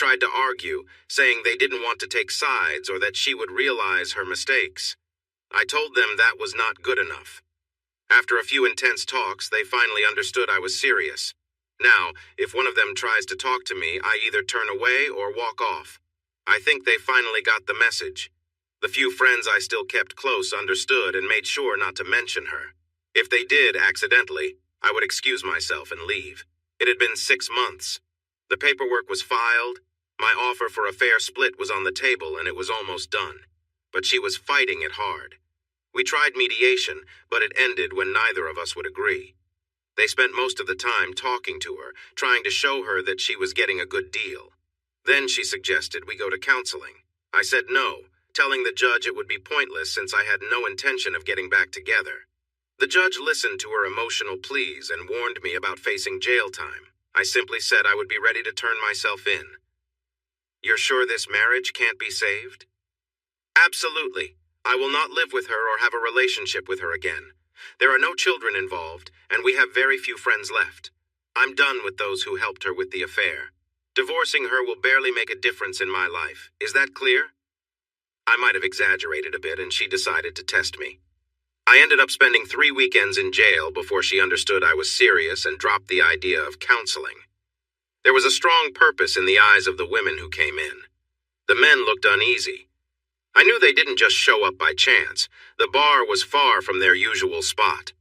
tried to argue, saying they didn't want to take sides or that she would realize her mistakes. I told them that was not good enough. After a few intense talks, they finally understood I was serious. Now, if one of them tries to talk to me, I either turn away or walk off. I think they finally got the message. The few friends I still kept close understood and made sure not to mention her. If they did accidentally, I would excuse myself and leave. It had been 6 months. The paperwork was filed. My offer for a fair split was on the table and it was almost done. But she was fighting it hard. We tried mediation, but it ended when neither of us would agree. They spent most of the time talking to her, trying to show her that she was getting a good deal. Then she suggested we go to counseling. I said no, telling the judge it would be pointless since I had no intention of getting back together. The judge listened to her emotional pleas and warned me about facing jail time. I simply said I would be ready to turn myself in. You're sure this marriage can't be saved? Absolutely. I will not live with her or have a relationship with her again. There are no children involved, and we have very few friends left. I'm done with those who helped her with the affair. Divorcing her will barely make a difference in my life. Is that clear? I might have exaggerated a bit, and she decided to test me. I ended up spending 3 weekends in jail before she understood I was serious and dropped the idea of counseling. There was a strong purpose in the eyes of the women who came in. The men looked uneasy. I knew they didn't just show up by chance. The bar was far from their usual spot.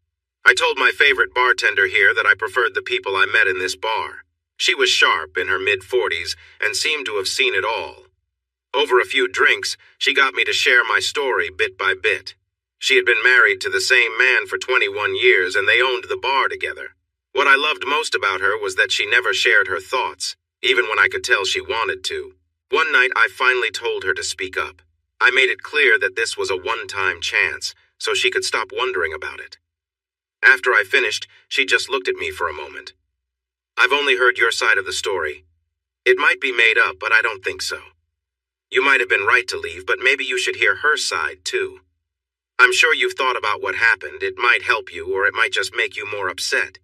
I told my favorite bartender here that I preferred the people I met in this bar. She was sharp, in her mid-40s, and seemed to have seen it all. Over a few drinks, she got me to share my story bit by bit. She had been married to the same man for 21 years, and they owned the bar together. What I loved most about her was that she never shared her thoughts, even when I could tell she wanted to. One night, I finally told her to speak up. I made it clear that this was a one-time chance, so she could stop wondering about it. After I finished, she just looked at me for a moment. I've only heard your side of the story. It might be made up, but I don't think so. You might have been right to leave, but maybe you should hear her side, too. I'm sure you've thought about what happened. It might help you, or it might just make you more upset.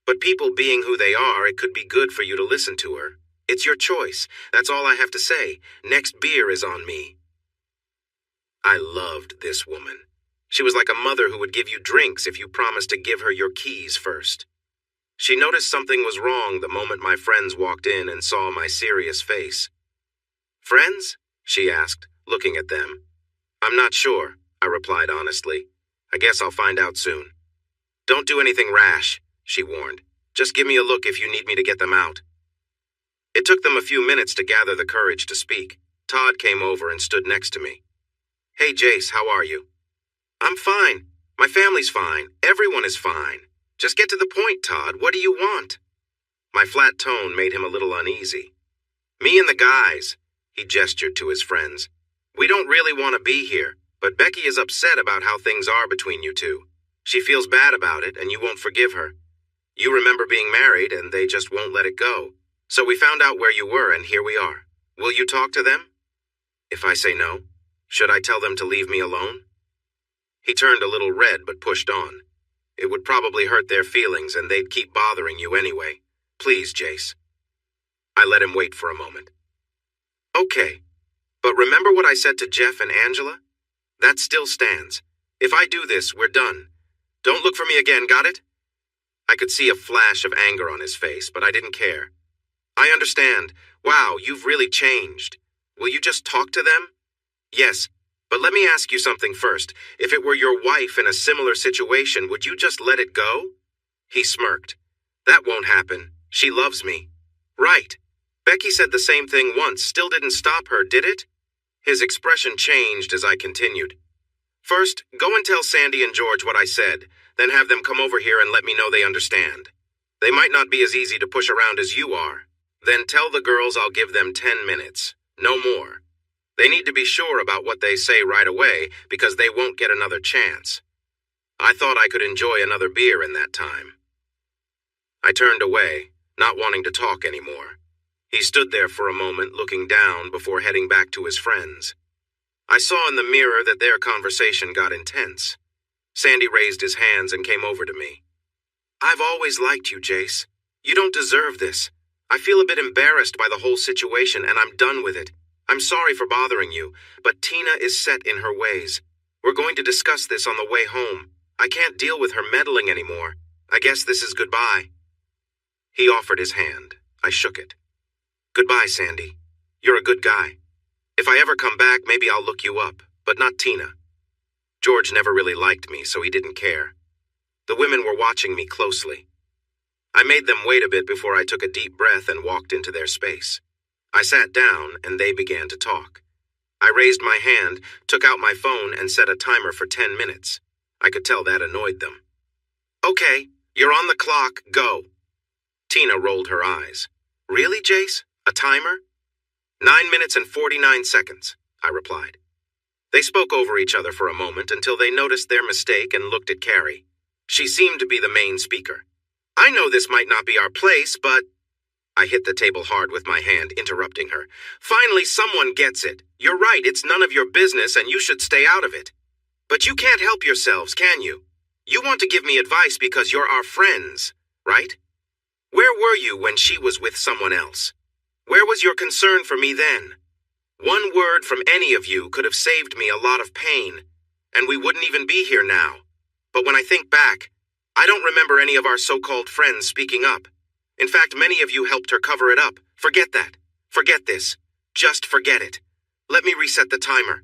But people being who they are, it could be good for you to listen to her. It's your choice. That's all I have to say. Next beer is on me. I loved this woman. She was like a mother who would give you drinks if you promised to give her your keys first. She noticed something was wrong the moment my friends walked in and saw my serious face. Friends? She asked, looking at them. I'm not sure, I replied honestly. I guess I'll find out soon. Don't do anything rash, she warned. Just give me a look if you need me to get them out. It took them a few minutes to gather the courage to speak. Todd came over and stood next to me. Hey, Jace, how are you? I'm fine. My family's fine. Everyone is fine. Just get to the point, Todd. What do you want? My flat tone made him a little uneasy. Me and the guys, he gestured to his friends. We don't really want to be here, but Becky is upset about how things are between you two. She feels bad about it, and you won't forgive her. You remember being married, and they just won't let it go. So we found out where you were, and here we are. Will you talk to them? If I say no, should I tell them to leave me alone? He turned a little red but pushed on. It would probably hurt their feelings and they'd keep bothering you anyway. Please, Jace. I let him wait for a moment. Okay, but remember what I said to Jeff and Angela? That still stands. If I do this, we're done. Don't look for me again, got it? I could see a flash of anger on his face, but I didn't care. I understand. Wow, you've really changed. Will you just talk to them? Yes, but let me ask you something first. If it were your wife in a similar situation, would you just let it go? He smirked. That won't happen. She loves me. Right. Becky said the same thing once. Still didn't stop her, did it? His expression changed as I continued. First, go and tell Sandy and George what I said, then have them come over here and let me know they understand. They might not be as easy to push around as you are. Then tell the girls I'll give them 10 minutes. No more. They need to be sure about what they say right away because they won't get another chance. I thought I could enjoy another beer in that time. I turned away, not wanting to talk anymore. He stood there for a moment looking down before heading back to his friends. I saw in the mirror that their conversation got intense. Sandy raised his hands and came over to me. I've always liked you, Jace. You don't deserve this. I feel a bit embarrassed by the whole situation and I'm done with it. I'm sorry for bothering you, but Tina is set in her ways. We're going to discuss this on the way home. I can't deal with her meddling anymore. I guess this is goodbye. He offered his hand. I shook it. Goodbye, Sandy. You're a good guy. If I ever come back, maybe I'll look you up, but not Tina. George never really liked me, so he didn't care. The women were watching me closely. I made them wait a bit before I took a deep breath and walked into their space. I sat down, and they began to talk. I raised my hand, took out my phone, and set a timer for 10 minutes. I could tell that annoyed them. Okay, you're on the clock, go. Tina rolled her eyes. Really, Jace? A timer? 9 minutes and 49 seconds, I replied. They spoke over each other for a moment until they noticed their mistake and looked at Carrie. She seemed to be the main speaker. I know this might not be our place, but... I hit the table hard with my hand, interrupting her. Finally, someone gets it. You're right, it's none of your business and you should stay out of it. But you can't help yourselves, can you? You want to give me advice because you're our friends, right? Where were you when she was with someone else? Where was your concern for me then? One word from any of you could have saved me a lot of pain, and we wouldn't even be here now. But when I think back, I don't remember any of our so-called friends speaking up. In fact, many of you helped her cover it up. Forget that. Forget this. Just forget it. Let me reset the timer.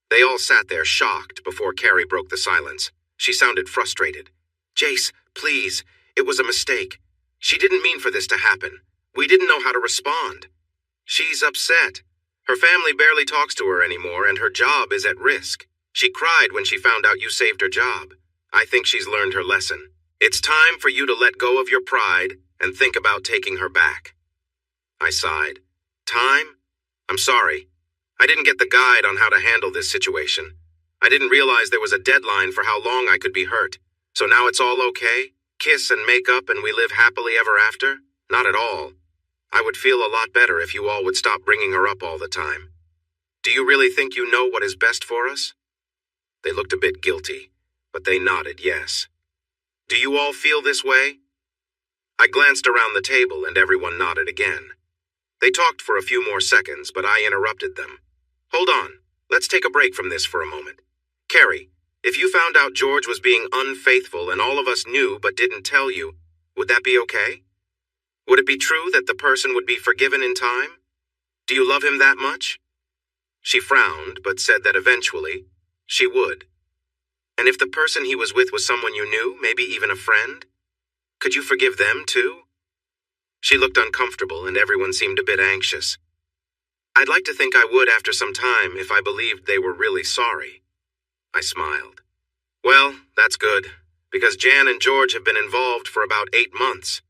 They all sat there shocked before Carrie broke the silence. She sounded frustrated. Jace, please, it was a mistake. She didn't mean for this to happen. We didn't know how to respond. She's upset. Her family barely talks to her anymore, and her job is at risk. She cried when she found out you saved her job. I think she's learned her lesson. It's time for you to let go of your pride and think about taking her back. I sighed. Time? I'm sorry. I didn't get the guide on how to handle this situation. I didn't realize there was a deadline for how long I could be hurt. So now it's all okay? Kiss and make up and we live happily ever after? Not at all. I would feel a lot better if you all would stop bringing her up all the time. Do you really think you know what is best for us? They looked a bit guilty, but they nodded yes. Do you all feel this way? I glanced around the table and everyone nodded again. They talked for a few more seconds, but I interrupted them. Hold on, let's take a break from this for a moment. Carrie, if you found out George was being unfaithful and all of us knew but didn't tell you, would that be okay? Would it be true that the person would be forgiven in time? Do you love him that much? She frowned, but said that eventually she would. And if the person he was with was someone you knew, maybe even a friend, could you forgive them too? She looked uncomfortable and everyone seemed a bit anxious. I'd like to think I would after some time if I believed they were really sorry. I smiled. Well, that's good, because Jan and George have been involved for about 8 months.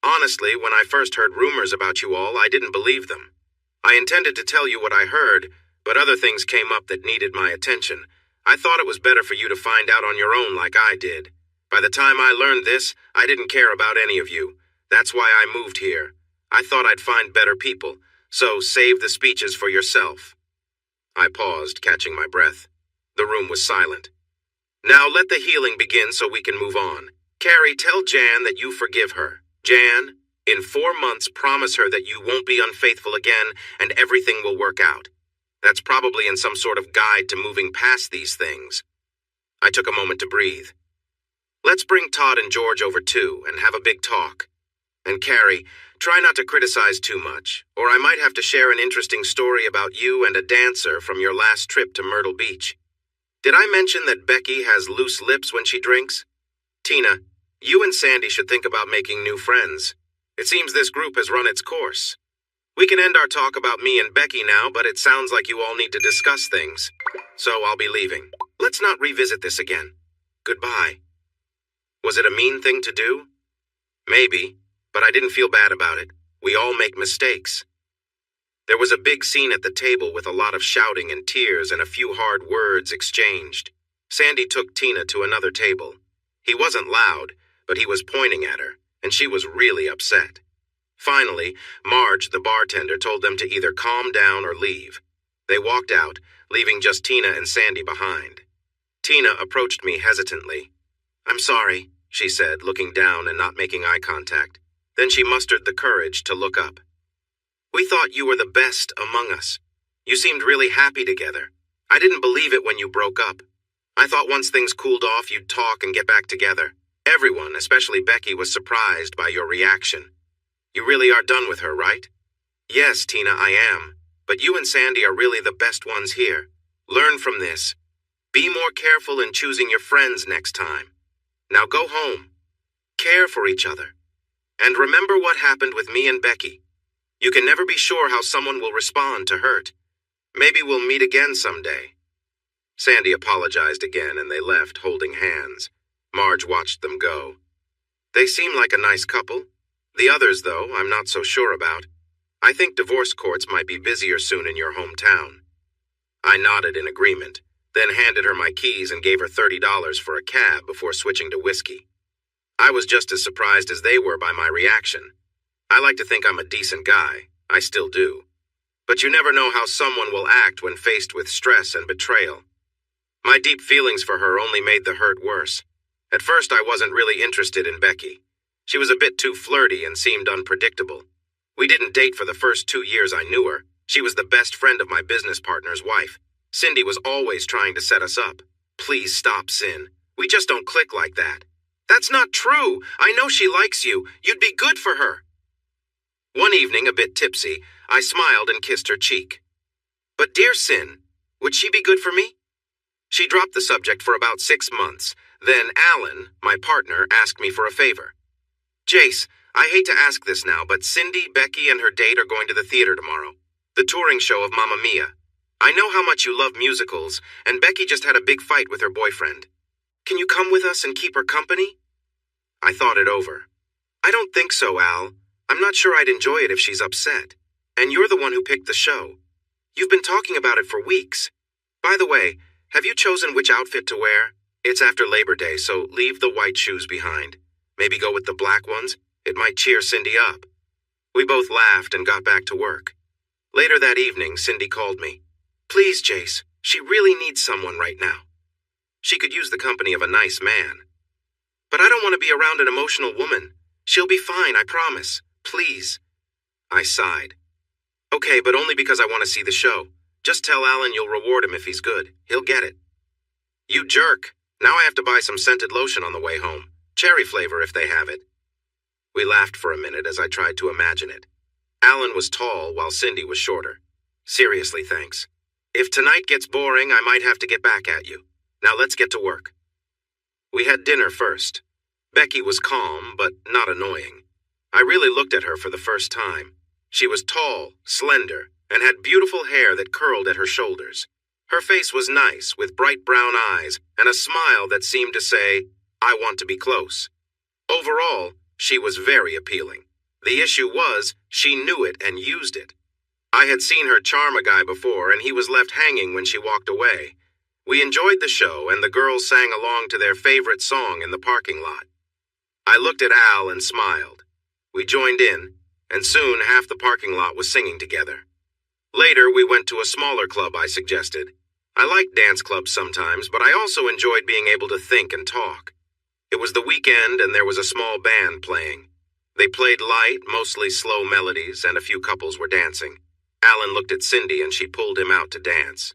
Honestly, when I first heard rumors about you all, I didn't believe them. I intended to tell you what I heard, but other things came up that needed my attention. I thought it was better for you to find out on your own like I did. By the time I learned this, I didn't care about any of you. That's why I moved here. I thought I'd find better people, so save the speeches for yourself. I paused, catching my breath. The room was silent. Now let the healing begin so we can move on. Carrie, tell Jan that you forgive her. Jan, in 4 months, promise her that you won't be unfaithful again and everything will work out. That's probably in some sort of guide to moving past these things. I took a moment to breathe. Let's bring Todd and George over too and have a big talk. And Carrie, try not to criticize too much, or I might have to share an interesting story about you and a dancer from your last trip to Myrtle Beach. Did I mention that Becky has loose lips when she drinks? Tina, you and Sandy should think about making new friends. It seems this group has run its course. We can end our talk about me and Becky now, but it sounds like you all need to discuss things. So I'll be leaving. Let's not revisit this again. Goodbye. Was it a mean thing to do? Maybe, but I didn't feel bad about it. We all make mistakes. There was a big scene at the table with a lot of shouting and tears and a few hard words exchanged. Sandy took Tina to another table. He wasn't loud, but he was pointing at her, and she was really upset. Finally, Marge, the bartender, told them to either calm down or leave. They walked out, leaving just Tina and Sandy behind. Tina approached me hesitantly. I'm sorry, she said, looking down and not making eye contact. Then she mustered the courage to look up. "We thought you were the best among us. You seemed really happy together. I didn't believe it when you broke up. I thought once things cooled off, you'd talk and get back together. Everyone, especially Becky, was surprised by your reaction. You really are done with her, right?" "Yes, Tina, I am. But you and Sandy are really the best ones here. Learn from this. Be more careful in choosing your friends next time. Now go home. Care for each other. And remember what happened with me and Becky. You can never be sure how someone will respond to hurt. Maybe we'll meet again someday." Sandy apologized again and they left, holding hands. Marge watched them go. They seem like a nice couple. The others, though, I'm not so sure about. I think divorce courts might be busier soon in your hometown. I nodded in agreement, then handed her my keys and gave her $30 for a cab before switching to whiskey. I was just as surprised as they were by my reaction. I like to think I'm a decent guy. I still do. But you never know how someone will act when faced with stress and betrayal. My deep feelings for her only made the hurt worse. At first, I wasn't really interested in Becky. She was a bit too flirty and seemed unpredictable. We didn't date for the first 2 years I knew her. She was the best friend of my business partner's wife. Cindy was always trying to set us up. "Please stop, Sin. We just don't click like that." "That's not true. I know she likes you. You'd be good for her." One evening, a bit tipsy, I smiled and kissed her cheek. "But dear Sin, would she be good for me?" She dropped the subject for about 6 months. Then Alan, my partner, asked me for a favor. "Jace, I hate to ask this now, but Cindy, Becky, and her date are going to the theater tomorrow. The touring show of Mamma Mia. I know how much you love musicals, and Becky just had a big fight with her boyfriend. Can you come with us and keep her company?" I thought it over. "I don't think so, Al. I'm not sure I'd enjoy it if she's upset. And you're the one who picked the show. You've been talking about it for weeks. By the way, have you chosen which outfit to wear? It's after Labor Day, so leave the white shoes behind. Maybe go with the black ones. It might cheer Cindy up." We both laughed and got back to work. Later that evening, Cindy called me. "Please, Jace, she really needs someone right now. She could use the company of a nice man. But I don't want to be around an emotional woman. She'll be fine, I promise. Please." I sighed. "Okay, but only because I want to see the show. Just tell Alan you'll reward him if he's good. He'll get it." "You jerk. Now I have to buy some scented lotion on the way home. Cherry flavor if they have it." We laughed for a minute as I tried to imagine it. Alan was tall while Cindy was shorter. "Seriously, thanks. If tonight gets boring, I might have to get back at you. Now let's get to work." We had dinner first. Becky was calm, but not annoying. I really looked at her for the first time. She was tall, slender, and had beautiful hair that curled at her shoulders. Her face was nice, with bright brown eyes and a smile that seemed to say, "I want to be close." Overall, she was very appealing. The issue was, she knew it and used it. I had seen her charm a guy before, and he was left hanging when she walked away. We enjoyed the show, and the girls sang along to their favorite song in the parking lot. I looked at Al and smiled. We joined in, and soon half the parking lot was singing together. Later, we went to a smaller club I suggested. I liked dance clubs sometimes, but I also enjoyed being able to think and talk. It was the weekend, and there was a small band playing. They played light, mostly slow melodies, and a few couples were dancing. Alan looked at Cindy, and she pulled him out to dance.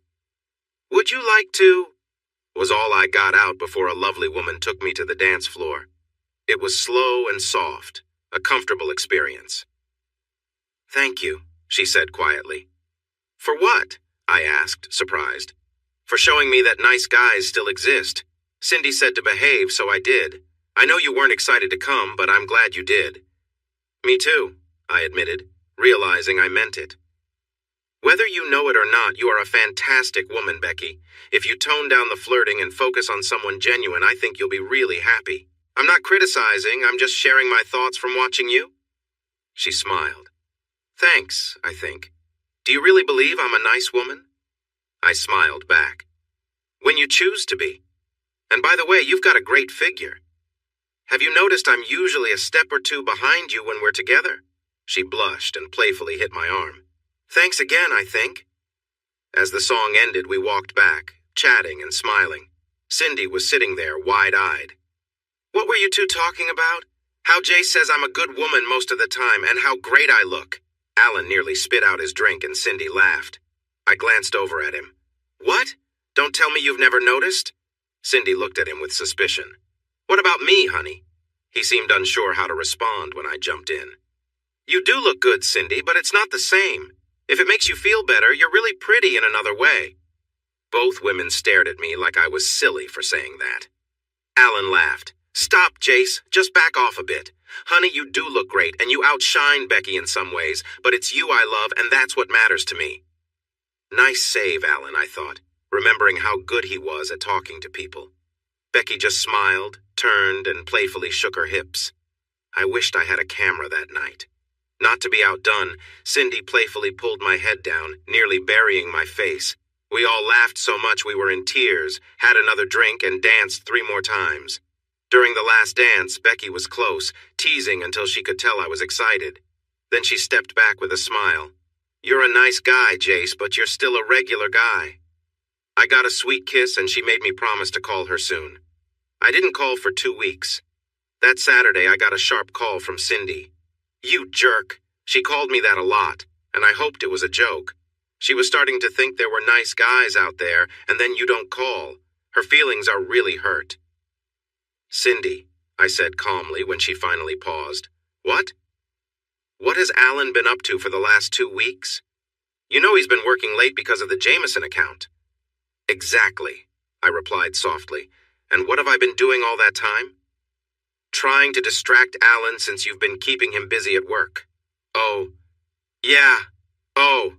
"Would you like to?" was all I got out before a lovely woman took me to the dance floor. It was slow and soft, a comfortable experience. "Thank you," she said quietly. "For what?" I asked, surprised. "For showing me that nice guys still exist. Cindy said to behave, so I did. I know you weren't excited to come, but I'm glad you did." "Me too," I admitted, realizing I meant it. "Whether you know it or not, you are a fantastic woman, Becky. If you tone down the flirting and focus on someone genuine, I think you'll be really happy. I'm not criticizing, I'm just sharing my thoughts from watching you." She smiled. "Thanks, I think. Do you really believe I'm a nice woman?" I smiled back. "When you choose to be. And by the way, you've got a great figure. Have you noticed I'm usually a step or two behind you when we're together?" She blushed and playfully hit my arm. "Thanks again, I think." As the song ended, we walked back, chatting and smiling. Cindy was sitting there, wide-eyed. "What were you two talking about?" How Jace says I'm a good woman most of the time and how great I look. Alan nearly spit out his drink and Cindy laughed. I glanced over at him. What? Don't tell me you've never noticed? Cindy looked at him with suspicion. What about me, honey? He seemed unsure how to respond when I jumped in. You do look good, Cindy, but it's not the same. If it makes you feel better, you're really pretty in another way. Both women stared at me like I was silly for saying that. Alan laughed. Stop, Jace. Just back off a bit. Honey, you do look great, and you outshine Becky in some ways, but it's you I love, and that's what matters to me. Nice save, Alan, I thought, remembering how good he was at talking to people. Becky just smiled, turned, and playfully shook her hips. I wished I had a camera that night. Not to be outdone, Cindy playfully pulled my head down, nearly burying my face. We all laughed so much we were in tears, had another drink, and danced 3 more times. During the last dance, Becky was close, teasing until she could tell I was excited. Then she stepped back with a smile. You're a nice guy, Jace, but you're still a regular guy. I got a sweet kiss and she made me promise to call her soon. I didn't call for 2 weeks. That Saturday, I got a sharp call from Cindy. You jerk. She called me that a lot, and I hoped it was a joke. She was starting to think there were nice guys out there, and then you don't call. Her feelings are really hurt. Cindy, I said calmly when she finally paused. What? What has Alan been up to for the last 2 weeks? You know he's been working late because of the Jameson account. Exactly, I replied softly. And what have I been doing all that time? Trying to distract Alan since you've been keeping him busy at work. Oh. Yeah. Oh.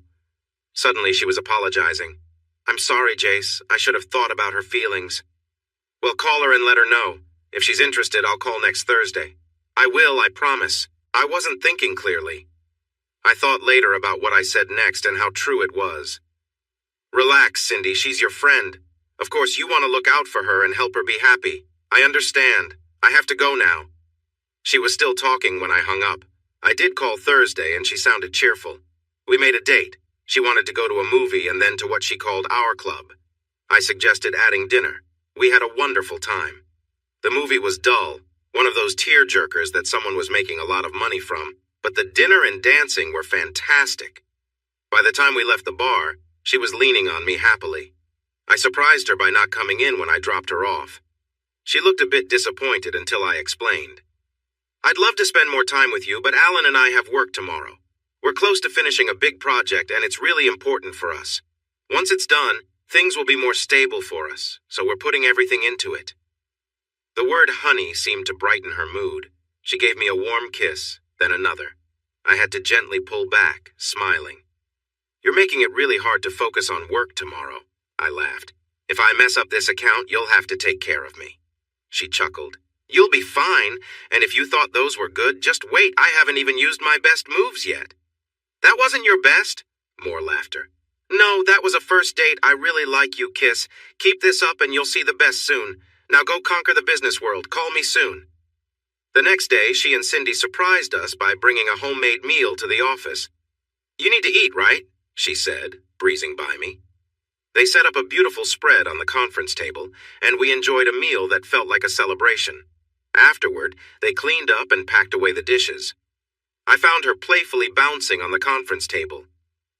Suddenly she was apologizing. I'm sorry, Jace. I should have thought about her feelings. Well, call her and let her know. If she's interested, I'll call next Thursday. I will, I promise. I wasn't thinking clearly. I thought later about what I said next and how true it was. Relax, Cindy. She's your friend. Of course, you want to look out for her and help her be happy. I understand. I have to go now. She was still talking when I hung up. I did call Thursday and she sounded cheerful. We made a date. She wanted to go to a movie and then to what she called our club. I suggested adding dinner. We had a wonderful time. The movie was dull, one of those tear-jerkers that someone was making a lot of money from, but the dinner and dancing were fantastic. By the time we left the bar, she was leaning on me happily. I surprised her by not coming in when I dropped her off. She looked a bit disappointed until I explained. I'd love to spend more time with you, but Alan and I have work tomorrow. We're close to finishing a big project, and it's really important for us. Once it's done, things will be more stable for us, so we're putting everything into it. The word honey seemed to brighten her mood. She gave me a warm kiss, then another. I had to gently pull back, smiling. You're making it really hard to focus on work tomorrow, I laughed. If I mess up this account, you'll have to take care of me. She chuckled. You'll be fine, and if you thought those were good, just wait. I haven't even used my best moves yet. That wasn't your best? More laughter. No, that was a first date. I really like you, Kiss. Keep this up and you'll see the best soon. Now go conquer the business world. Call me soon. The next day, she and Cindy surprised us by bringing a homemade meal to the office. You need to eat, right? She said, breezing by me. They set up a beautiful spread on the conference table, and we enjoyed a meal that felt like a celebration. Afterward, they cleaned up and packed away the dishes. I found her playfully bouncing on the conference table.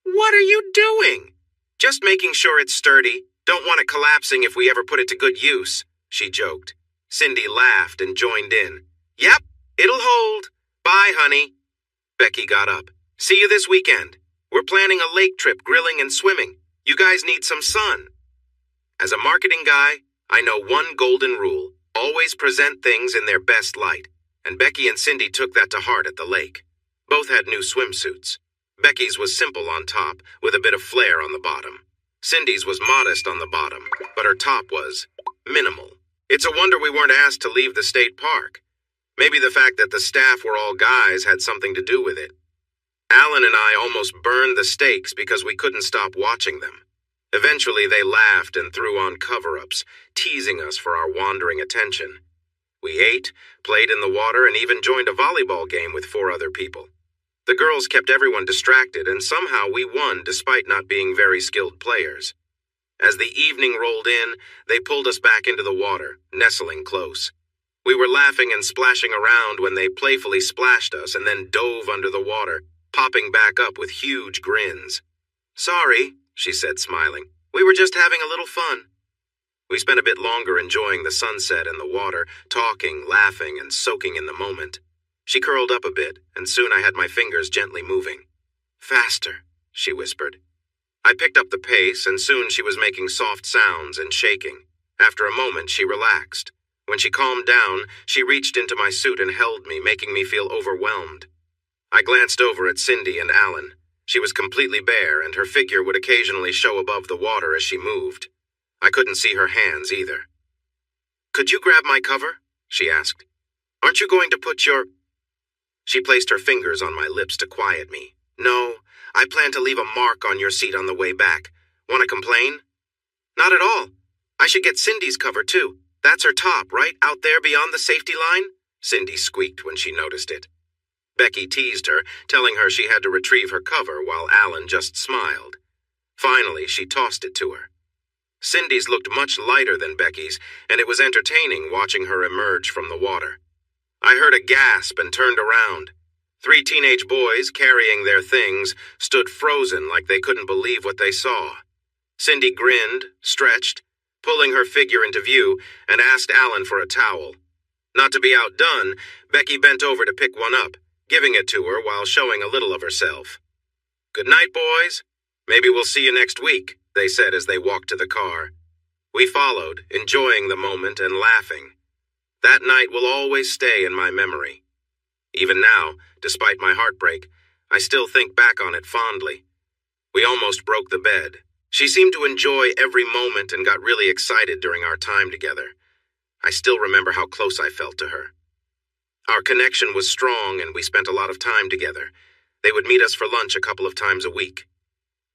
What are you doing? Just making sure it's sturdy. Don't want it collapsing if we ever put it to good use, she joked. Cindy laughed and joined in. Yep, it'll hold. Bye, honey. Becky got up. See you this weekend. We're planning a lake trip, grilling and swimming. You guys need some sun. As a marketing guy, I know one golden rule. Always present things in their best light. And Becky and Cindy took that to heart at the lake. Both had new swimsuits. Becky's was simple on top, with a bit of flair on the bottom. Cindy's was modest on the bottom, but her top was minimal. It's a wonder we weren't asked to leave the state park. Maybe the fact that the staff were all guys had something to do with it. Alan and I almost burned the steaks because we couldn't stop watching them. Eventually, they laughed and threw on cover-ups, teasing us for our wandering attention. We ate, played in the water, and even joined a volleyball game with 4 other people. The girls kept everyone distracted, and somehow we won despite not being very skilled players. As the evening rolled in, they pulled us back into the water, nestling close. We were laughing and splashing around when they playfully splashed us and then dove under the water, popping back up with huge grins. "Sorry," she said, smiling. "We were just having a little fun." We spent a bit longer enjoying the sunset and the water, talking, laughing, and soaking in the moment. She curled up a bit, and soon I had my fingers gently moving. "Faster," she whispered. I picked up the pace, and soon she was making soft sounds and shaking. After a moment, she relaxed. When she calmed down, she reached into my suit and held me, making me feel overwhelmed. I glanced over at Cindy and Alan. She was completely bare, and her figure would occasionally show above the water as she moved. I couldn't see her hands either. "Could you grab my cover?" she asked. "Aren't you going to put your—" She placed her fingers on my lips to quiet me. "No, I plan to leave a mark on your seat on the way back. Want to complain?" "Not at all. I should get Cindy's cover, too. That's her top, right, out there beyond the safety line?" Cindy squeaked when she noticed it. Becky teased her, telling her she had to retrieve her cover while Alan just smiled. Finally, she tossed it to her. Cindy's looked much lighter than Becky's, and it was entertaining watching her emerge from the water. I heard a gasp and turned around. 3 teenage boys, carrying their things, stood frozen like they couldn't believe what they saw. Cindy grinned, stretched, pulling her figure into view, and asked Alan for a towel. Not to be outdone, Becky bent over to pick one up, giving it to her while showing a little of herself. "Good night, boys. Maybe we'll see you next week," they said as they walked to the car. We followed, enjoying the moment and laughing. That night will always stay in my memory. Even now, despite my heartbreak, I still think back on it fondly. We almost broke the bed. She seemed to enjoy every moment and got really excited during our time together. I still remember how close I felt to her. Our connection was strong and we spent a lot of time together. They would meet us for lunch a couple of times a week.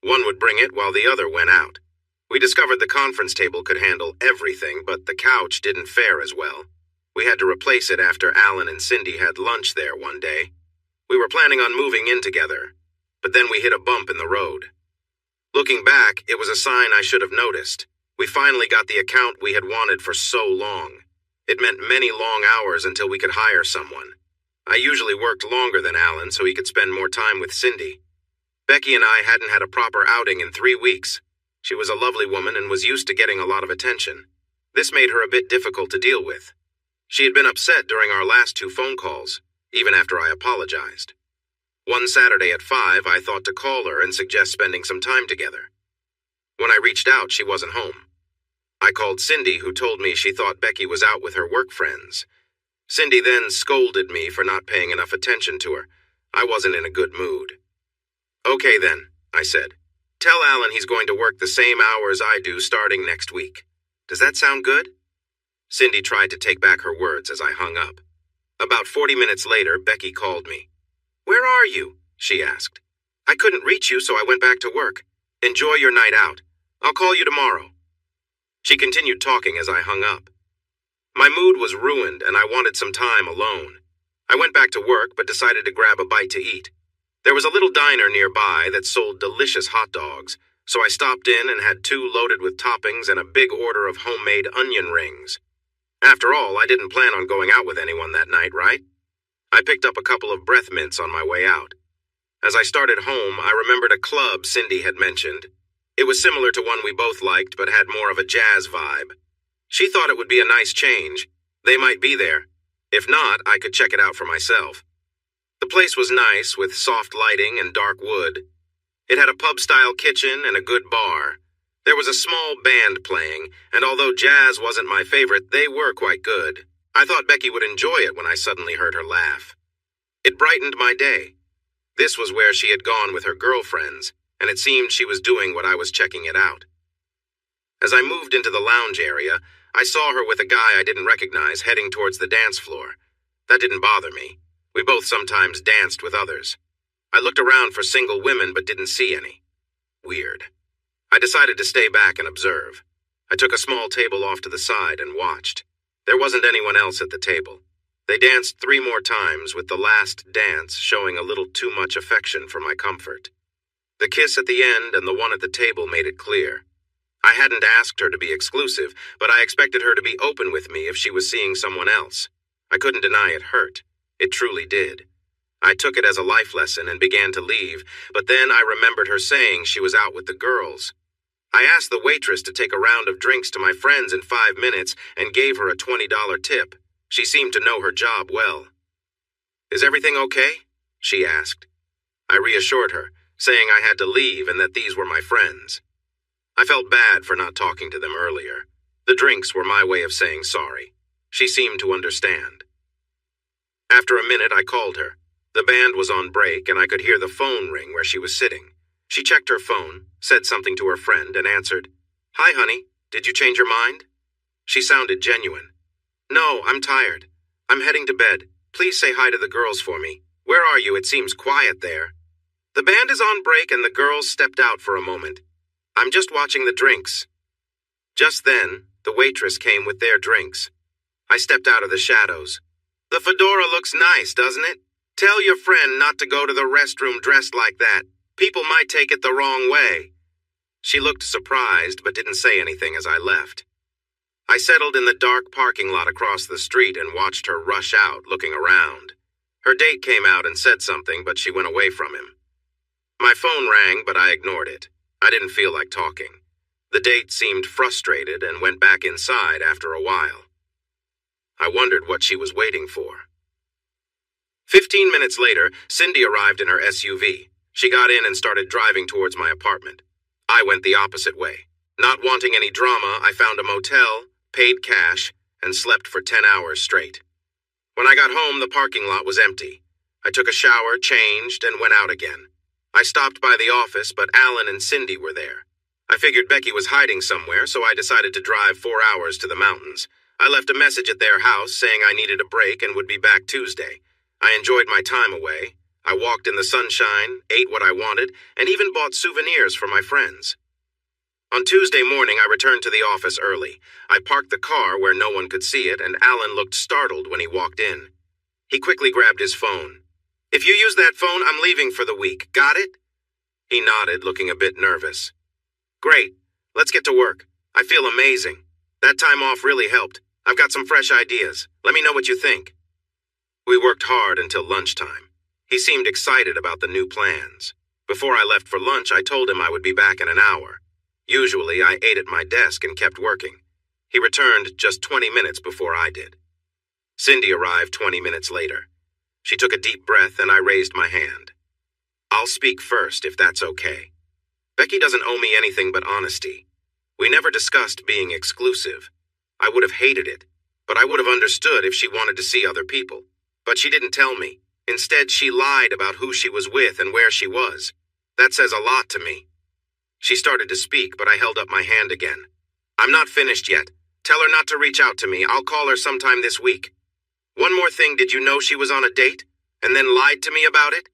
One would bring it while the other went out. We discovered the conference table could handle everything, but the couch didn't fare as well. We had to replace it after Alan and Cindy had lunch there one day. We were planning on moving in together, but then we hit a bump in the road. Looking back, it was a sign I should have noticed. We finally got the account we had wanted for so long. It meant many long hours until we could hire someone. I usually worked longer than Alan so he could spend more time with Cindy. Becky and I hadn't had a proper outing in 3 weeks. She was a lovely woman and was used to getting a lot of attention. This made her a bit difficult to deal with. She had been upset during our last 2 phone calls, even after I apologized. One Saturday at 5, I thought to call her and suggest spending some time together. When I reached out, she wasn't home. I called Cindy, who told me she thought Becky was out with her work friends. Cindy then scolded me for not paying enough attention to her. I wasn't in a good mood. "Okay then," I said. "Tell Alan he's going to work the same hours I do starting next week. Does that sound good?" Cindy tried to take back her words as I hung up. About 40 minutes later, Becky called me. "Where are you?" she asked. "I couldn't reach you, so I went back to work. Enjoy your night out. I'll call you tomorrow." She continued talking as I hung up. My mood was ruined and I wanted some time alone. I went back to work but decided to grab a bite to eat. There was a little diner nearby that sold delicious hot dogs, so I stopped in and had 2 loaded with toppings and a big order of homemade onion rings. After all, I didn't plan on going out with anyone that night, right? I picked up a couple of breath mints on my way out. As I started home, I remembered a club Cindy had mentioned. It was similar to one we both liked, but had more of a jazz vibe. She thought it would be a nice change. They might be there. If not, I could check it out for myself. The place was nice, with soft lighting and dark wood. It had a pub-style kitchen and a good bar. There was a small band playing, and although jazz wasn't my favorite, they were quite good. I thought Becky would enjoy it when I suddenly heard her laugh. It brightened my day. This was where she had gone with her girlfriends, and it seemed she was doing what I was checking it out. As I moved into the lounge area, I saw her with a guy I didn't recognize heading towards the dance floor. That didn't bother me. We both sometimes danced with others. I looked around for single women but didn't see any. Weird. I decided to stay back and observe. I took a small table off to the side and watched. There wasn't anyone else at the table. They danced 3 more times, with the last dance showing a little too much affection for my comfort. The kiss at the end and the one at the table made it clear. I hadn't asked her to be exclusive, but I expected her to be open with me if she was seeing someone else. I couldn't deny it hurt. It truly did. I took it as a life lesson and began to leave, but then I remembered her saying she was out with the girls. I asked the waitress to take a round of drinks to my friends in 5 minutes and gave her a $20 tip. She seemed to know her job well. "Is everything okay?" she asked. I reassured her, saying I had to leave and that these were my friends. I felt bad for not talking to them earlier. The drinks were my way of saying sorry. She seemed to understand. After a minute, I called her. The band was on break and I could hear the phone ring where she was sitting. She checked her phone, said something to her friend, and answered, "Hi, honey. Did you change your mind?" She sounded genuine. "No, I'm tired. I'm heading to bed. Please say hi to the girls for me. Where are you? It seems quiet there." "The band is on break and the girls stepped out for a moment. I'm just watching the drinks." Just then, the waitress came with their drinks. I stepped out of the shadows. "The fedora looks nice, doesn't it? Tell your friend not to go to the restroom dressed like that. People might take it the wrong way." She looked surprised but didn't say anything as I left. I settled in the dark parking lot across the street and watched her rush out, looking around. Her date came out and said something, but she went away from him. My phone rang, but I ignored it. I didn't feel like talking. The date seemed frustrated and went back inside after a while. I wondered what she was waiting for. 15 minutes later, Cindy arrived in her SUV. She got in and started driving towards my apartment. I went the opposite way. Not wanting any drama, I found a motel, paid cash, and slept for 10 hours straight. When I got home, the parking lot was empty. I took a shower, changed, and went out again. I stopped by the office, but Alan and Cindy were there. I figured Becky was hiding somewhere, so I decided to drive 4 hours to the mountains. I left a message at their house saying I needed a break and would be back Tuesday. I enjoyed my time away. I walked in the sunshine, ate what I wanted, and even bought souvenirs for my friends. On Tuesday morning, I returned to the office early. I parked the car where no one could see it, and Alan looked startled when he walked in. He quickly grabbed his phone. "If you use that phone, I'm leaving for the week. Got it?" He nodded, looking a bit nervous. "Great. Let's get to work. I feel amazing. That time off really helped. I've got some fresh ideas. Let me know what you think." We worked hard until lunchtime. He seemed excited about the new plans. Before I left for lunch, I told him I would be back in an hour. Usually, I ate at my desk and kept working. He returned just 20 minutes before I did. Cindy arrived 20 minutes later. She took a deep breath and I raised my hand. "I'll speak first, if that's okay. Becky doesn't owe me anything but honesty. We never discussed being exclusive. I would have hated it, but I would have understood if she wanted to see other people. But she didn't tell me. Instead, she lied about who she was with and where she was. That says a lot to me." She started to speak, but I held up my hand again. "I'm not finished yet. Tell her not to reach out to me. I'll call her sometime this week. One more thing, did you know she was on a date? And then lied to me about it?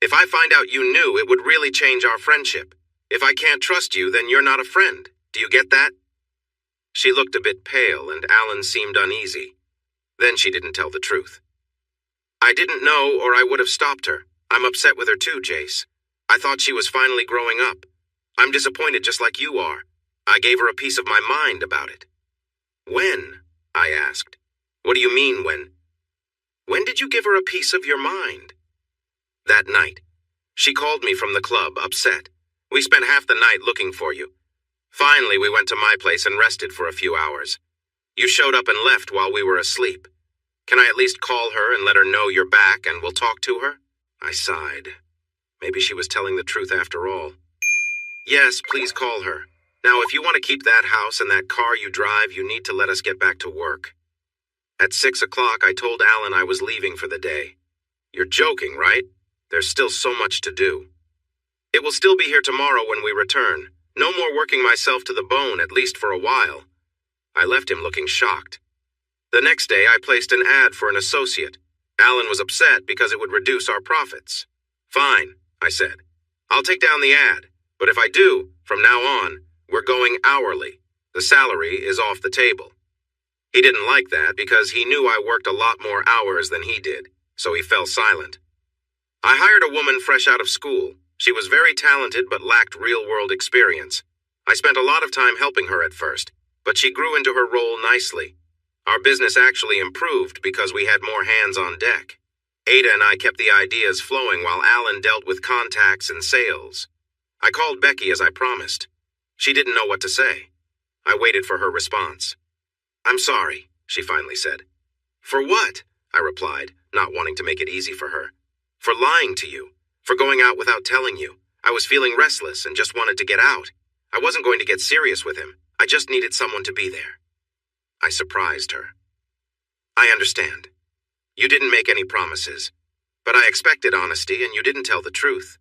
If I find out you knew, it would really change our friendship. If I can't trust you, then you're not a friend. Do you get that?" She looked a bit pale, and Alan seemed uneasy. Then she didn't tell the truth. "I didn't know, or I would have stopped her. I'm upset with her too, Jace. I thought she was finally growing up. I'm disappointed just like you are. I gave her a piece of my mind about it." "When?" I asked. "What do you mean, when?" "When did you give her a piece of your mind?" "That night. She called me from the club, upset. We spent half the night looking for you. Finally, we went to my place and rested for a few hours. You showed up and left while we were asleep. Can I at least call her and let her know you're back and we'll talk to her?" I sighed. Maybe she was telling the truth after all. "Yes, please call her. Now, if you want to keep that house and that car you drive, you need to let us get back to work." At 6 o'clock, I told Alan I was leaving for the day. "You're joking, right? There's still so much to do." "It will still be here tomorrow when we return. No more working myself to the bone, at least for a while." I left him looking shocked. The next day, I placed an ad for an associate. Alan was upset because it would reduce our profits. "Fine," I said. "I'll take down the ad, but if I do, from now on, we're going hourly. The salary is off the table." He didn't like that because he knew I worked a lot more hours than he did, so he fell silent. I hired a woman fresh out of school. She was very talented but lacked real-world experience. I spent a lot of time helping her at first, but she grew into her role nicely. Our business actually improved because we had more hands on deck. Ada and I kept the ideas flowing while Alan dealt with contacts and sales. I called Becky as I promised. She didn't know what to say. I waited for her response. "I'm sorry," she finally said. "For what?" I replied, not wanting to make it easy for her. "For lying to you. For going out without telling you. I was feeling restless and just wanted to get out. I wasn't going to get serious with him. I just needed someone to be there." I surprised her. "I understand. You didn't make any promises, but I expected honesty and you didn't tell the truth.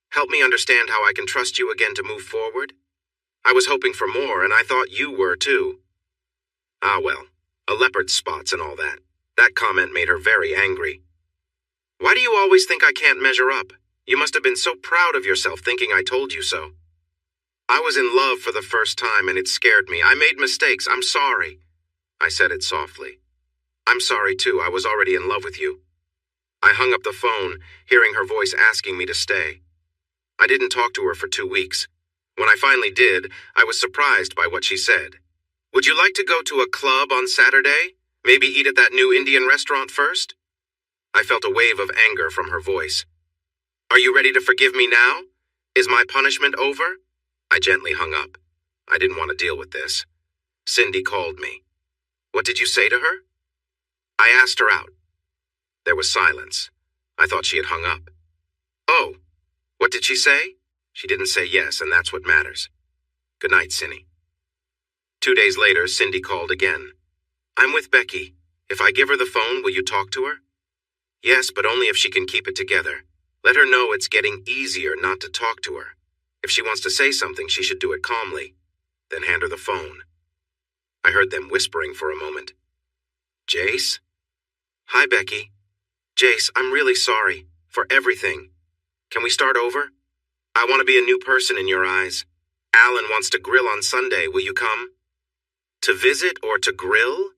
Help me understand how I can trust you again to move forward. I was hoping for more, and I thought you were too." Ah well, a leopard's spots and all that. That comment made her very angry. "Why do you always think I can't measure up? You must have been so proud of yourself thinking I told you so." "I was in love for the first time and it scared me. I made mistakes. I'm sorry." I said it softly. "I'm sorry too. I was already in love with you." I hung up the phone, hearing her voice asking me to stay. I didn't talk to her for 2 weeks. When I finally did, I was surprised by what she said. "Would you like to go to a club on Saturday? Maybe eat at that new Indian restaurant first?" I felt a wave of anger from her voice. "Are you ready to forgive me now? Is my punishment over?" I gently hung up. I didn't want to deal with this. Cindy called me. "What did you say to her?" "I asked her out." There was silence. I thought she had hung up. "Oh, what did she say?" "She didn't say yes, and that's what matters. Good night, Cindy." 2 days later, Cindy called again. "I'm with Becky. If I give her the phone, will you talk to her?" "Yes, but only if she can keep it together. Let her know it's getting easier not to talk to her. If she wants to say something, she should do it calmly. Then hand her the phone." I heard them whispering for a moment. "Jace?" "Hi, Becky. Jace, I'm really sorry. For everything. Can we start over? I want to be a new person in your eyes. Alan wants to grill on Sunday. Will you come?" "To visit or to grill?"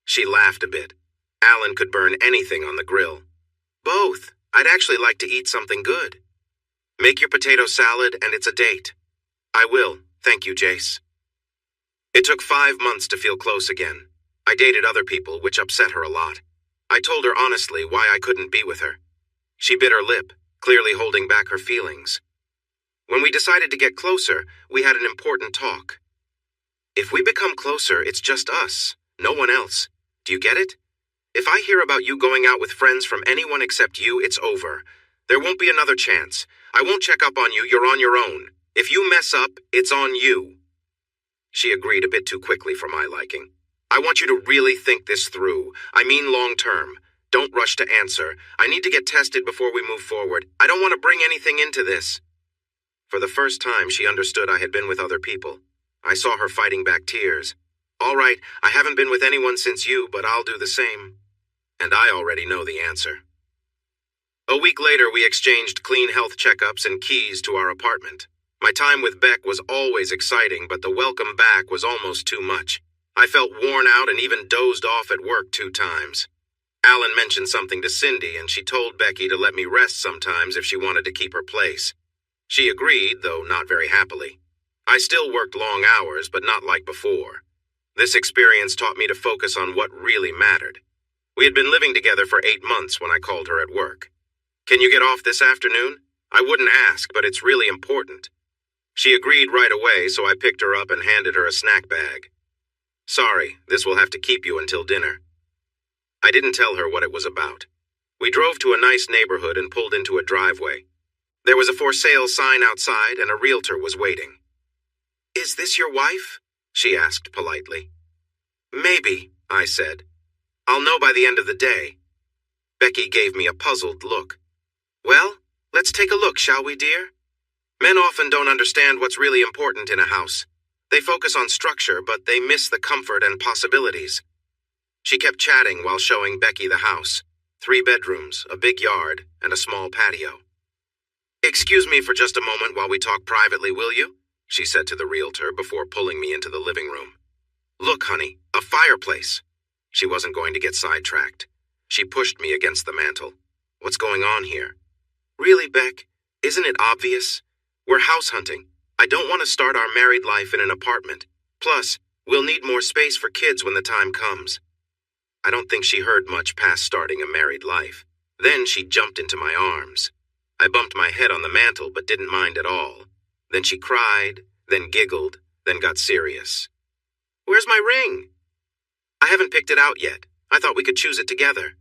She laughed a bit. Alan could burn anything on the grill. "Both. I'd actually like to eat something good." "Make your potato salad and it's a date." "I will. Thank you, Jace." It took 5 months to feel close again. I dated other people, which upset her a lot. I told her honestly why I couldn't be with her. She bit her lip, clearly holding back her feelings. When we decided to get closer, we had an important talk. "If we become closer, it's just us, no one else. Do you get it? If I hear about you going out with friends from anyone except you, it's over. There won't be another chance. I won't check up on you, you're on your own. If you mess up, it's on you." She agreed a bit too quickly for my liking. "I want you to really think this through. I mean long term. Don't rush to answer. I need to get tested before we move forward. I don't want to bring anything into this." For the first time, she understood I had been with other people. I saw her fighting back tears. "All right, I haven't been with anyone since you, but I'll do the same." And I already know the answer. A week later, we exchanged clean health checkups and keys to our apartment. My time with Beck was always exciting, but the welcome back was almost too much. I felt worn out and even dozed off at work 2 times. Alan mentioned something to Cindy, and she told Becky to let me rest sometimes if she wanted to keep her place. She agreed, though not very happily. I still worked long hours, but not like before. This experience taught me to focus on what really mattered. We had been living together for 8 months when I called her at work. "Can you get off this afternoon? I wouldn't ask, but it's really important." She agreed right away, so I picked her up and handed her a snack bag. "Sorry, this will have to keep you until dinner." I didn't tell her what it was about. We drove to a nice neighborhood and pulled into a driveway. There was a for sale sign outside and a realtor was waiting. "Is this your wife?" she asked politely. "Maybe," I said. "I'll know by the end of the day." Becky gave me a puzzled look. "Well, let's take a look, shall we, dear?" Men often don't understand what's really important in a house. They focus on structure, but they miss the comfort and possibilities. She kept chatting while showing Becky the house. 3 bedrooms, a big yard, and a small patio. "Excuse me for just a moment while we talk privately, will you?" she said to the realtor before pulling me into the living room. "Look, honey, a fireplace." She wasn't going to get sidetracked. She pushed me against the mantel. "What's going on here?" "Really, Beck? Isn't it obvious? We're house hunting. I don't want to start our married life in an apartment. Plus, we'll need more space for kids when the time comes. I don't think she heard much past starting a married life. Then she jumped into my arms. I bumped my head on the mantel but didn't mind at all. Then she cried, then giggled, then got serious. "Where's my ring?" "I haven't picked it out yet. I thought we could choose it together."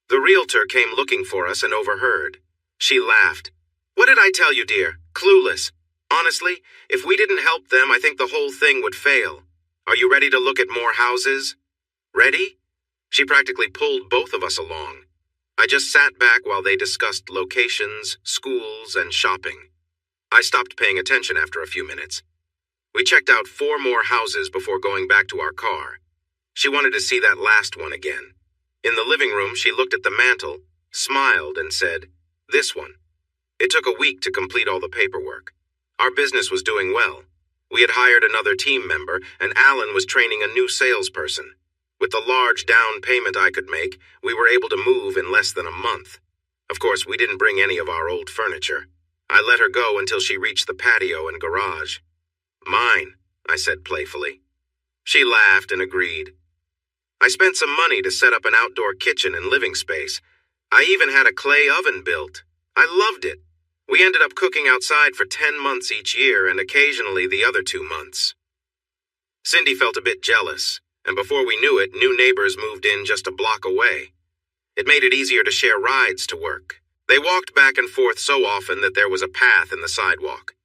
The realtor came looking for us and overheard. She laughed. "What did I tell you, dear? Clueless. Honestly, if we didn't help them, I think the whole thing would fail. Are you ready to look at more houses?" "Ready?" She practically pulled both of us along. I just sat back while they discussed locations, schools, and shopping. I stopped paying attention after a few minutes. We checked out 4 more houses before going back to our car. She wanted to see that last one again. In the living room, she looked at the mantel, smiled, and said, "This one." It took a week to complete all the paperwork. Our business was doing well. We had hired another team member, and Alan was training a new salesperson. With the large down payment I could make, we were able to move in less than a month. Of course, we didn't bring any of our old furniture. I let her go until she reached the patio and garage. "Mine," I said playfully. She laughed and agreed. I spent some money to set up an outdoor kitchen and living space. I even had a clay oven built. I loved it. We ended up cooking outside for 10 months each year and occasionally the other 2 months. Cindy felt a bit jealous, and before we knew it, new neighbors moved in just a block away. It made it easier to share rides to work. They walked back and forth so often that there was a path in the sidewalk.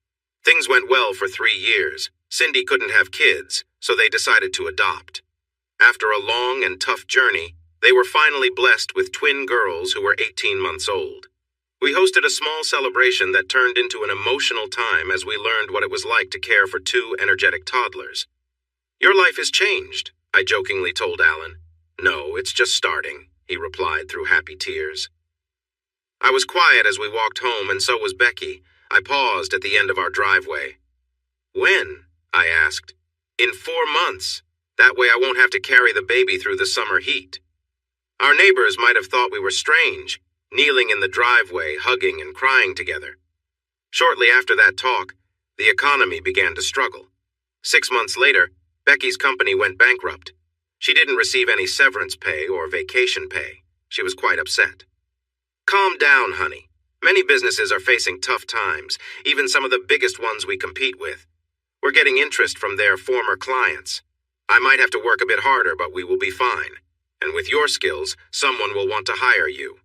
Things went well for 3 years. Cindy couldn't have kids, so they decided to adopt. After a long and tough journey, they were finally blessed with twin girls who were 18 months old. We hosted a small celebration that turned into an emotional time as we learned what it was like to care for 2 energetic toddlers. "Your life has changed," I jokingly told Alan. "No, it's just starting," he replied through happy tears. I was quiet as we walked home, and so was Becky. I paused at the end of our driveway. "When?" I asked. "In 4 months. That way I won't have to carry the baby through the summer heat." Our neighbors might have thought we were strange, kneeling in the driveway, hugging and crying together. Shortly after that talk, the economy began to struggle. 6 months later, Becky's company went bankrupt. She didn't receive any severance pay or vacation pay. She was quite upset. "Calm down, honey. Many businesses are facing tough times, even some of the biggest ones we compete with. We're getting interest from their former clients. I might have to work a bit harder, but we will be fine. And with your skills, someone will want to hire you."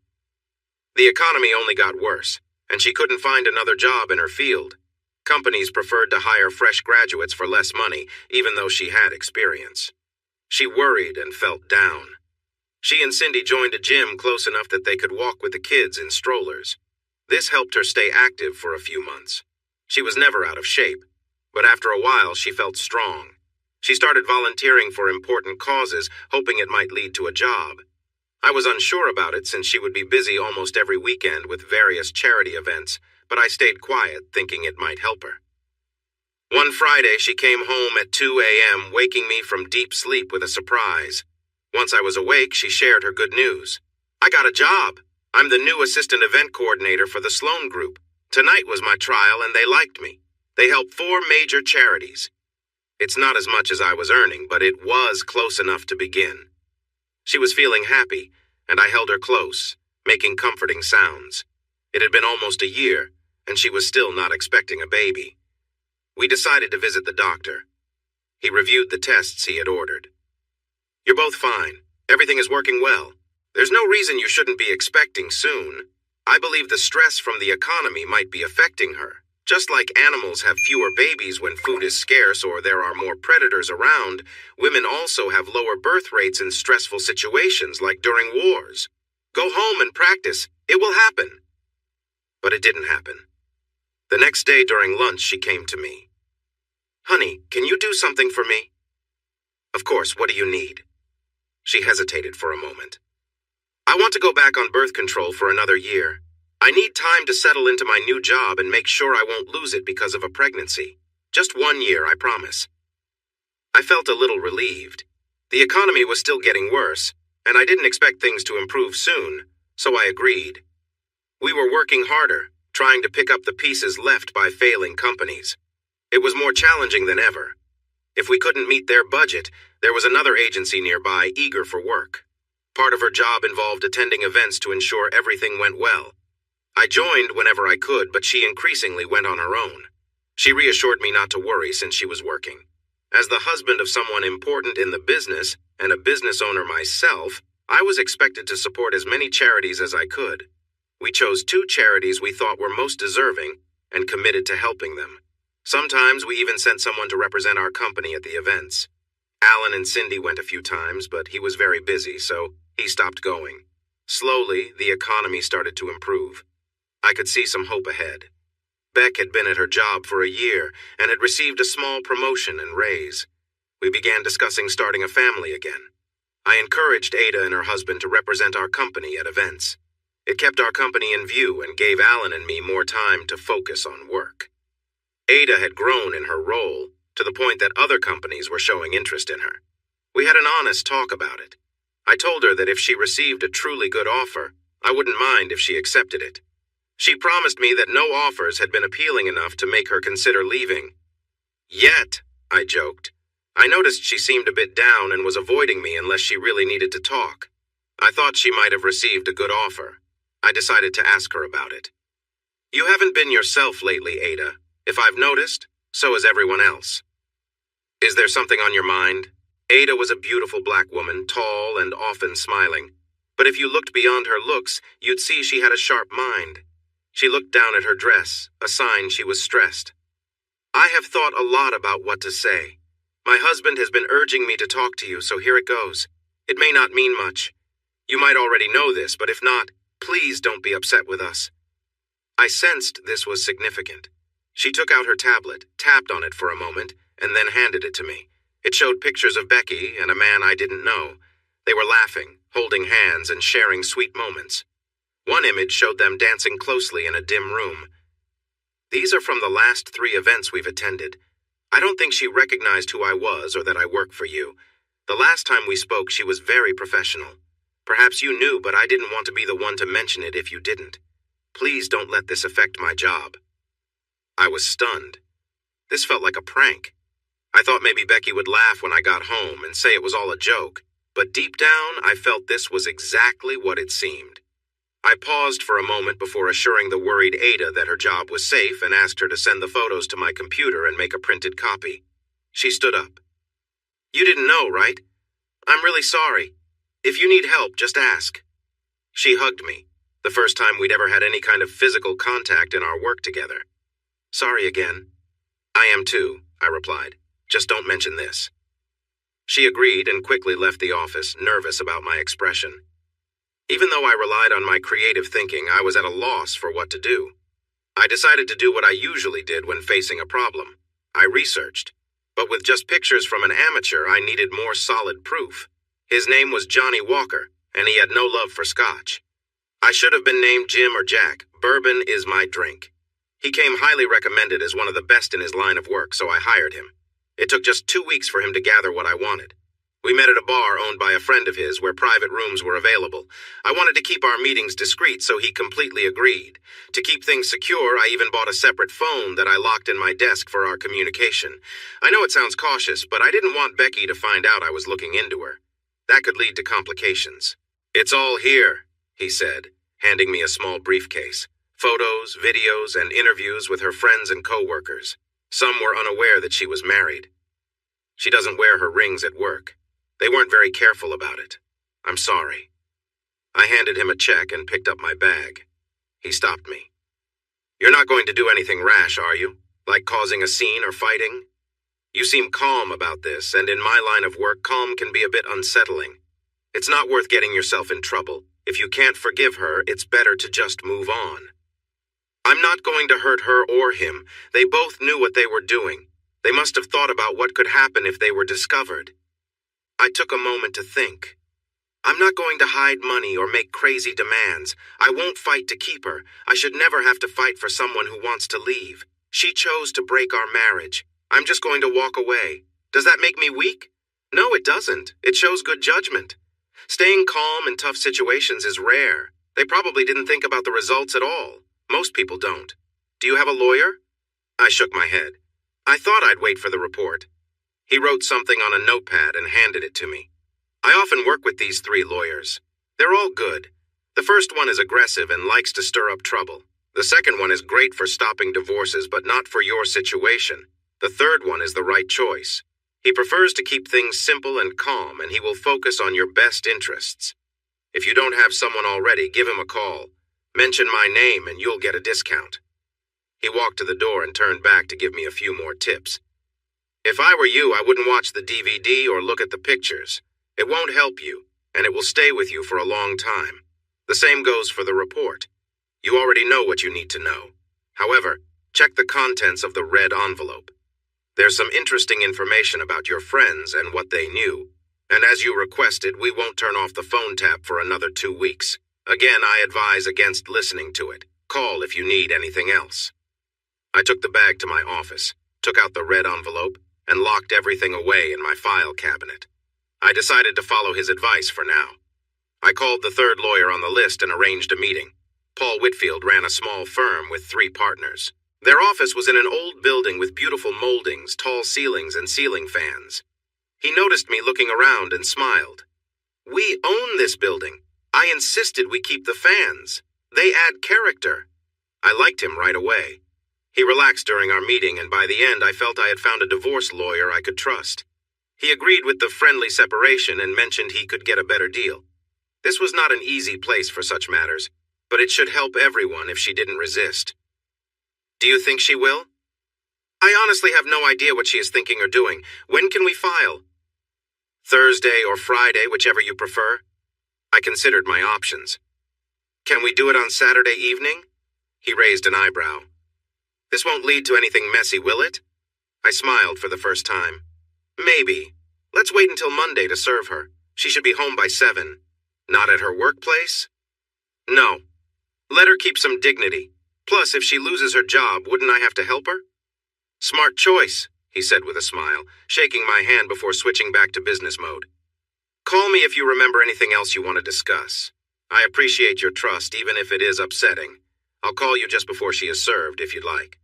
The economy only got worse, and she couldn't find another job in her field. Companies preferred to hire fresh graduates for less money, even though she had experience. She worried and felt down. She and Cindy joined a gym close enough that they could walk with the kids in strollers. This helped her stay active for a few months. She was never out of shape, but after a while she felt strong. She started volunteering for important causes, hoping it might lead to a job. I was unsure about it since she would be busy almost every weekend with various charity events, but I stayed quiet, thinking it might help her. One Friday, she came home at 2 a.m., waking me from deep sleep with a surprise. Once I was awake, she shared her good news. "I got a job. I'm the new assistant event coordinator for the Sloan Group. Tonight was my trial, and they liked me. They help 4 major charities. It's not as much as I was earning, but it was close enough to begin." She was feeling happy, and I held her close, making comforting sounds. It had been almost a year, and she was still not expecting a baby. We decided to visit the doctor. He reviewed the tests he had ordered. "You're both fine. Everything is working well. There's no reason you shouldn't be expecting soon. I believe the stress from the economy might be affecting her. Just like animals have fewer babies when food is scarce or there are more predators around, women also have lower birth rates in stressful situations like during wars. Go home and practice. It will happen." But it didn't happen. The next day during lunch, she came to me. "Honey, can you do something for me?" "Of course, what do you need?" She hesitated for a moment. "I want to go back on birth control for another year. I need time to settle into my new job and make sure I won't lose it because of a pregnancy. Just 1 year, I promise." I felt a little relieved. The economy was still getting worse, and I didn't expect things to improve soon, so I agreed. We were working harder, trying to pick up the pieces left by failing companies. It was more challenging than ever. If we couldn't meet their budget, there was another agency nearby eager for work. Part of her job involved attending events to ensure everything went well. I joined whenever I could, but she increasingly went on her own. She reassured me not to worry since she was working. As the husband of someone important in the business, and a business owner myself, I was expected to support as many charities as I could. We chose 2 charities we thought were most deserving, and committed to helping them. Sometimes we even sent someone to represent our company at the events. Alan and Cindy went a few times, but he was very busy, so he stopped going. Slowly, the economy started to improve. I could see some hope ahead. Beck had been at her job for a year and had received a small promotion and raise. We began discussing starting a family again. I encouraged Ada and her husband to represent our company at events. It kept our company in view and gave Alan and me more time to focus on work. Ada had grown in her role to the point that other companies were showing interest in her. We had an honest talk about it. I told her that if she received a truly good offer, I wouldn't mind if she accepted it. She promised me that no offers had been appealing enough to make her consider leaving. Yet, I joked, I noticed she seemed a bit down and was avoiding me unless she really needed to talk. I thought she might have received a good offer. I decided to ask her about it. You haven't been yourself lately, Ada. If I've noticed, so has everyone else. Is there something on your mind? Ada was a beautiful black woman, tall and often smiling. But if you looked beyond her looks, you'd see she had a sharp mind. She looked down at her dress, a sign she was stressed. I have thought a lot about what to say. My husband has been urging me to talk to you, so here it goes. It may not mean much. You might already know this, but if not, please don't be upset with us. I sensed this was significant. She took out her tablet, tapped on it for a moment, and then handed it to me. It showed pictures of Becky and a man I didn't know. They were laughing, holding hands, and sharing sweet moments. One image showed them dancing closely in a dim room. These are from the last 3 events we've attended. I don't think she recognized who I was or that I work for you. The last time we spoke, she was very professional. Perhaps you knew, but I didn't want to be the one to mention it if you didn't. Please don't let this affect my job. I was stunned. This felt like a prank. I thought maybe Becky would laugh when I got home and say it was all a joke, but deep down I felt this was exactly what it seemed. I paused for a moment before assuring the worried Ada that her job was safe and asked her to send the photos to my computer and make a printed copy. She stood up. You didn't know, right? I'm really sorry. If you need help, just ask. She hugged me, the first time we'd ever had any kind of physical contact in our work together. Sorry again. I am too, I replied. Just don't mention this. She agreed and quickly left the office, nervous about my expression. Even though I relied on my creative thinking, I was at a loss for what to do. I decided to do what I usually did when facing a problem. I researched. But with just pictures from an amateur, I needed more solid proof. His name was Johnny Walker, and he had no love for scotch. I should have been named Jim or Jack. Bourbon is my drink. He came highly recommended as one of the best in his line of work, so I hired him. It took just 2 weeks for him to gather what I wanted. We met at a bar owned by a friend of his where private rooms were available. I wanted to keep our meetings discreet, so he completely agreed. To keep things secure, I even bought a separate phone that I locked in my desk for our communication. I know it sounds cautious, but I didn't want Becky to find out I was looking into her. That could lead to complications. It's all here, he said, handing me a small briefcase. Photos, videos, and interviews with her friends and co-workers. Some were unaware that she was married. She doesn't wear her rings at work. They weren't very careful about it. I'm sorry. I handed him a check and picked up my bag. He stopped me. You're not going to do anything rash, are you? Like causing a scene or fighting? You seem calm about this, and in my line of work, calm can be a bit unsettling. It's not worth getting yourself in trouble. If you can't forgive her, it's better to just move on. I'm not going to hurt her or him. They both knew what they were doing. They must have thought about what could happen if they were discovered. I took a moment to think. I'm not going to hide money or make crazy demands. I won't fight to keep her. I should never have to fight for someone who wants to leave. She chose to break our marriage. I'm just going to walk away. Does that make me weak? No, it doesn't. It shows good judgment. Staying calm in tough situations is rare. They probably didn't think about the results at all. Most people don't. Do you have a lawyer? I shook my head. I thought I'd wait for the report. He wrote something on a notepad and handed it to me. I often work with these 3 lawyers. They're all good. The first one is aggressive and likes to stir up trouble. The second one is great for stopping divorces, but not for your situation. The third one is the right choice. He prefers to keep things simple and calm, and he will focus on your best interests. If you don't have someone already, give him a call. Mention my name and you'll get a discount. He walked to the door and turned back to give me a few more tips. If I were you, I wouldn't watch the DVD or look at the pictures. It won't help you, and it will stay with you for a long time. The same goes for the report. You already know what you need to know. However, check the contents of the red envelope. There's some interesting information about your friends and what they knew. And as you requested, we won't turn off the phone tap for another 2 weeks. Again, I advise against listening to it. Call if you need anything else. I took the bag to my office, took out the red envelope, and locked everything away in my file cabinet. I decided to follow his advice for now. I called the third lawyer on the list and arranged a meeting. Paul Whitfield ran a small firm with 3 partners. Their office was in an old building with beautiful moldings, tall ceilings, and ceiling fans. He noticed me looking around and smiled. "We own this building. I insisted we keep the fans. They add character." I liked him right away. He relaxed during our meeting, and by the end I felt I had found a divorce lawyer I could trust. He agreed with the friendly separation and mentioned he could get a better deal. This was not an easy place for such matters, but it should help everyone if she didn't resist. Do you think she will? I honestly have no idea what she is thinking or doing. When can we file? Thursday or Friday, whichever you prefer. I considered my options. Can we do it on Saturday evening? He raised an eyebrow. This won't lead to anything messy, will it? I smiled for the first time. Maybe. Let's wait until Monday to serve her. She should be home by 7. Not at her workplace? No. Let her keep some dignity. Plus, if she loses her job, wouldn't I have to help her? Smart choice, he said with a smile, shaking my hand before switching back to business mode. Call me if you remember anything else you want to discuss. I appreciate your trust, even if it is upsetting. I'll call you just before she is served, if you'd like.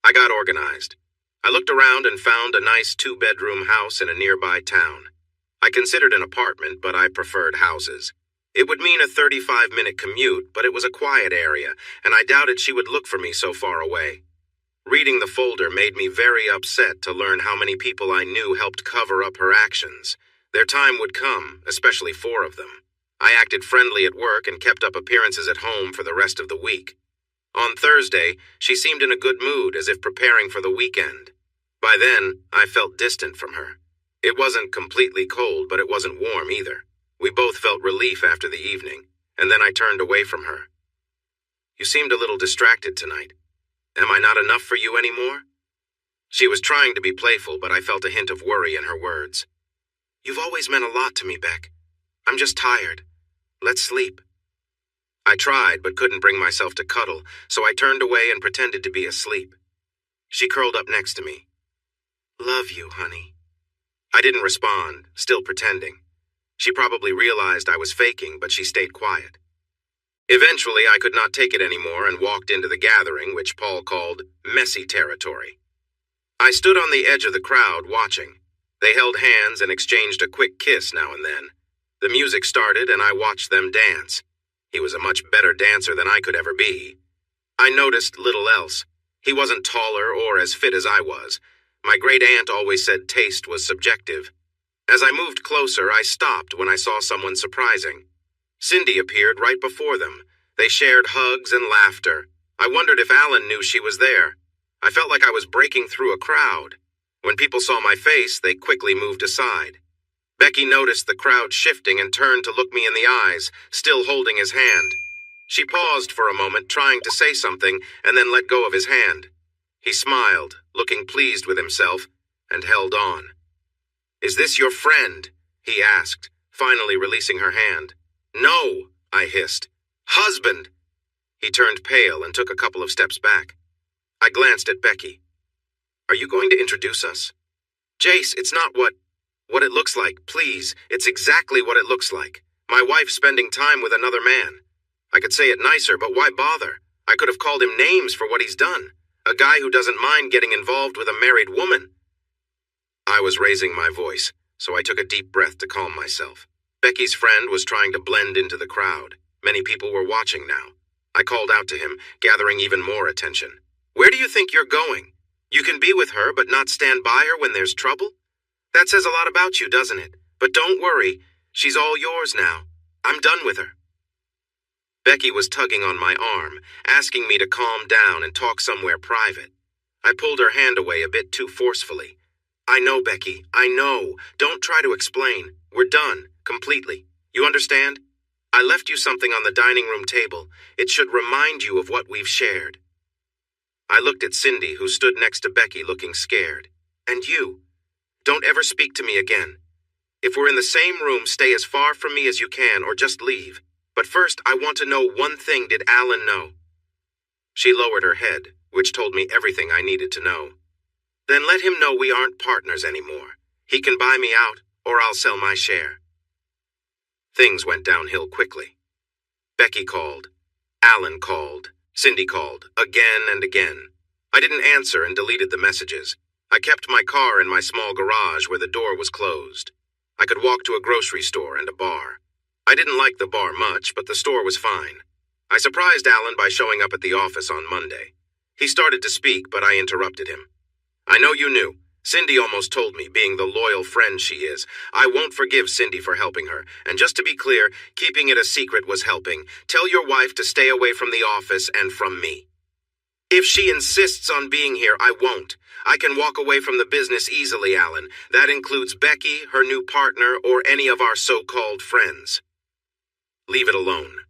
I got organized. I looked around and found a nice 2-bedroom house in a nearby town. I considered an apartment, but I preferred houses. It would mean a 35-minute commute, but it was a quiet area, and I doubted she would look for me so far away. Reading the folder made me very upset to learn how many people I knew helped cover up her actions. Their time would come, especially 4 of them. I acted friendly at work and kept up appearances at home for the rest of the week. On Thursday, she seemed in a good mood, as if preparing for the weekend. By then, I felt distant from her. It wasn't completely cold, but it wasn't warm either. We both felt relief after the evening, and then I turned away from her. You seemed a little distracted tonight. Am I not enough for you anymore? She was trying to be playful, but I felt a hint of worry in her words. You've always meant a lot to me, Beck. I'm just tired. Let's sleep. I tried, but couldn't bring myself to cuddle, so I turned away and pretended to be asleep. She curled up next to me. Love you, honey. I didn't respond, still pretending. She probably realized I was faking, but she stayed quiet. Eventually, I could not take it anymore and walked into the gathering, which Paul called messy territory. I stood on the edge of the crowd watching. They held hands and exchanged a quick kiss now and then. The music started and I watched them dance. He was a much better dancer than I could ever be. I noticed little else. He wasn't taller or as fit as I was. My great aunt always said taste was subjective. As I moved closer, I stopped when I saw someone surprising. Cindy appeared right before them. They shared hugs and laughter. I wondered if Alan knew she was there. I felt like I was breaking through a crowd. When people saw my face, they quickly moved aside. Becky noticed the crowd shifting and turned to look me in the eyes, still holding his hand. She paused for a moment, trying to say something, and then let go of his hand. He smiled, looking pleased with himself, and held on. Is this your friend? He asked, finally releasing her hand. No, I hissed. Husband! He turned pale and took a couple of steps back. I glanced at Becky. Are you going to introduce us? Jace, it's not what it looks like, please. It's exactly what it looks like. My wife spending time with another man. I could say it nicer, but why bother? I could have called him names for what he's done. A guy who doesn't mind getting involved with a married woman. I was raising my voice, so I took a deep breath to calm myself. Becky's friend was trying to blend into the crowd. Many people were watching now. I called out to him, gathering even more attention. "Where do you think you're going? You can be with her but not stand by her when there's trouble? That says a lot about you, doesn't it? But don't worry, she's all yours now. I'm done with her." Becky was tugging on my arm, asking me to calm down and talk somewhere private. I pulled her hand away a bit too forcefully. "I know, Becky, I know. Don't try to explain. We're done, completely. You understand? I left you something on the dining room table. It should remind you of what we've shared." I looked at Cindy, who stood next to Becky looking scared. "And you? Don't ever speak to me again. If we're in the same room, stay as far from me as you can or just leave. But first, I want to know one thing. Did Alan know?" She lowered her head, which told me everything I needed to know. "Then let him know we aren't partners anymore. He can buy me out, or I'll sell my share." Things went downhill quickly. Becky called. Alan called. Cindy called, again and again. I didn't answer and deleted the messages. I kept my car in my small garage where the door was closed. I could walk to a grocery store and a bar. I didn't like the bar much, but the store was fine. I surprised Alan by showing up at the office on Monday. He started to speak, but I interrupted him. "I know you knew. Cindy almost told me, being the loyal friend she is. I won't forgive Cindy for helping her. And just to be clear, keeping it a secret was helping. Tell your wife to stay away from the office and from me. If she insists on being here, I won't. I can walk away from the business easily, Alan. That includes Becky, her new partner, or any of our so-called friends. Leave it alone."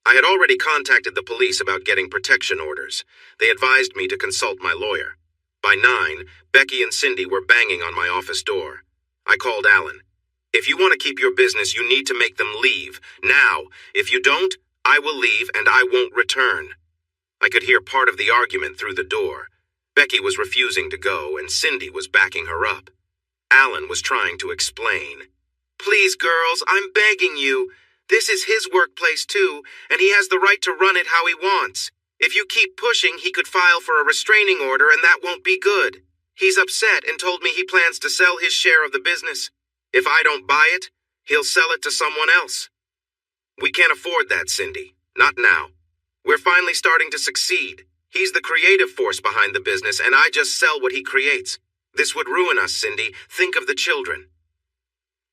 I had already contacted the police about getting protection orders. They advised me to consult my lawyer. By 9, Becky and Cindy were banging on my office door. I called Alan. "If you want to keep your business, you need to make them leave. Now. If you don't, I will leave and I won't return." I could hear part of the argument through the door. Becky was refusing to go and Cindy was backing her up. Alan was trying to explain. "Please, girls, I'm begging you. This is his workplace too, and he has the right to run it how he wants. If you keep pushing, he could file for a restraining order and that won't be good. He's upset and told me he plans to sell his share of the business. If I don't buy it, he'll sell it to someone else. We can't afford that, Cindy. Not now. We're finally starting to succeed. He's the creative force behind the business and I just sell what he creates. This would ruin us, Cindy. Think of the children."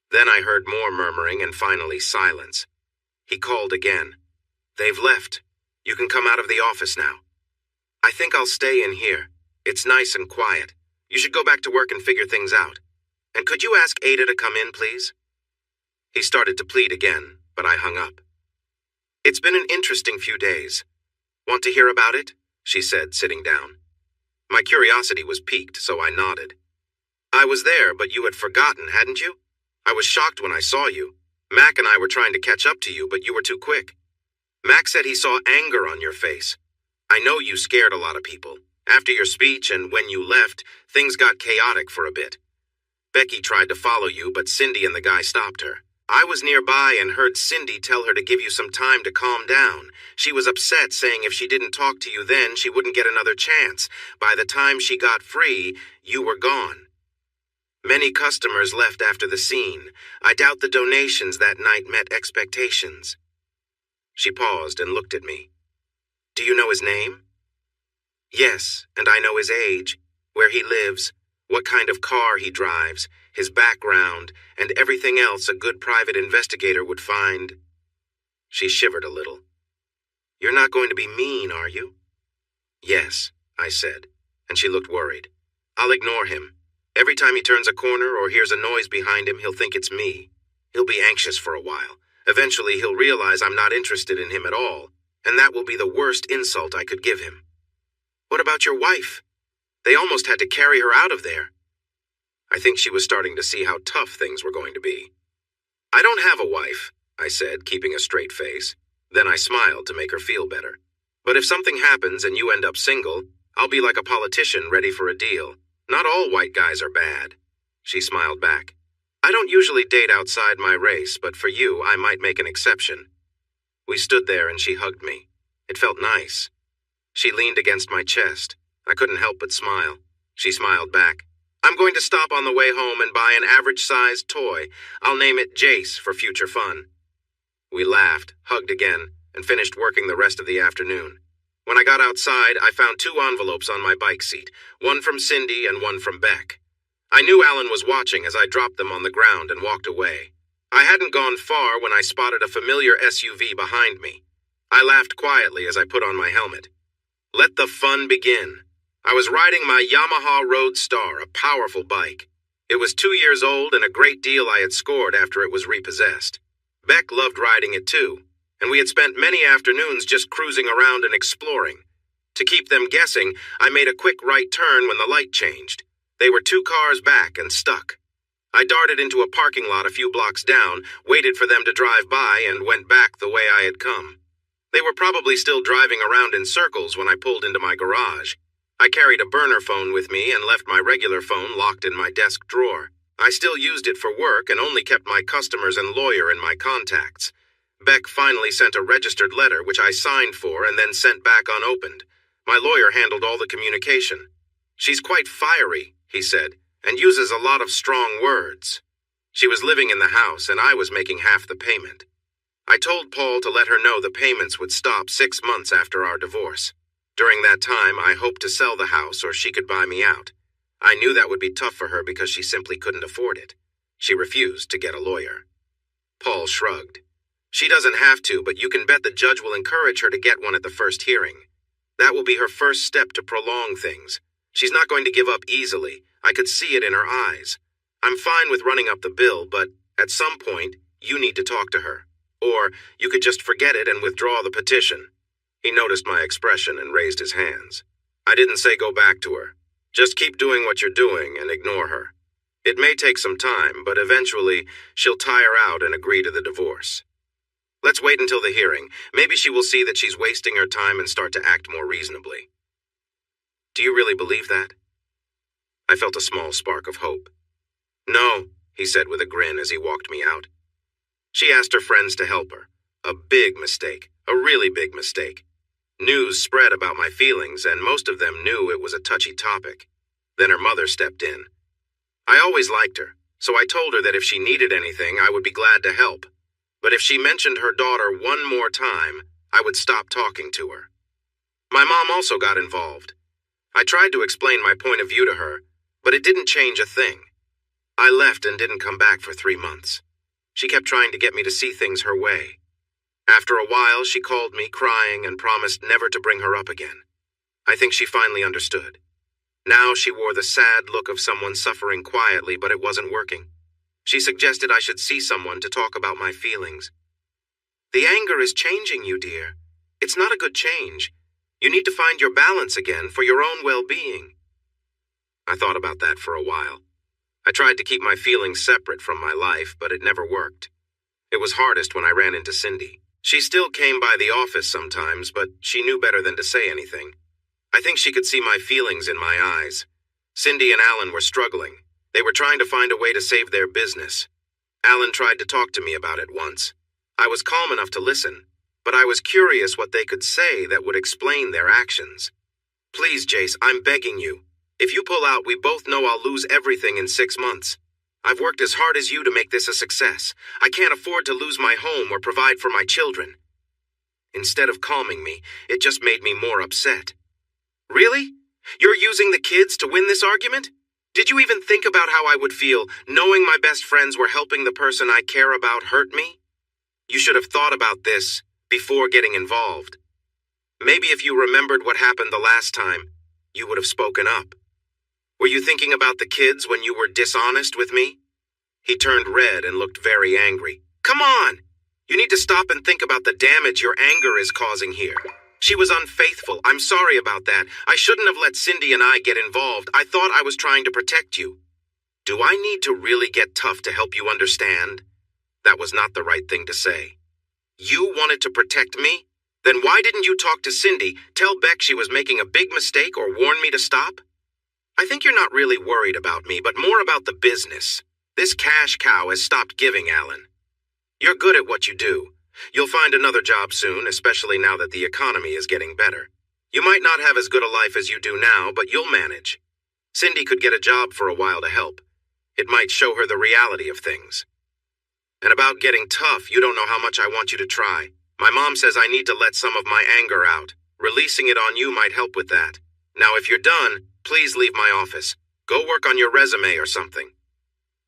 Then I heard more murmuring and finally silence. He called again. "They've left. You can come out of the office now." "I think I'll stay in here. It's nice and quiet. You should go back to work and figure things out. And could you ask Ada to come in, please?" He started to plead again, but I hung up. "It's been an interesting few days. Want to hear about it?" she said, sitting down. My curiosity was piqued, so I nodded. "I was there, but you had forgotten, hadn't you? I was shocked when I saw you. Mac and I were trying to catch up to you, but you were too quick. Mac said he saw anger on your face. I know you scared a lot of people. After your speech and when you left, things got chaotic for a bit. Becky tried to follow you, but Cindy and the guy stopped her. I was nearby and heard Cindy tell her to give you some time to calm down. She was upset, saying if she didn't talk to you then, she wouldn't get another chance. By the time she got free, you were gone. Many customers left after the scene. I doubt the donations that night met expectations." She paused and looked at me. "Do you know his name?" "Yes, and I know his age, where he lives, what kind of car he drives, his background, and everything else a good private investigator would find." She shivered a little. "You're not going to be mean, are you?" "Yes," I said, and she looked worried. "I'll ignore him. Every time he turns a corner or hears a noise behind him, he'll think it's me. He'll be anxious for a while. Eventually, he'll realize I'm not interested in him at all, and that will be the worst insult I could give him." "What about your wife? They almost had to carry her out of there." I think she was starting to see how tough things were going to be. "I don't have a wife," I said, keeping a straight face. Then I smiled to make her feel better. "But if something happens and you end up single, I'll be like a politician ready for a deal. Not all white guys are bad." She smiled back. "I don't usually date outside my race, but for you, I might make an exception." We stood there and she hugged me. It felt nice. She leaned against my chest. I couldn't help but smile. She smiled back. "I'm I'm going to stop on the way home and buy an average-sized toy. I'll name it Jace for future fun." We laughed, hugged again, and finished working the rest of the afternoon. When I got outside, I found 2 envelopes on my bike seat, one from Cindy and one from Beck. I knew Alan was watching as I dropped them on the ground and walked away. I hadn't gone far when I spotted a familiar SUV behind me. I laughed quietly as I put on my helmet. Let the fun begin. I was riding my Yamaha Roadstar, a powerful bike. It was 2 years old and a great deal I had scored after it was repossessed. Beck loved riding it too, and we had spent many afternoons just cruising around and exploring. To keep them guessing, I made a quick right turn when the light changed. They were 2 cars back and stuck. I darted into a parking lot a few blocks down, waited for them to drive by, and went back the way I had come. They were probably still driving around in circles when I pulled into my garage. I carried a burner phone with me and left my regular phone locked in my desk drawer. I still used it for work and only kept my customers and lawyer in my contacts. Beck finally sent a registered letter which I signed for and then sent back unopened. My lawyer handled all the communication. "She's quite fiery," he said, "and uses a lot of strong words." She was living in the house and I was making half the payment. I told Paul to let her know the payments would stop 6 months after our divorce. During that time, I hoped to sell the house or she could buy me out. I knew that would be tough for her because she simply couldn't afford it. She refused to get a lawyer. Paul shrugged. "She doesn't have to, but you can bet the judge will encourage her to get one at the first hearing. That will be her first step to prolong things. She's not going to give up easily. I could see it in her eyes. I'm fine with running up the bill, but at some point, you need to talk to her. Or you could just forget it and withdraw the petition." He noticed my expression and raised his hands. "I didn't say go back to her. Just keep doing what you're doing and ignore her. It may take some time, but eventually she'll tire out and agree to the divorce. Let's wait until the hearing. Maybe she will see that she's wasting her time and start to act more reasonably." "Do you really believe that?" I felt a small spark of hope. "No," he said with a grin as he walked me out. She asked her friends to help her. A big mistake. A really big mistake. News spread about my feelings, and most of them knew it was a touchy topic. Then her mother stepped in. I always liked her, so I told her that if she needed anything, I would be glad to help. But if she mentioned her daughter one more time, I would stop talking to her. My mom also got involved. I tried to explain my point of view to her, but it didn't change a thing. I left and didn't come back for 3 months. She kept trying to get me to see things her way. After a while, she called me crying and promised never to bring her up again. I think she finally understood. Now she wore the sad look of someone suffering quietly, but it wasn't working. She suggested I should see someone to talk about my feelings. "The anger is changing you, dear. It's not a good change. You need to find your balance again for your own well-being." I thought about that for a while. I tried to keep my feelings separate from my life, but it never worked. It was hardest when I ran into Cindy. She still came by the office sometimes, but she knew better than to say anything. I think she could see my feelings in my eyes. Cindy and Alan were struggling. They were trying to find a way to save their business. Alan tried to talk to me about it once. I was calm enough to listen, but I was curious what they could say that would explain their actions. "Please, Jace, I'm begging you. If you pull out, we both know I'll lose everything in 6 months. I've worked as hard as you to make this a success. I can't afford to lose my home or provide for my children." Instead of calming me, it just made me more upset. "Really? You're using the kids to win this argument? Did you even think about how I would feel knowing my best friends were helping the person I care about hurt me? You should have thought about this before getting involved. Maybe if you remembered what happened the last time, you would have spoken up. Were you thinking about the kids when you were dishonest with me?" He turned red and looked very angry. "Come on! You need to stop and think about the damage your anger is causing here. She was unfaithful. I'm sorry about that. I shouldn't have let Cindy and I get involved. I thought I was trying to protect you. Do I need to really get tough to help you understand? That was not the right thing to say. You wanted to protect me? Then why didn't you talk to Cindy, tell Beck she was making a big mistake, or warn me to stop? I think you're not really worried about me, but more about the business. This cash cow has stopped giving, Alan. You're good at what you do. You'll find another job soon, especially now that the economy is getting better. You might not have as good a life as you do now, but you'll manage. Cindy could get a job for a while to help. It might show her the reality of things. And about getting tough, you don't know how much I want you to try. My mom says I need to let some of my anger out. Releasing it on you might help with that. Now, if you're done, please leave my office. Go work on your resume or something.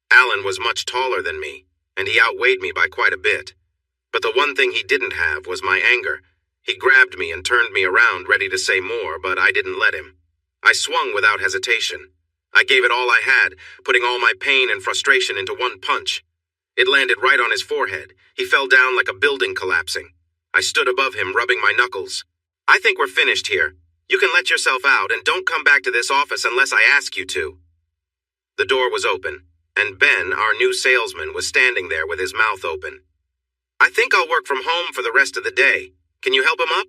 Alan was much taller than me, and he outweighed me by quite a bit. But the one thing he didn't have was my anger. He grabbed me and turned me around, ready to say more, but I didn't let him. I swung without hesitation. I gave it all I had, putting all my pain and frustration into one punch. It landed right on his forehead. He fell down like a building collapsing. I stood above him, rubbing my knuckles. I think we're finished here. You can let yourself out and don't come back to this office unless I ask you to. The door was open, and Ben, our new salesman, was standing there with his mouth open. I think I'll work from home for the rest of the day. Can you help him up?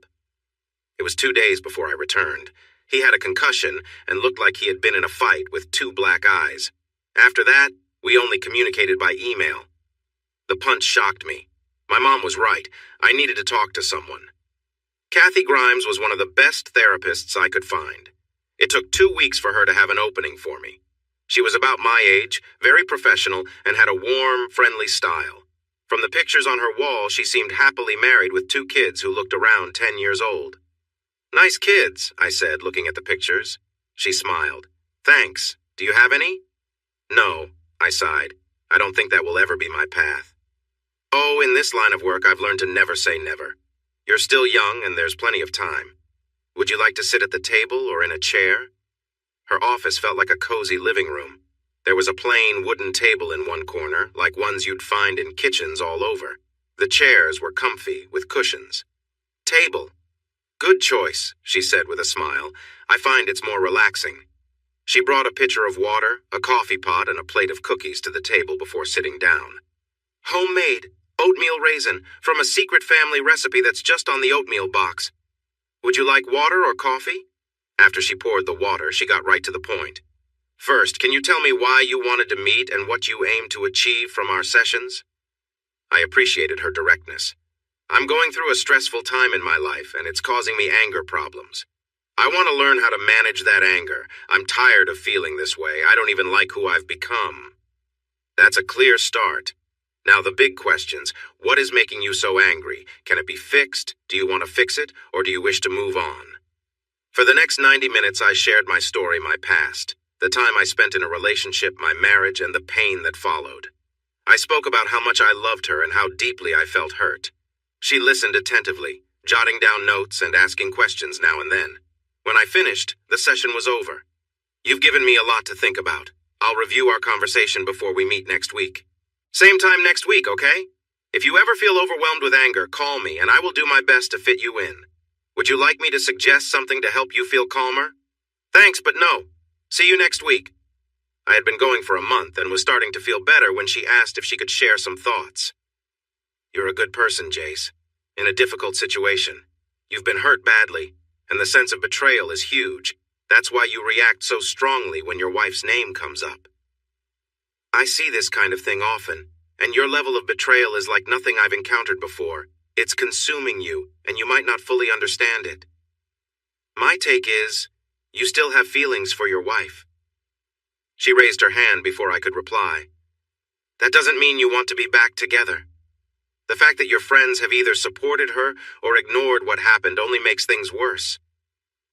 It was 2 days before I returned. He had a concussion and looked like he had been in a fight with 2 black eyes. After that, we only communicated by email. The punch shocked me. My mom was right. I needed to talk to someone. Kathy Grimes was one of the best therapists I could find. It took 2 weeks for her to have an opening for me. She was about my age, very professional, and had a warm, friendly style. From the pictures on her wall, she seemed happily married with 2 kids who looked around 10 years old. Nice kids, I said, looking at the pictures. She smiled. Thanks. Do you have any? No, I sighed. I don't think that will ever be my path. Oh, in this line of work, I've learned to never say never. You're still young and there's plenty of time. Would you like to sit at the table or in a chair? Her office felt like a cozy living room. There was a plain wooden table in one corner, like ones you'd find in kitchens all over. The chairs were comfy, with cushions. Table. Good choice, she said with a smile. I find it's more relaxing. She brought a pitcher of water, a coffee pot, and a plate of cookies to the table before sitting down. Homemade, oatmeal raisin, from a secret family recipe that's just on the oatmeal box. Would you like water or coffee? After she poured the water, she got right to the point. First, can you tell me why you wanted to meet and what you aim to achieve from our sessions? I appreciated her directness. I'm going through a stressful time in my life, and it's causing me anger problems. I want to learn how to manage that anger. I'm tired of feeling this way. I don't even like who I've become. That's a clear start. Now the big questions. What is making you so angry? Can it be fixed? Do you want to fix it, or do you wish to move on? For the next 90 minutes, I shared my story, my past, the time I spent in a relationship, my marriage, and the pain that followed. I spoke about how much I loved her and how deeply I felt hurt. She listened attentively, jotting down notes and asking questions now and then. When I finished, the session was over. You've given me a lot to think about. I'll review our conversation before we meet next week. Same time next week, okay? If you ever feel overwhelmed with anger, call me and I will do my best to fit you in. Would you like me to suggest something to help you feel calmer? Thanks, but no. See you next week. I had been going for a month and was starting to feel better when she asked if she could share some thoughts. You're a good person, Jace. In a difficult situation. You've been hurt badly, and the sense of betrayal is huge. That's why you react so strongly when your wife's name comes up. I see this kind of thing often, and your level of betrayal is like nothing I've encountered before. It's consuming you, and you might not fully understand it. My take is, you still have feelings for your wife. She raised her hand before I could reply. That doesn't mean you want to be back together. The fact that your friends have either supported her or ignored what happened only makes things worse.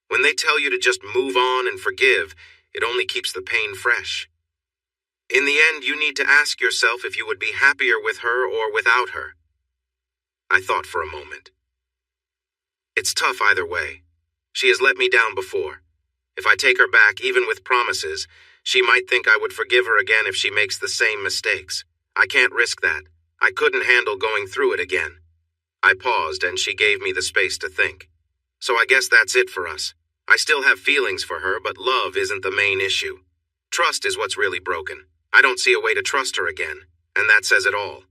When they tell you to just move on and forgive, it only keeps the pain fresh. In the end, you need to ask yourself if you would be happier with her or without her. I thought for a moment. It's tough either way. She has let me down before. If I take her back, even with promises, she might think I would forgive her again if she makes the same mistakes. I can't risk that. I couldn't handle going through it again. I paused and she gave me the space to think. So I guess that's it for us. I still have feelings for her, but love isn't the main issue. Trust is what's really broken. I don't see a way to trust her again, and that says it all.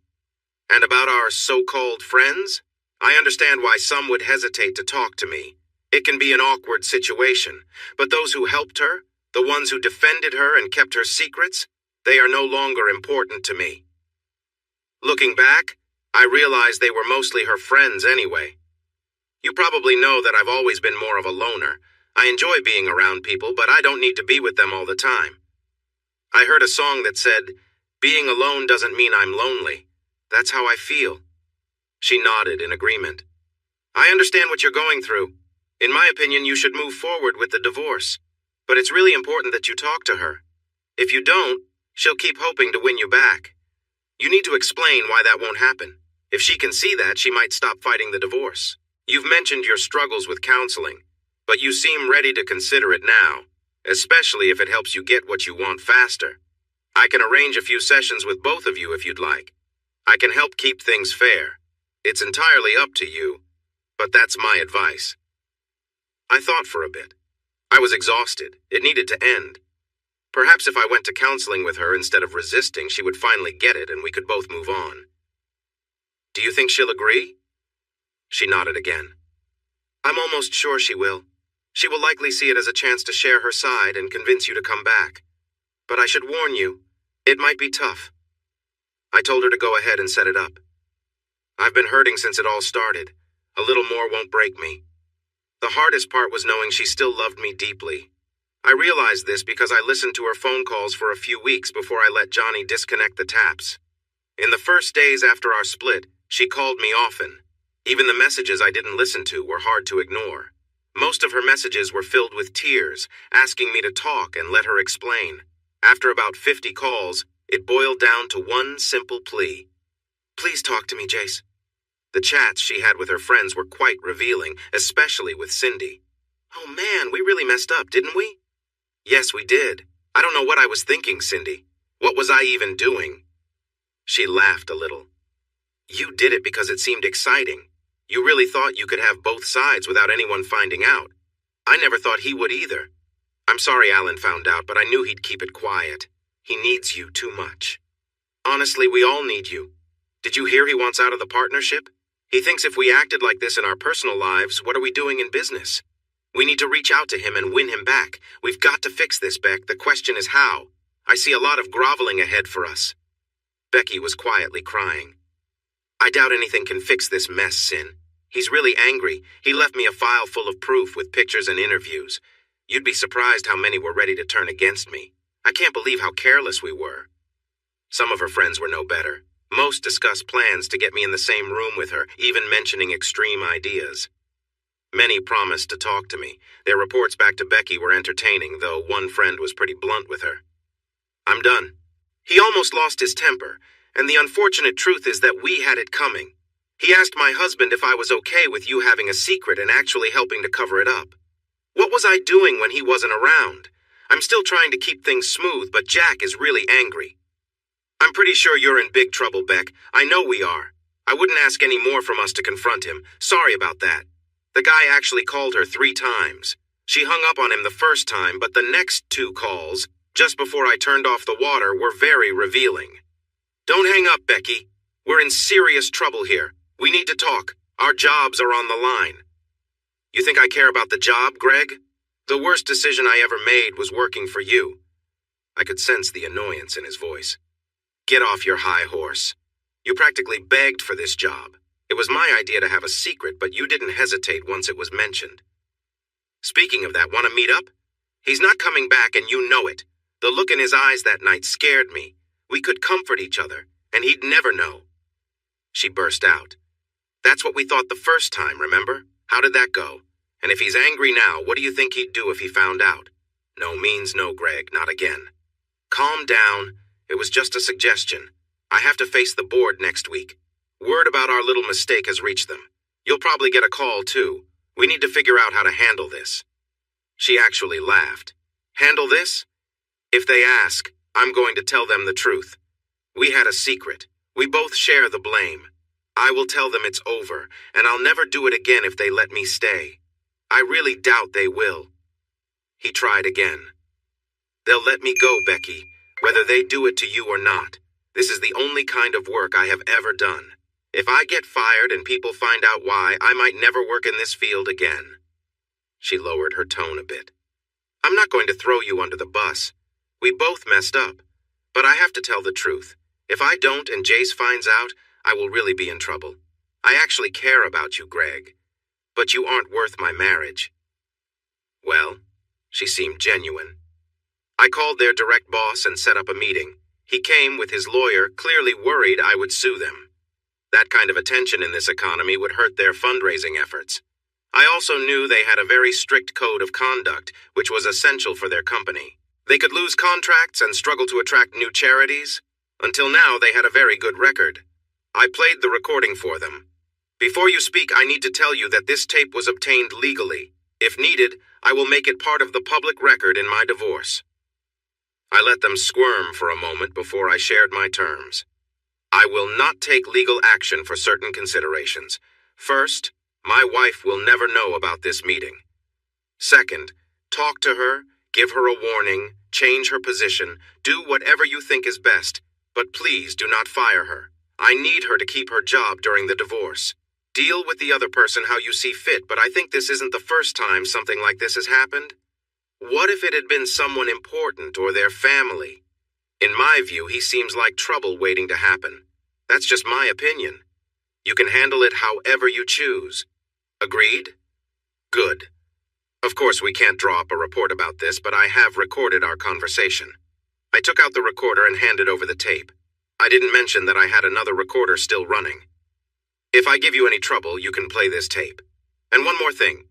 And about our so-called friends? I understand why some would hesitate to talk to me. It can be an awkward situation, but those who helped her, the ones who defended her and kept her secrets, they are no longer important to me. Looking back, I realized they were mostly her friends anyway. You probably know that I've always been more of a loner. I enjoy being around people, but I don't need to be with them all the time. I heard a song that said, "Being alone doesn't mean I'm lonely. That's how I feel." She nodded in agreement. I understand what you're going through. In my opinion, you should move forward with the divorce. But it's really important that you talk to her. If you don't, she'll keep hoping to win you back. You need to explain why that won't happen. If she can see that, she might stop fighting the divorce. You've mentioned your struggles with counseling, but you seem ready to consider it now, especially if it helps you get what you want faster. I can arrange a few sessions with both of you if you'd like. I can help keep things fair. It's entirely up to you, but that's my advice. I thought for a bit. I was exhausted. It needed to end. Perhaps if I went to counseling with her instead of resisting, she would finally get it and we could both move on. Do you think she'll agree? She nodded again. I'm almost sure she will. She will likely see it as a chance to share her side and convince you to come back. But I should warn you, it might be tough. I told her to go ahead and set it up. I've been hurting since it all started. A little more won't break me. The hardest part was knowing she still loved me deeply. I realized this because I listened to her phone calls for a few weeks before I let Johnny disconnect the taps. In the first days after our split, she called me often. Even the messages I didn't listen to were hard to ignore. Most of her messages were filled with tears, asking me to talk and let her explain. After about 50 calls, it boiled down to one simple plea. Please talk to me, Jace. The chats she had with her friends were quite revealing, especially with Cindy. Oh man, we really messed up, didn't we? Yes, we did. I don't know what I was thinking, Cindy. What was I even doing? She laughed a little. You did it because it seemed exciting. You really thought you could have both sides without anyone finding out. I never thought he would either. I'm sorry Alan found out, but I knew he'd keep it quiet. He needs you too much. Honestly, we all need you. Did you hear he wants out of the partnership? He thinks if we acted like this in our personal lives, what are we doing in business? We need to reach out to him and win him back. We've got to fix this, Beck. The question is how. I see a lot of groveling ahead for us. Becky was quietly crying. I doubt anything can fix this mess, Sin. He's really angry. He left me a file full of proof with pictures and interviews. You'd be surprised how many were ready to turn against me. I can't believe how careless we were. Some of her friends were no better. Most discussed plans to get me in the same room with her, even mentioning extreme ideas. Many promised to talk to me. Their reports back to Becky were entertaining, though one friend was pretty blunt with her. I'm done. He almost lost his temper, and the unfortunate truth is that we had it coming. He asked my husband if I was okay with you having a secret and actually helping to cover it up. What was I doing when he wasn't around? I'm still trying to keep things smooth, but Jack is really angry. I'm pretty sure you're in big trouble, Beck. I know we are. I wouldn't ask any more from us to confront him. Sorry about that. The guy actually called her 3 times. She hung up on him the first time, but the next 2 calls, just before I turned off the water, were very revealing. Don't hang up, Becky. We're in serious trouble here. We need to talk. Our jobs are on the line. You think I care about the job, Greg? The worst decision I ever made was working for you. I could sense the annoyance in his voice. Get off your high horse. You practically begged for this job. It was my idea to have a secret, but you didn't hesitate once it was mentioned. Speaking of that, want to meet up? He's not coming back and you know it. The look in his eyes that night scared me. We could comfort each other, and he'd never know. She burst out. That's what we thought the first time, remember? How did that go? And if he's angry now, what do you think he'd do if he found out? No means no, Greg, not again. Calm down. It was just a suggestion. I have to face the board next week. Word about our little mistake has reached them. You'll probably get a call, too. We need to figure out how to handle this. She actually laughed. Handle this? If they ask, I'm going to tell them the truth. We had a secret. We both share the blame. I will tell them it's over, and I'll never do it again if they let me stay. I really doubt they will. He tried again. They'll let me go, Becky, whether they do it to you or not. This is the only kind of work I have ever done. If I get fired and people find out why, I might never work in this field again. She lowered her tone a bit. I'm not going to throw you under the bus. We both messed up. But I have to tell the truth. If I don't and Jace finds out, I will really be in trouble. I actually care about you, Greg. But you aren't worth my marriage. Well, she seemed genuine. I called their direct boss and set up a meeting. He came with his lawyer, clearly worried I would sue them. That kind of attention in this economy would hurt their fundraising efforts. I also knew they had a very strict code of conduct, which was essential for their company. They could lose contracts and struggle to attract new charities. Until now, they had a very good record. I played the recording for them. Before you speak, I need to tell you that this tape was obtained legally. If needed, I will make it part of the public record in my divorce. I let them squirm for a moment before I shared my terms. I will not take legal action for certain considerations. First, my wife will never know about this meeting. Second, talk to her, give her a warning, change her position, do whatever you think is best, but please do not fire her. I need her to keep her job during the divorce. Deal with the other person how you see fit, but I think this isn't the first time something like this has happened. What if it had been someone important or their family? In my view, he seems like trouble waiting to happen. That's just my opinion. You can handle it however you choose. Agreed? Good. Of course, we can't draw up a report about this, but I have recorded our conversation. I took out the recorder and handed over the tape. I didn't mention that I had another recorder still running. If I give you any trouble, you can play this tape. And one more thing.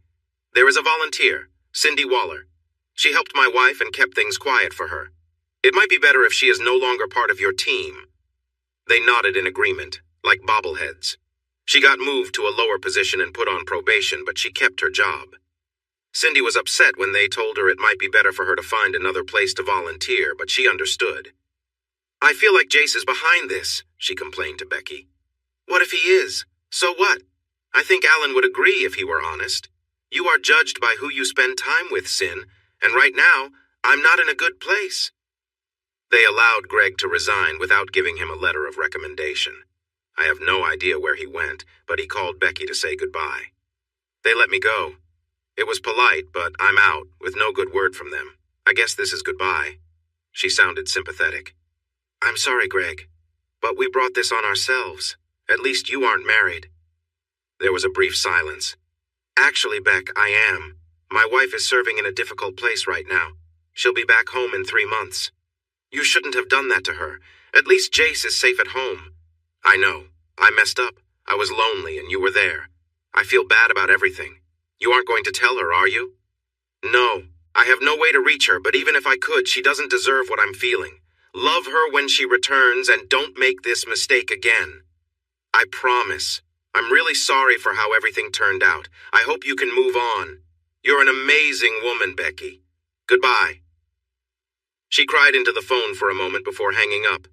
There is a volunteer, Cindy Waller. She helped my wife and kept things quiet for her. It might be better if she is no longer part of your team. They nodded in agreement, like bobbleheads. She got moved to a lower position and put on probation, but she kept her job. Cindy was upset when they told her it might be better for her to find another place to volunteer, but she understood. I feel like Jace is behind this, she complained to Becky. What if he is? So what? I think Alan would agree if he were honest. You are judged by who you spend time with, Sin, and right now, I'm not in a good place. They allowed Greg to resign without giving him a letter of recommendation. I have no idea where he went, but he called Becky to say goodbye. They let me go. It was polite, but I'm out, with no good word from them. I guess this is goodbye. She sounded sympathetic. I'm sorry, Greg, but we brought this on ourselves. At least you aren't married. There was a brief silence. Actually, Beck, I am. My wife is serving in a difficult place right now. She'll be back home in 3 months. You shouldn't have done that to her. At least Jace is safe at home. I know. I messed up. I was lonely and you were there. I feel bad about everything. You aren't going to tell her, are you? No. I have no way to reach her, but even if I could, she doesn't deserve what I'm feeling. Love her when she returns and don't make this mistake again. I promise. I'm really sorry for how everything turned out. I hope you can move on. You're an amazing woman, Becky. Goodbye. She cried into the phone for a moment before hanging up.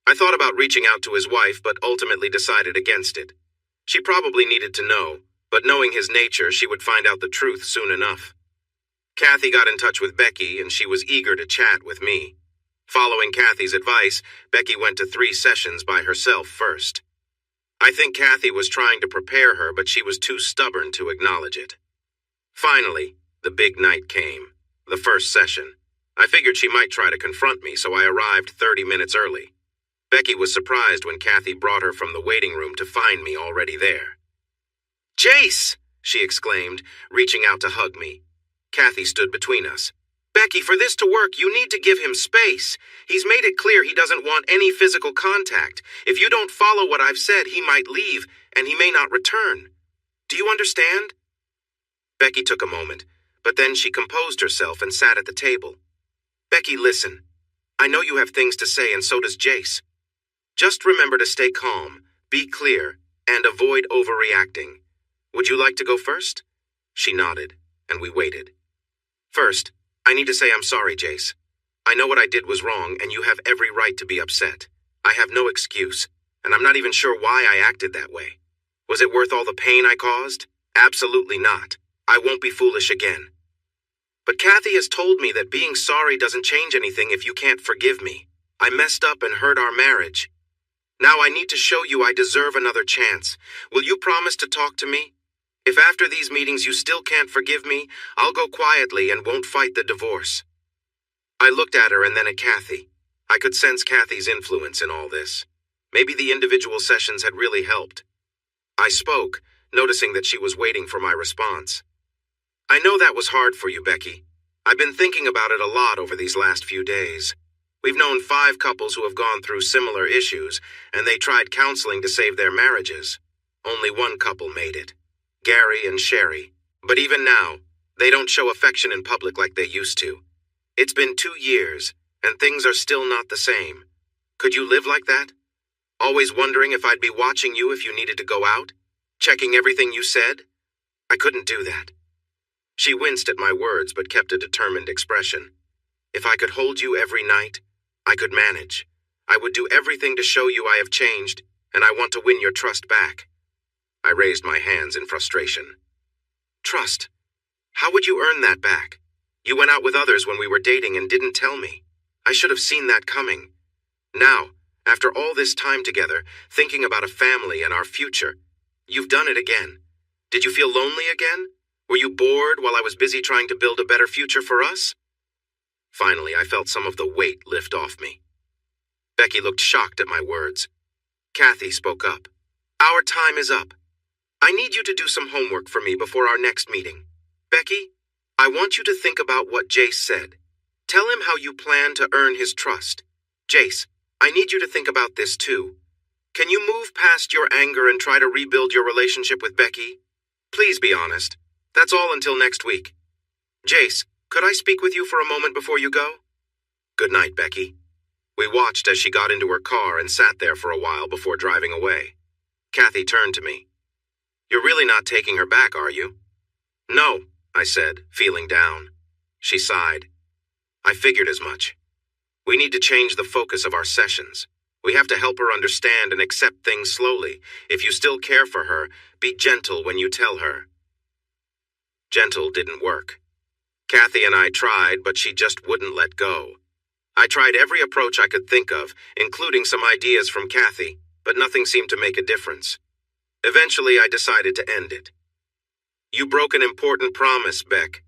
I thought about reaching out to his wife, but ultimately decided against it. She probably needed to know, but knowing his nature, she would find out the truth soon enough. Kathy got in touch with Becky, and she was eager to chat with me. Following Kathy's advice, Becky went to 3 sessions by herself first. I think Kathy was trying to prepare her, but she was too stubborn to acknowledge it. Finally, the big night came, the first session. I figured she might try to confront me, so I arrived 30 minutes early. Becky was surprised when Kathy brought her from the waiting room to find me already there. Jace! She exclaimed, reaching out to hug me. Kathy stood between us. Becky, for this to work, you need to give him space. He's made it clear he doesn't want any physical contact. If you don't follow what I've said, he might leave, and he may not return. Do you understand? Becky took a moment, but then she composed herself and sat at the table. Becky, listen. I know you have things to say, and so does Jace. Just remember to stay calm, be clear, and avoid overreacting. Would you like to go first? She nodded, and we waited. First, I need to say I'm sorry, Jace. I know what I did was wrong, and you have every right to be upset. I have no excuse, and I'm not even sure why I acted that way. Was it worth all the pain I caused? Absolutely not. I won't be foolish again. But Kathy has told me that being sorry doesn't change anything if you can't forgive me. I messed up and hurt our marriage. Now I need to show you I deserve another chance. Will you promise to talk to me? If after these meetings you still can't forgive me, I'll go quietly and won't fight the divorce. I looked at her and then at Kathy. I could sense Kathy's influence in all this. Maybe the individual sessions had really helped. I spoke, noticing that she was waiting for my response. I know that was hard for you, Becky. I've been thinking about it a lot over these last few days. We've known 5 couples who have gone through similar issues, and they tried counseling to save their marriages. Only one couple made it, Gary and Sherry. But even now, they don't show affection in public like they used to. It's been 2 years, and things are still not the same. Could you live like that? Always wondering if I'd be watching you if you needed to go out? Checking everything you said? I couldn't do that. She winced at my words but kept a determined expression. If I could hold you every night, I could manage. I would do everything to show you I have changed, and I want to win your trust back. I raised my hands in frustration. Trust? How would you earn that back? You went out with others when we were dating and didn't tell me. I should have seen that coming. Now, after all this time together, thinking about a family and our future, you've done it again. Did you feel lonely again? Were you bored while I was busy trying to build a better future for us? Finally, I felt some of the weight lift off me. Becky looked shocked at my words. Kathy spoke up. Our time is up. I need you to do some homework for me before our next meeting. Becky, I want you to think about what Jace said. Tell him how you plan to earn his trust. Jace, I need you to think about this too. Can you move past your anger and try to rebuild your relationship with Becky? Please be honest. That's all until next week. Jace, could I speak with you for a moment before you go? Good night, Becky. We watched as she got into her car and sat there for a while before driving away. Kathy turned to me. You're really not taking her back, are you? No, I said, feeling down. She sighed. I figured as much. We need to change the focus of our sessions. We have to help her understand and accept things slowly. If you still care for her, be gentle when you tell her. Gentle didn't work. Kathy and I tried, but she just wouldn't let go. I tried every approach I could think of, including some ideas from Kathy, but nothing seemed to make a difference. Eventually, I decided to end it. You broke an important promise, Beck.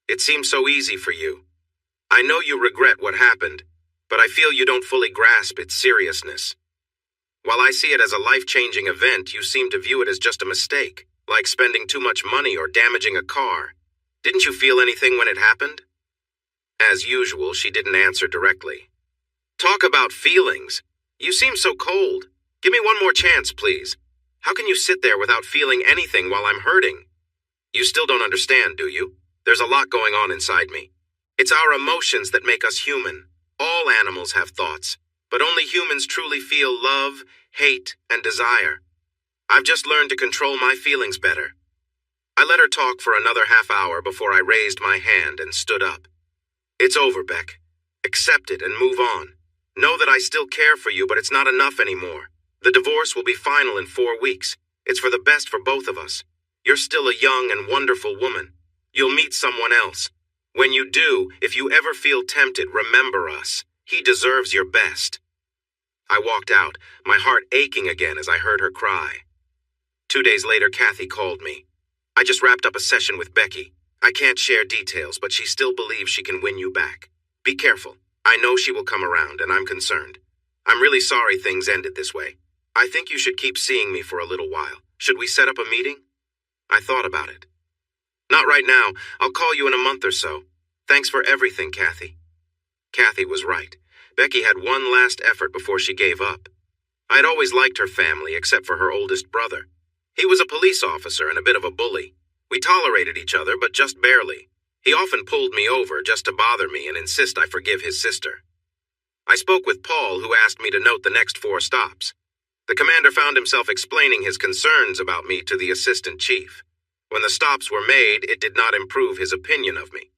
It seemed so easy for you. I know you regret what happened, but I feel you don't fully grasp its seriousness. While I see it as a life-changing event, you seem to view it as just a mistake, like spending too much money or damaging a car. Didn't you feel anything when it happened? As usual, she didn't answer directly. Talk about feelings. You seem so cold. Give me one more chance, please. How can you sit there without feeling anything while I'm hurting? You still don't understand, do you? There's a lot going on inside me. It's our emotions that make us human. All animals have thoughts, but only humans truly feel love, hate, and desire. I've just learned to control my feelings better. I let her talk for another half hour before I raised my hand and stood up. It's over, Beck. Accept it and move on. Know that I still care for you, but it's not enough anymore. The divorce will be final in 4 weeks. It's for the best for both of us. You're still a young and wonderful woman. You'll meet someone else. When you do, if you ever feel tempted, remember us. He deserves your best. I walked out, my heart aching again as I heard her cry. 2 days later, Kathy called me. I just wrapped up a session with Becky. I can't share details, but she still believes she can win you back. Be careful. I know she will come around, and I'm concerned. I'm really sorry things ended this way. I think you should keep seeing me for a little while. Should we set up a meeting? I thought about it. Not right now. I'll call you in a month or so. Thanks for everything, Kathy. Kathy was right. Becky had one last effort before she gave up. I'd always liked her family, except for her oldest brother. He was a police officer and a bit of a bully. We tolerated each other, but just barely. He often pulled me over just to bother me and insist I forgive his sister. I spoke with Paul, who asked me to note the next 4 stops. The commander found himself explaining his concerns about me to the assistant chief. When the stops were made, it did not improve his opinion of me.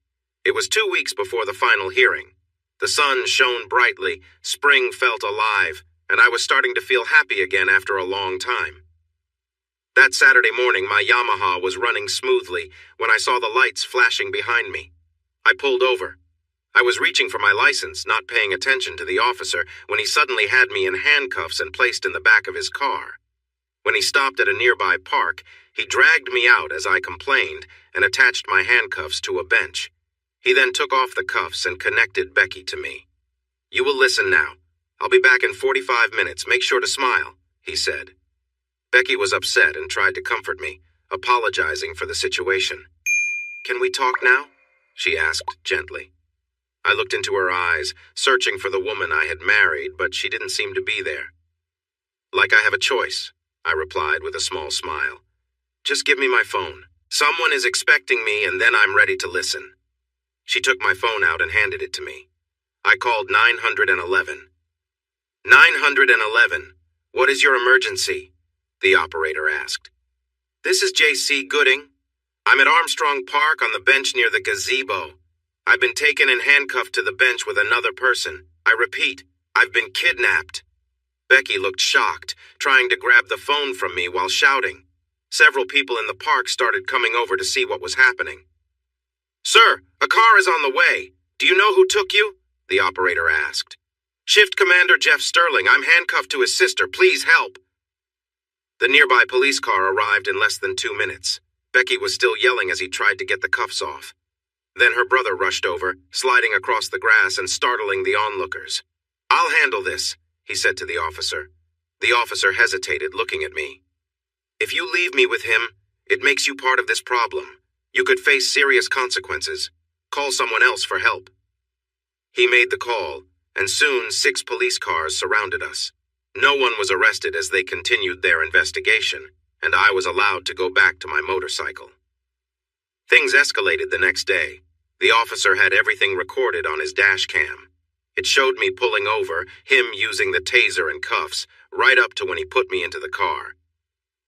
It was 2 weeks before the final hearing. The sun shone brightly, spring felt alive, and I was starting to feel happy again after a long time. That Saturday morning, my Yamaha was running smoothly when I saw the lights flashing behind me. I pulled over. I was reaching for my license, not paying attention to the officer, when he suddenly had me in handcuffs and placed in the back of his car. When he stopped at a nearby park, he dragged me out as I complained and attached my handcuffs to a bench. He then took off the cuffs and connected Becky to me. You will listen now. I'll be back in 45 minutes. Make sure to smile, he said. Becky was upset and tried to comfort me, apologizing for the situation. Can we talk now? She asked gently. I looked into her eyes, searching for the woman I had married, but she didn't seem to be there. Like I have a choice, I replied with a small smile. Just give me my phone. Someone is expecting me, and then I'm ready to listen. She took my phone out and handed it to me. I called 911. 911. What is your emergency? The operator asked. This is J.C. Gooding. I'm at Armstrong Park on the bench near the gazebo. I've been taken and handcuffed to the bench with another person. I repeat, I've been kidnapped. Becky looked shocked, trying to grab the phone from me while shouting. Several people in the park started coming over to see what was happening. Sir, a car is on the way. Do you know who took you? The operator asked. Shift Commander Jeff Sterling. I'm handcuffed to his sister. Please help. The nearby police car arrived in less than 2 minutes. Becky was still yelling as he tried to get the cuffs off. Then her brother rushed over, sliding across the grass and startling the onlookers. I'll handle this, he said to the officer. The officer hesitated, looking at me. If you leave me with him, it makes you part of this problem. You could face serious consequences. Call someone else for help. He made the call, and soon 6 police cars surrounded us. No one was arrested as they continued their investigation, and I was allowed to go back to my motorcycle. Things escalated the next day. The officer had everything recorded on his dash cam. It showed me pulling over, him using the taser and cuffs, right up to when he put me into the car.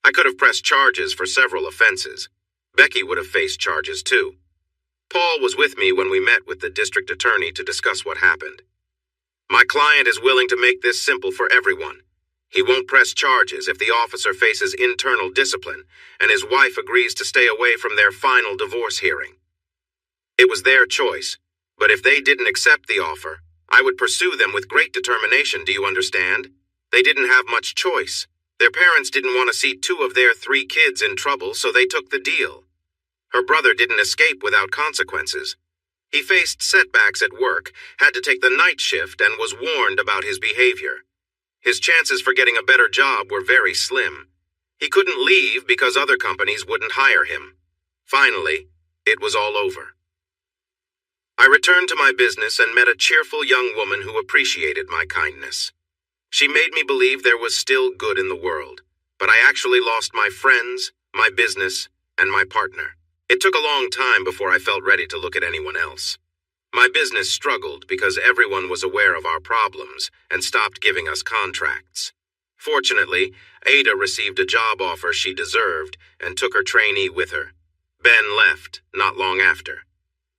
I could have pressed charges for several offenses. Becky would have faced charges too. Paul was with me when we met with the district attorney to discuss what happened. My client is willing to make this simple for everyone. He won't press charges if the officer faces internal discipline, and his wife agrees to stay away from their final divorce hearing. It was their choice, but if they didn't accept the offer, I would pursue them with great determination, do you understand? They didn't have much choice. Their parents didn't want to see 2 of their 3 kids in trouble, so they took the deal. Her brother didn't escape without consequences. He faced setbacks at work, had to take the night shift, and was warned about his behavior. His chances for getting a better job were very slim. He couldn't leave because other companies wouldn't hire him. Finally, it was all over. I returned to my business and met a cheerful young woman who appreciated my kindness. She made me believe there was still good in the world, but I actually lost my friends, my business, and my partner. It took a long time before I felt ready to look at anyone else. My business struggled because everyone was aware of our problems and stopped giving us contracts. Fortunately, Ada received a job offer she deserved and took her trainee with her. Ben left not long after.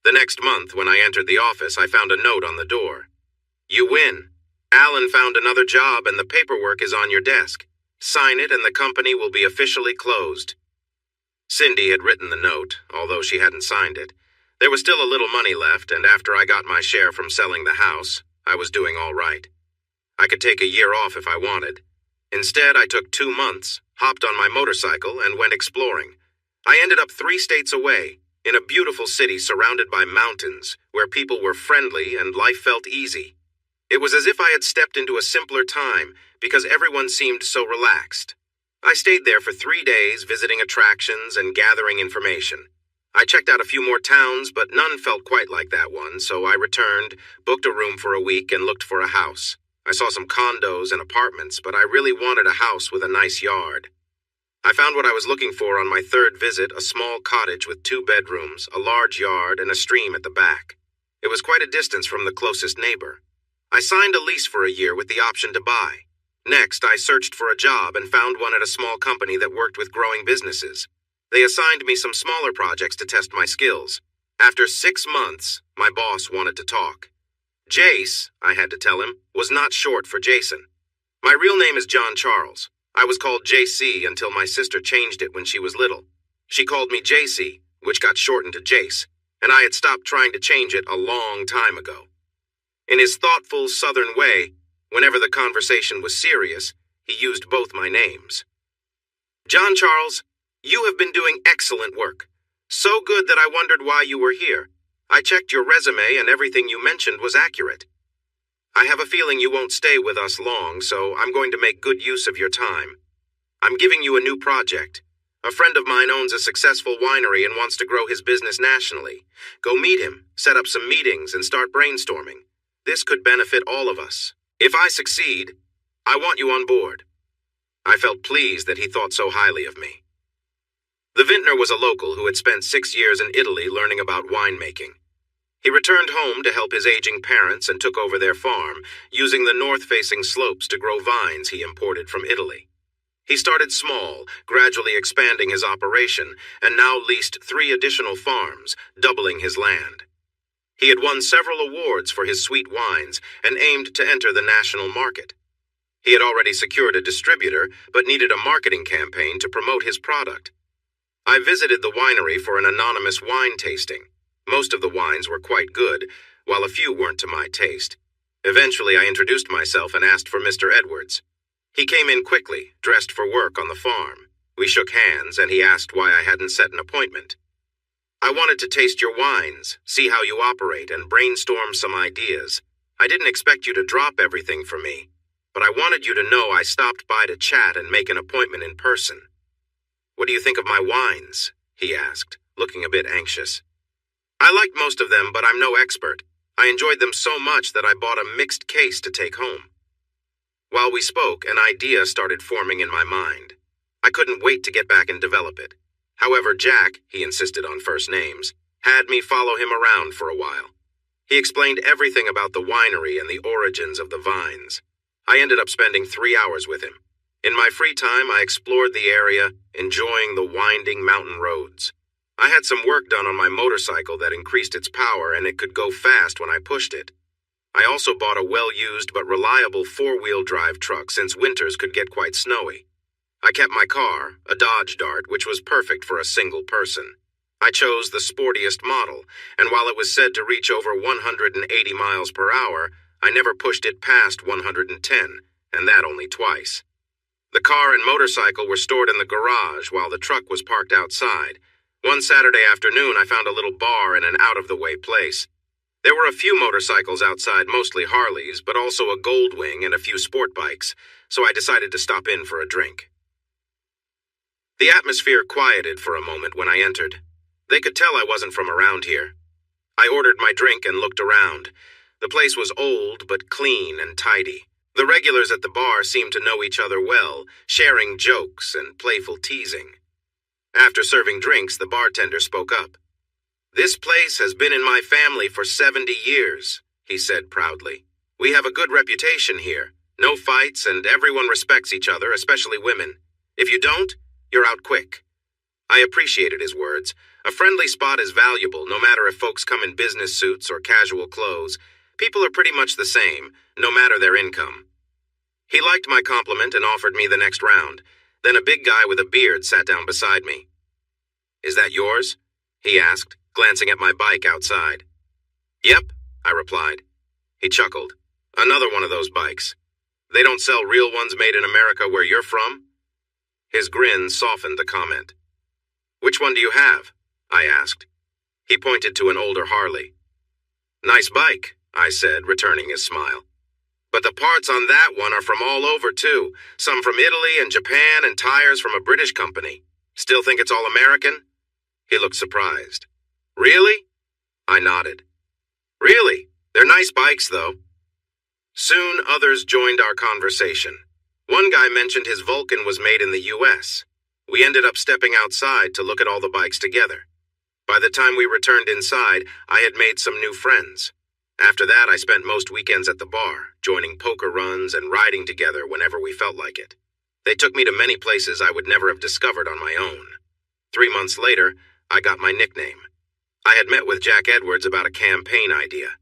The next month, when I entered the office, I found a note on the door. You win. Alan found another job and the paperwork is on your desk. Sign it and the company will be officially closed. Cindy had written the note, although she hadn't signed it. There was still a little money left, and after I got my share from selling the house, I was doing all right. I could take a year off if I wanted. Instead, I took 2 months, hopped on my motorcycle, and went exploring. I ended up 3 states away, in a beautiful city surrounded by mountains, where people were friendly and life felt easy. It was as if I had stepped into a simpler time, because everyone seemed so relaxed. I stayed there for 3 days, visiting attractions and gathering information. I checked out a few more towns, but none felt quite like that one, so I returned, booked a room for a week, and looked for a house. I saw some condos and apartments, but I really wanted a house with a nice yard. I found what I was looking for on my 3rd visit, a small cottage with 2 bedrooms, a large yard, and a stream at the back. It was quite a distance from the closest neighbor. I signed a lease for a year with the option to buy. Next, I searched for a job and found one at a small company that worked with growing businesses. They assigned me some smaller projects to test my skills. After 6 months, my boss wanted to talk. Jace, I had to tell him, was not short for Jason. My real name is John Charles. I was called JC until my sister changed it when she was little. She called me JC, which got shortened to Jace, and I had stopped trying to change it a long time ago. In his thoughtful Southern way, whenever the conversation was serious, he used both my names. John Charles, you have been doing excellent work. So good that I wondered why you were here. I checked your resume and everything you mentioned was accurate. I have a feeling you won't stay with us long, so I'm going to make good use of your time. I'm giving you a new project. A friend of mine owns a successful winery and wants to grow his business nationally. Go meet him, set up some meetings, and start brainstorming. This could benefit all of us. If I succeed, I want you on board." I felt pleased that he thought so highly of me. The vintner was a local who had spent 6 years in Italy learning about winemaking. He returned home to help his aging parents and took over their farm, using the north-facing slopes to grow vines he imported from Italy. He started small, gradually expanding his operation, and now leased 3 additional farms, doubling his land. He had won several awards for his sweet wines and aimed to enter the national market. He had already secured a distributor, but needed a marketing campaign to promote his product. I visited the winery for an anonymous wine tasting. Most of the wines were quite good, while a few weren't to my taste. Eventually, I introduced myself and asked for Mr. Edwards. He came in quickly, dressed for work on the farm. We shook hands, and he asked why I hadn't set an appointment. "I wanted to taste your wines, see how you operate, and brainstorm some ideas. I didn't expect you to drop everything for me, but I wanted you to know I stopped by to chat and make an appointment in person." "What do you think of my wines?" he asked, looking a bit anxious. "I liked most of them, but I'm no expert. I enjoyed them so much that I bought a mixed case to take home." While we spoke, an idea started forming in my mind. I couldn't wait to get back and develop it. However, Jack, he insisted on first names, had me follow him around for a while. He explained everything about the winery and the origins of the vines. I ended up spending 3 hours with him. In my free time, I explored the area, enjoying the winding mountain roads. I had some work done on my motorcycle that increased its power, and it could go fast when I pushed it. I also bought a well-used but reliable 4-wheel drive truck since winters could get quite snowy. I kept my car, a Dodge Dart, which was perfect for a single person. I chose the sportiest model, and while it was said to reach over 180 miles per hour, I never pushed it past 110, and that only twice. The car and motorcycle were stored in the garage while the truck was parked outside. One Saturday afternoon, I found a little bar in an out-of-the-way place. There were a few motorcycles outside, mostly Harleys, but also a Goldwing and a few sport bikes, so I decided to stop in for a drink. The atmosphere quieted for a moment when I entered. They could tell I wasn't from around here. I ordered my drink and looked around. The place was old but clean and tidy. The regulars at the bar seemed to know each other well, sharing jokes and playful teasing. After serving drinks, the bartender spoke up. "This place has been in my family for 70 years, he said proudly. "We have a good reputation here. No fights, and everyone respects each other, especially women. If you don't, you're out quick." I appreciated his words. A friendly spot is valuable, no matter if folks come in business suits or casual clothes. People are pretty much the same, no matter their income. He liked my compliment and offered me the next round. Then a big guy with a beard sat down beside me. "Is that yours?" he asked, glancing at my bike outside. "Yep," I replied. He chuckled. "Another one of those bikes. They don't sell real ones made in America where you're from?" His grin softened the comment. "Which one do you have?" I asked. He pointed to an older Harley. "Nice bike," I said, returning his smile. "But the parts on that one are from all over, too. Some from Italy and Japan and tires from a British company. Still think it's all American?" He looked surprised. "Really?" I nodded. "Really? They're nice bikes, though." Soon others joined our conversation. One guy mentioned his Vulcan was made in the U.S. We ended up stepping outside to look at all the bikes together. By the time we returned inside, I had made some new friends. After that, I spent most weekends at the bar, joining poker runs and riding together whenever we felt like it. They took me to many places I would never have discovered on my own. 3 months later, I got my nickname. I had met with Jack Edwards about a campaign idea.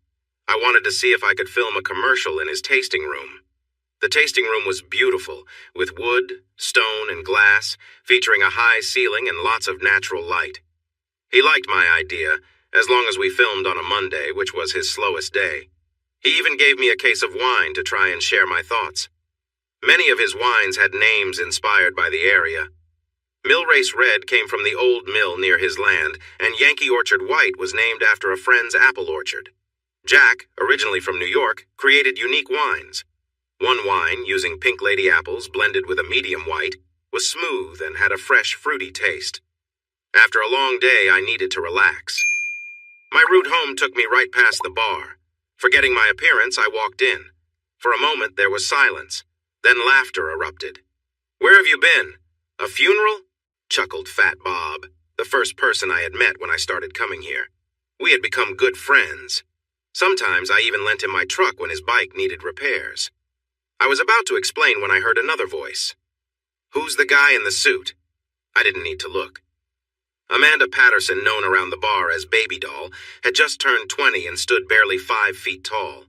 I wanted to see if I could film a commercial in his tasting room. The tasting room was beautiful, with wood, stone, and glass, featuring a high ceiling and lots of natural light. He liked my idea, as long as we filmed on a Monday, which was his slowest day. He even gave me a case of wine to try and share my thoughts. Many of his wines had names inspired by the area. Millrace Red came from the old mill near his land, and Yankee Orchard White was named after a friend's apple orchard. Jack, originally from New York, created unique wines. One wine, using Pink Lady apples blended with a medium white, was smooth and had a fresh, fruity taste. After a long day, I needed to relax. My route home took me right past the bar. Forgetting my appearance, I walked in. For a moment, there was silence. Then laughter erupted. "Where have you been? A funeral?" chuckled Fat Bob, the first person I had met when I started coming here. We had become good friends. Sometimes I even lent him my truck when his bike needed repairs. I was about to explain when I heard another voice. "Who's the guy in the suit?" I didn't need to look. Amanda Patterson, known around the bar as Baby Doll, had just turned 20 and stood barely 5 feet tall.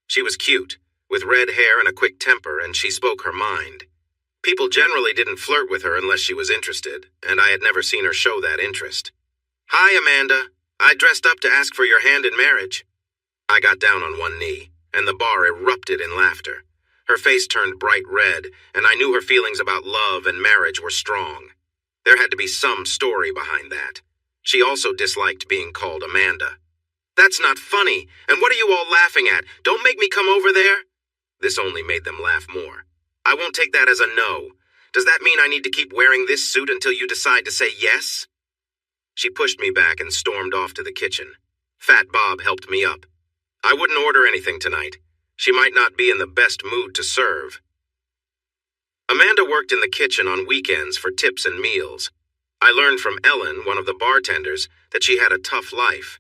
She was cute, with red hair and a quick temper, and she spoke her mind. People generally didn't flirt with her unless she was interested, and I had never seen her show that interest. "Hi, Amanda. I dressed up to ask for your hand in marriage." I got down on one knee, and the bar erupted in laughter. Her face turned bright red, and I knew her feelings about love and marriage were strong. There had to be some story behind that. She also disliked being called Amanda. "That's not funny, and what are you all laughing at? Don't make me come over there." This only made them laugh more. "I won't take that as a no. Does that mean I need to keep wearing this suit until you decide to say yes?" She pushed me back and stormed off to the kitchen. Fat Bob helped me up. "I wouldn't order anything tonight. She might not be in the best mood to serve." Amanda worked in the kitchen on weekends for tips and meals. I learned from Ellen, one of the bartenders, that she had a tough life.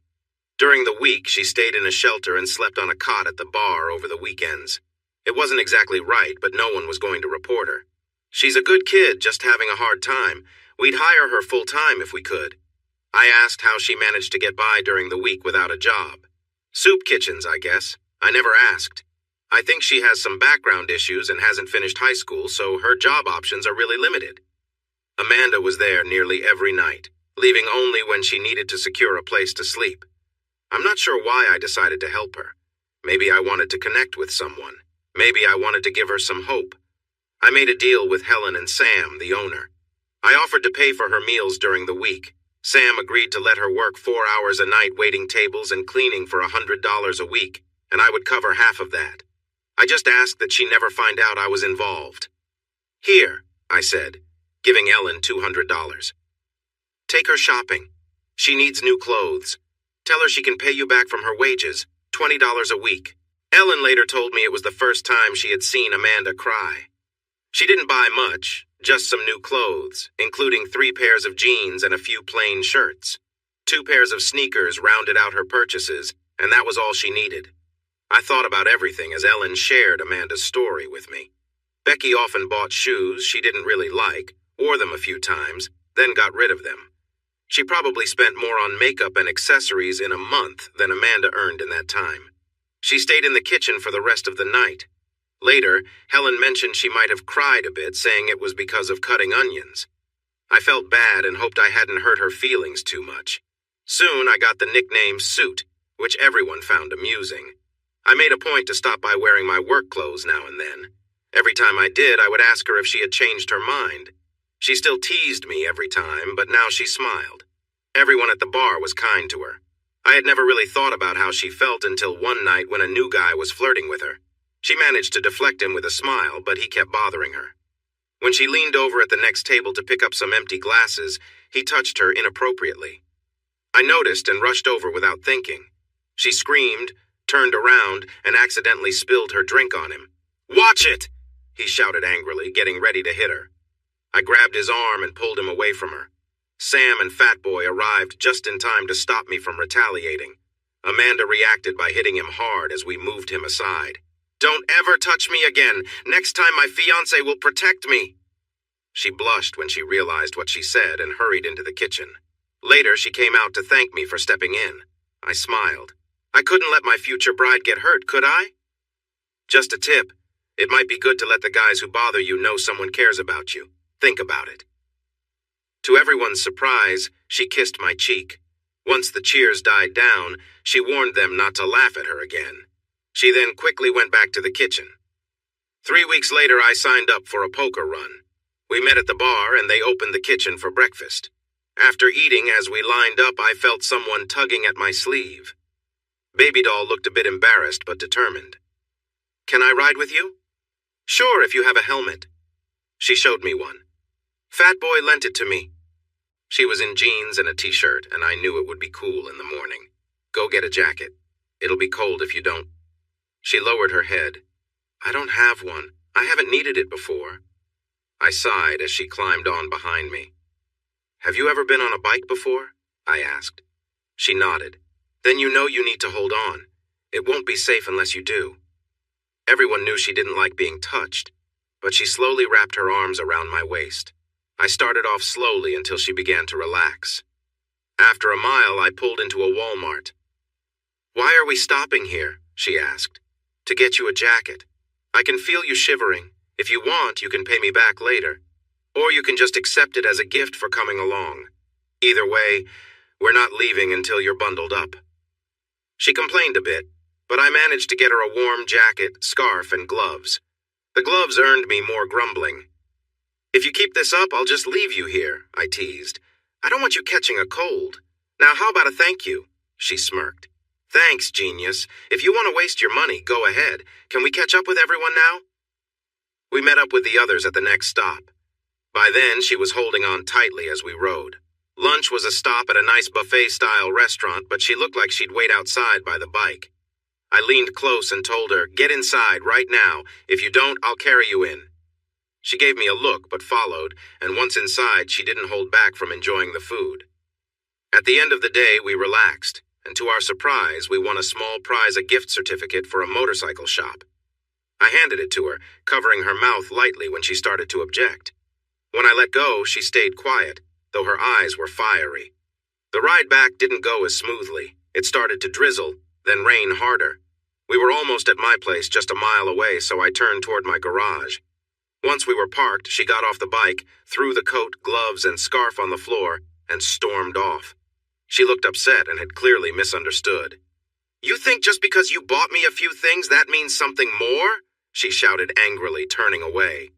During the week, she stayed in a shelter and slept on a cot at the bar over the weekends. It wasn't exactly right, but no one was going to report her. "She's a good kid, just having a hard time. We'd hire her full-time if we could." I asked how she managed to get by during the week without a job. "Soup kitchens, I guess. I never asked. I think she has some background issues and hasn't finished high school, so her job options are really limited." Amanda was there nearly every night, leaving only when she needed to secure a place to sleep. I'm not sure why I decided to help her. Maybe I wanted to connect with someone. Maybe I wanted to give her some hope. I made a deal with Helen and Sam, the owner. I offered to pay for her meals during the week. Sam agreed to let her work 4 hours a night waiting tables and cleaning for $100 a week, and I would cover half of that. I just asked that she never find out I was involved. "Here," I said, giving Ellen $200. "Take her shopping. She needs new clothes. Tell her she can pay you back from her wages, $20 a week." Ellen later told me it was the first time she had seen Amanda cry. She didn't buy much, just some new clothes, including 3 pairs of jeans and a few plain shirts. 2 pairs of sneakers rounded out her purchases, and that was all she needed. I thought about everything as Ellen shared Amanda's story with me. Becky often bought shoes she didn't really like, wore them a few times, then got rid of them. She probably spent more on makeup and accessories in a month than Amanda earned in that time. She stayed in the kitchen for the rest of the night. Later, Helen mentioned she might have cried a bit, saying it was because of cutting onions. I felt bad and hoped I hadn't hurt her feelings too much. Soon I got the nickname Suit, which everyone found amusing. I made a point to stop by wearing my work clothes now and then. Every time I did, I would ask her if she had changed her mind. She still teased me every time, but now she smiled. Everyone at the bar was kind to her. I had never really thought about how she felt until one night when a new guy was flirting with her. She managed to deflect him with a smile, but he kept bothering her. When she leaned over at the next table to pick up some empty glasses, he touched her inappropriately. I noticed and rushed over without thinking. She screamed, turned around, and accidentally spilled her drink on him. "Watch it!" he shouted angrily, getting ready to hit her. I grabbed his arm and pulled him away from her. Sam and Fat Boy arrived just in time to stop me from retaliating. Amanda reacted by hitting him hard as we moved him aside. "Don't ever touch me again. Next time my fiancé will protect me." She blushed when she realized what she said and hurried into the kitchen. Later, she came out to thank me for stepping in. I smiled. I couldn't let my future bride get hurt, could I? Just a tip. It might be good to let the guys who bother you know someone cares about you. Think about it. To everyone's surprise, she kissed my cheek. Once the cheers died down, she warned them not to laugh at her again. She then quickly went back to the kitchen. 3 weeks later, I signed up for a poker run. We met at the bar and they opened the kitchen for breakfast. After eating, as we lined up, I felt someone tugging at my sleeve. Baby Doll looked a bit embarrassed but determined. "Can I ride with you?" "Sure, if you have a helmet." She showed me one. Fat Boy lent it to me. She was in jeans and a t-shirt, and I knew it would be cool in the morning. Go get a jacket. It'll be cold if you don't. She lowered her head. I don't have one. I haven't needed it before. I sighed as she climbed on behind me. Have you ever been on a bike before? I asked. She nodded. Then you know you need to hold on. It won't be safe unless you do. Everyone knew she didn't like being touched, but she slowly wrapped her arms around my waist. I started off slowly until she began to relax. After a mile, I pulled into a Walmart. Why are we stopping here? She asked. To get you a jacket. I can feel you shivering. If you want, you can pay me back later. Or you can just accept it as a gift for coming along. Either way, we're not leaving until you're bundled up. She complained a bit, but I managed to get her a warm jacket, scarf, and gloves. The gloves earned me more grumbling. If you keep this up, I'll just leave you here, I teased. I don't want you catching a cold. Now how about a thank you? She smirked. Thanks, genius. If you want to waste your money, go ahead. Can we catch up with everyone now? We met up with the others at the next stop. By then, she was holding on tightly as we rode. Lunch was a stop at a nice buffet-style restaurant, but she looked like she'd wait outside by the bike. I leaned close and told her, get inside right now. If you don't, I'll carry you in. She gave me a look but followed, and once inside, she didn't hold back from enjoying the food. At the end of the day, we relaxed, and to our surprise, we won a small prize, a gift certificate for a motorcycle shop. I handed it to her, covering her mouth lightly when she started to object. When I let go, she stayed quiet, though her eyes were fiery. The ride back didn't go as smoothly. It started to drizzle, then rain harder. We were almost at my place just a mile away, so I turned toward my garage. Once we were parked, she got off the bike, threw the coat, gloves, and scarf on the floor, and stormed off. She looked upset and had clearly misunderstood. You think just because you bought me a few things that means something more? She shouted angrily, turning away.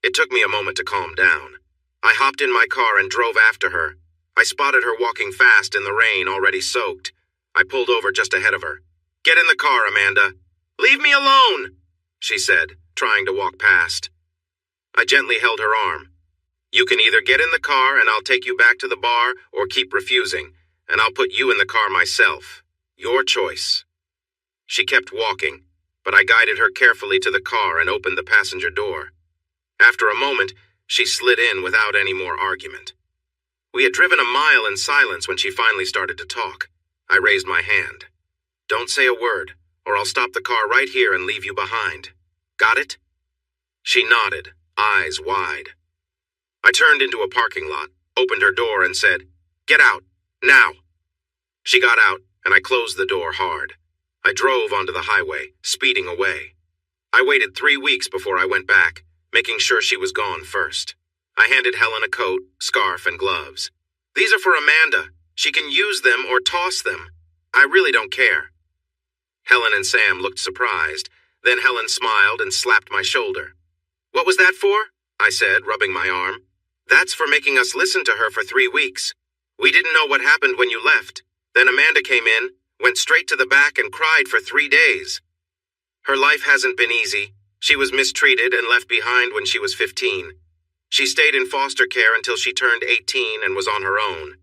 It took me a moment to calm down. I hopped in my car and drove after her. I spotted her walking fast in the rain, already soaked. I pulled over just ahead of her. Get in the car, Amanda. Leave me alone, she said, trying to walk past. I gently held her arm. You can either get in the car and I'll take you back to the bar or keep refusing, and I'll put you in the car myself. Your choice. She kept walking, but I guided her carefully to the car and opened the passenger door. After a moment, she slid in without any more argument. We had driven a mile in silence when she finally started to talk. I raised my hand. Don't say a word, or I'll stop the car right here and leave you behind. Got it? She nodded, eyes wide. I turned into a parking lot, opened her door and said, Get out, now. She got out, and I closed the door hard. I drove onto the highway, speeding away. I waited 3 weeks before I went back, making sure she was gone first. I handed Helen a coat, scarf, and gloves. These are for Amanda. She can use them or toss them. I really don't care. Helen and Sam looked surprised. Then Helen smiled and slapped my shoulder. What was that for? I said, rubbing my arm. That's for making us listen to her for 3 weeks. We didn't know what happened when you left. Then Amanda came in, went straight to the back and cried for 3 days. Her life hasn't been easy. She was mistreated and left behind when she was 15. She stayed in foster care until she turned 18 and was on her own.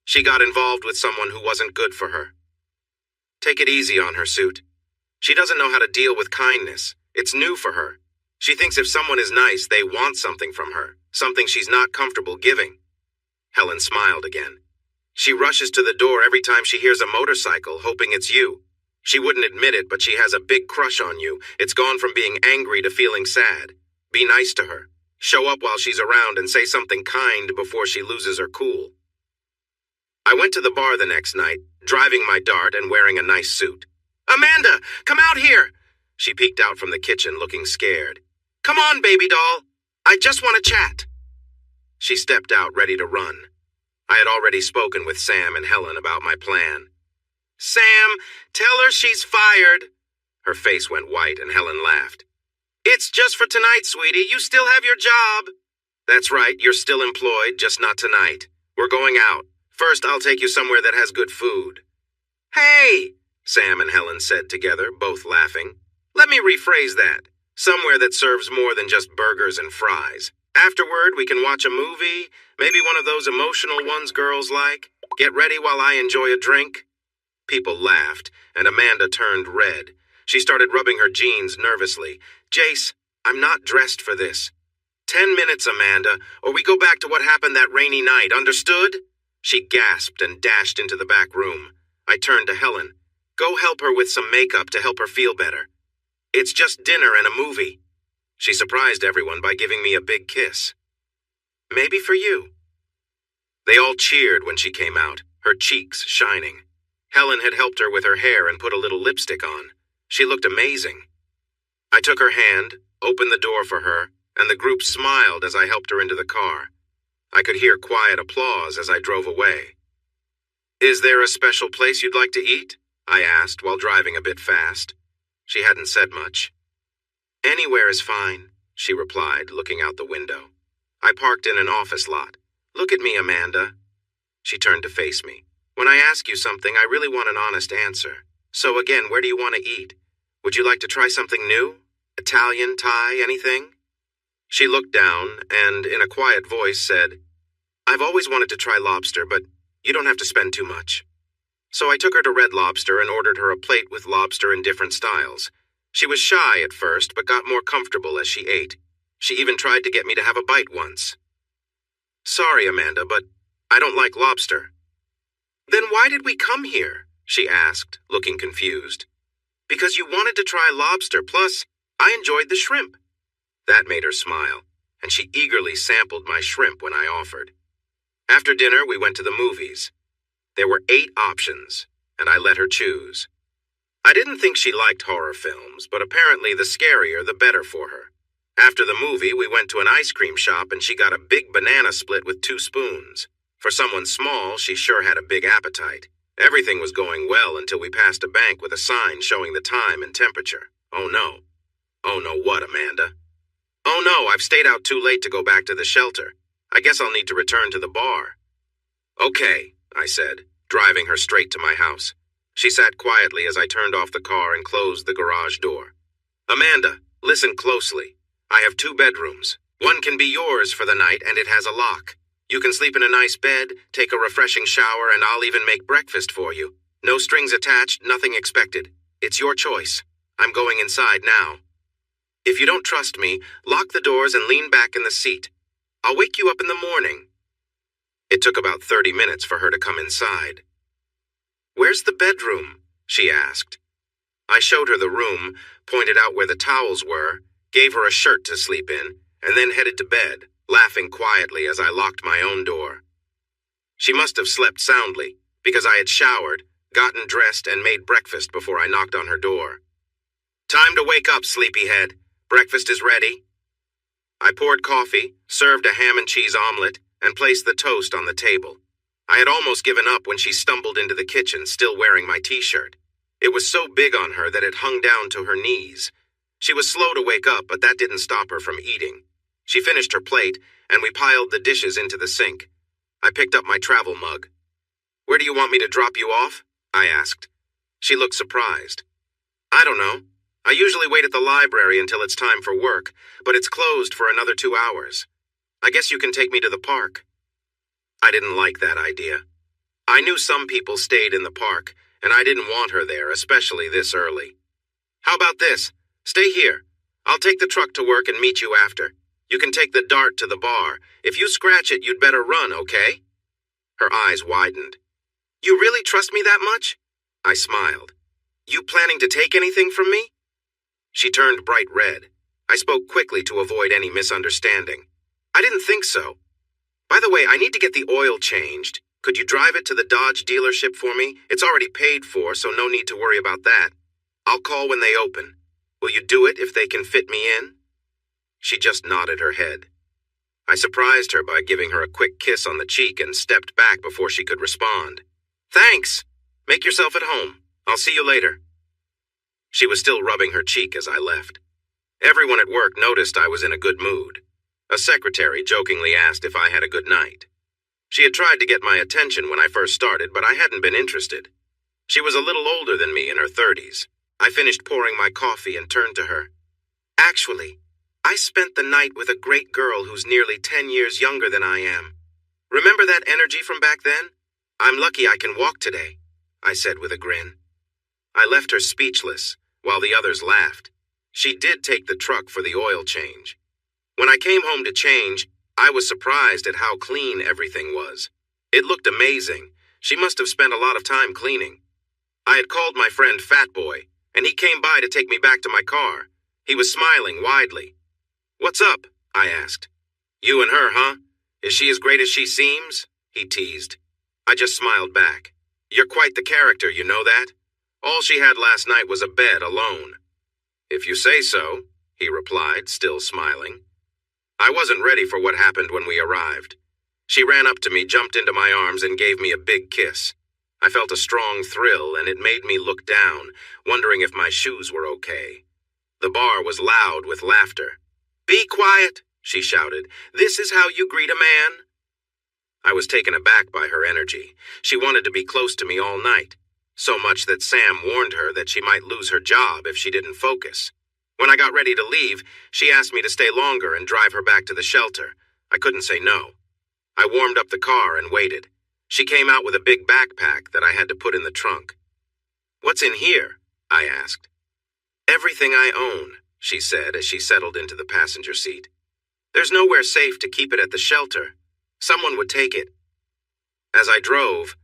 She got involved with someone who wasn't good for her. Take it easy on her, Suit. She doesn't know how to deal with kindness. It's new for her. She thinks if someone is nice, they want something from her, something she's not comfortable giving. Helen smiled again. She rushes to the door every time she hears a motorcycle, hoping it's you. She wouldn't admit it, but she has a big crush on you. It's gone from being angry to feeling sad. Be nice to her. Show up while she's around and say something kind before she loses her cool. I went to the bar the next night, driving my Dart and wearing a nice suit. Amanda, come out here! She peeked out from the kitchen, looking scared. Come on, baby doll. I just want to chat. She stepped out, ready to run. I had already spoken with Sam and Helen about my plan. Sam, tell her she's fired. Her face went white and Helen laughed. It's just for tonight, sweetie. You still have your job. That's right. You're still employed, just not tonight. We're going out. First, I'll take you somewhere that has good food. Hey, Sam and Helen said together, both laughing. Let me rephrase that. Somewhere that serves more than just burgers and fries. Afterward, we can watch a movie, maybe one of those emotional ones girls like. Get ready while I enjoy a drink." People laughed, and Amanda turned red. She started rubbing her jeans nervously. "Jace, I'm not dressed for this. 10 minutes, Amanda, or we go back to what happened that rainy night, understood?" She gasped and dashed into the back room. I turned to Helen. "Go help her with some makeup to help her feel better. It's just dinner and a movie." She surprised everyone by giving me a big kiss. "Maybe for you." They all cheered when she came out, her cheeks shining. Helen had helped her with her hair and put a little lipstick on. She looked amazing. I took her hand, opened the door for her, and the group smiled as I helped her into the car. I could hear quiet applause as I drove away. "Is there a special place you'd like to eat?" I asked while driving a bit fast. She hadn't said much. "Anywhere is fine," she replied, looking out the window. I parked in an office lot. "Look at me, Amanda." She turned to face me. "When I ask you something, I really want an honest answer. So again, where do you want to eat? Would you like to try something new? Italian, Thai, anything?" She looked down and, in a quiet voice, said, "I've always wanted to try lobster, but you don't have to spend too much." So I took her to Red Lobster and ordered her a plate with lobster in different styles. She was shy at first, but got more comfortable as she ate. She even tried to get me to have a bite once. "Sorry, Amanda, but I don't like lobster." "Then why did we come here?" she asked, looking confused. "Because you wanted to try lobster, plus I enjoyed the shrimp." That made her smile, and she eagerly sampled my shrimp when I offered. After dinner, we went to the movies. There were 8 options, and I let her choose. I didn't think she liked horror films, but apparently the scarier the better for her. After the movie, we went to an ice cream shop and she got a big banana split with 2 spoons. For someone small, she sure had a big appetite. Everything was going well until we passed a bank with a sign showing the time and temperature. Oh no. Oh no what, Amanda? "Oh no, I've stayed out too late to go back to the shelter. I guess I'll need to return to the bar." "Okay," I said, driving her straight to my house. She sat quietly as I turned off the car and closed the garage door. "Amanda, listen closely. I have 2 bedrooms. One can be yours for the night and it has a lock. You can sleep in a nice bed, take a refreshing shower, and I'll even make breakfast for you. No strings attached, nothing expected. It's your choice. I'm going inside now. If you don't trust me, lock the doors and lean back in the seat. I'll wake you up in the morning." It took about 30 minutes for her to come inside. "Where's the bedroom?" she asked. I showed her the room, pointed out where the towels were, gave her a shirt to sleep in, and then headed to bed, laughing quietly as I locked my own door. She must have slept soundly, because I had showered, gotten dressed, and made breakfast before I knocked on her door. "Time to wake up, sleepyhead. Breakfast is ready." I poured coffee, served a ham and cheese omelet, and placed the toast on the table. I had almost given up when she stumbled into the kitchen, still wearing my t-shirt. It was so big on her that it hung down to her knees. She was slow to wake up, but that didn't stop her from eating. She finished her plate, and we piled the dishes into the sink. I picked up my travel mug. "Where do you want me to drop you off?" I asked. She looked surprised. "I don't know. I usually wait at the library until it's time for work, but it's closed for another 2 hours. I guess you can take me to the park." I didn't like that idea. I knew some people stayed in the park, and I didn't want her there, especially this early. "How about this? Stay here. I'll take the truck to work and meet you after. You can take the Dart to the bar. If you scratch it, you'd better run, okay?" Her eyes widened. "You really trust me that much?" I smiled. "You planning to take anything from me?" She turned bright red. I spoke quickly to avoid any misunderstanding. "I didn't think so. By the way, I need to get the oil changed. Could you drive it to the Dodge dealership for me? It's already paid for, so no need to worry about that. I'll call when they open. Will you do it if they can fit me in?" She just nodded her head. I surprised her by giving her a quick kiss on the cheek and stepped back before she could respond. "Thanks. Make yourself at home. I'll see you later." She was still rubbing her cheek as I left. Everyone at work noticed I was in a good mood. A secretary jokingly asked if I had a good night. She had tried to get my attention when I first started, but I hadn't been interested. She was a little older than me, in her 30s. I finished pouring my coffee and turned to her. "Actually, I spent the night with a great girl who's nearly 10 years younger than I am. Remember that energy from back then? I'm lucky I can walk today, I said with a grin. I left her speechless, while the others laughed. She did take the truck for the oil change. When I came home to change, I was surprised at how clean everything was. It looked amazing. She must have spent a lot of time cleaning. I had called my friend Fat Boy, and he came by to take me back to my car. He was smiling widely. "What's up?" I asked. "You and her, huh? Is she as great as she seems?" he teased. I just smiled back. "You're quite the character, you know that? All she had last night was a bed alone." "If you say so," he replied, still smiling. I wasn't ready for what happened when we arrived. She ran up to me, jumped into my arms, and gave me a big kiss. I felt a strong thrill, and it made me look down, wondering if my shoes were okay. The bar was loud with laughter. "Be quiet," she shouted. "This is how you greet a man." I was taken aback by her energy. She wanted to be close to me all night, so much that Sam warned her that she might lose her job if she didn't focus. When I got ready to leave, she asked me to stay longer and drive her back to the shelter. I couldn't say no. I warmed up the car and waited. She came out with a big backpack that I had to put in the trunk. "What's in here?" I asked. "Everything I own," she said as she settled into the passenger seat. "There's nowhere safe to keep it at the shelter. Someone would take it." As I drove,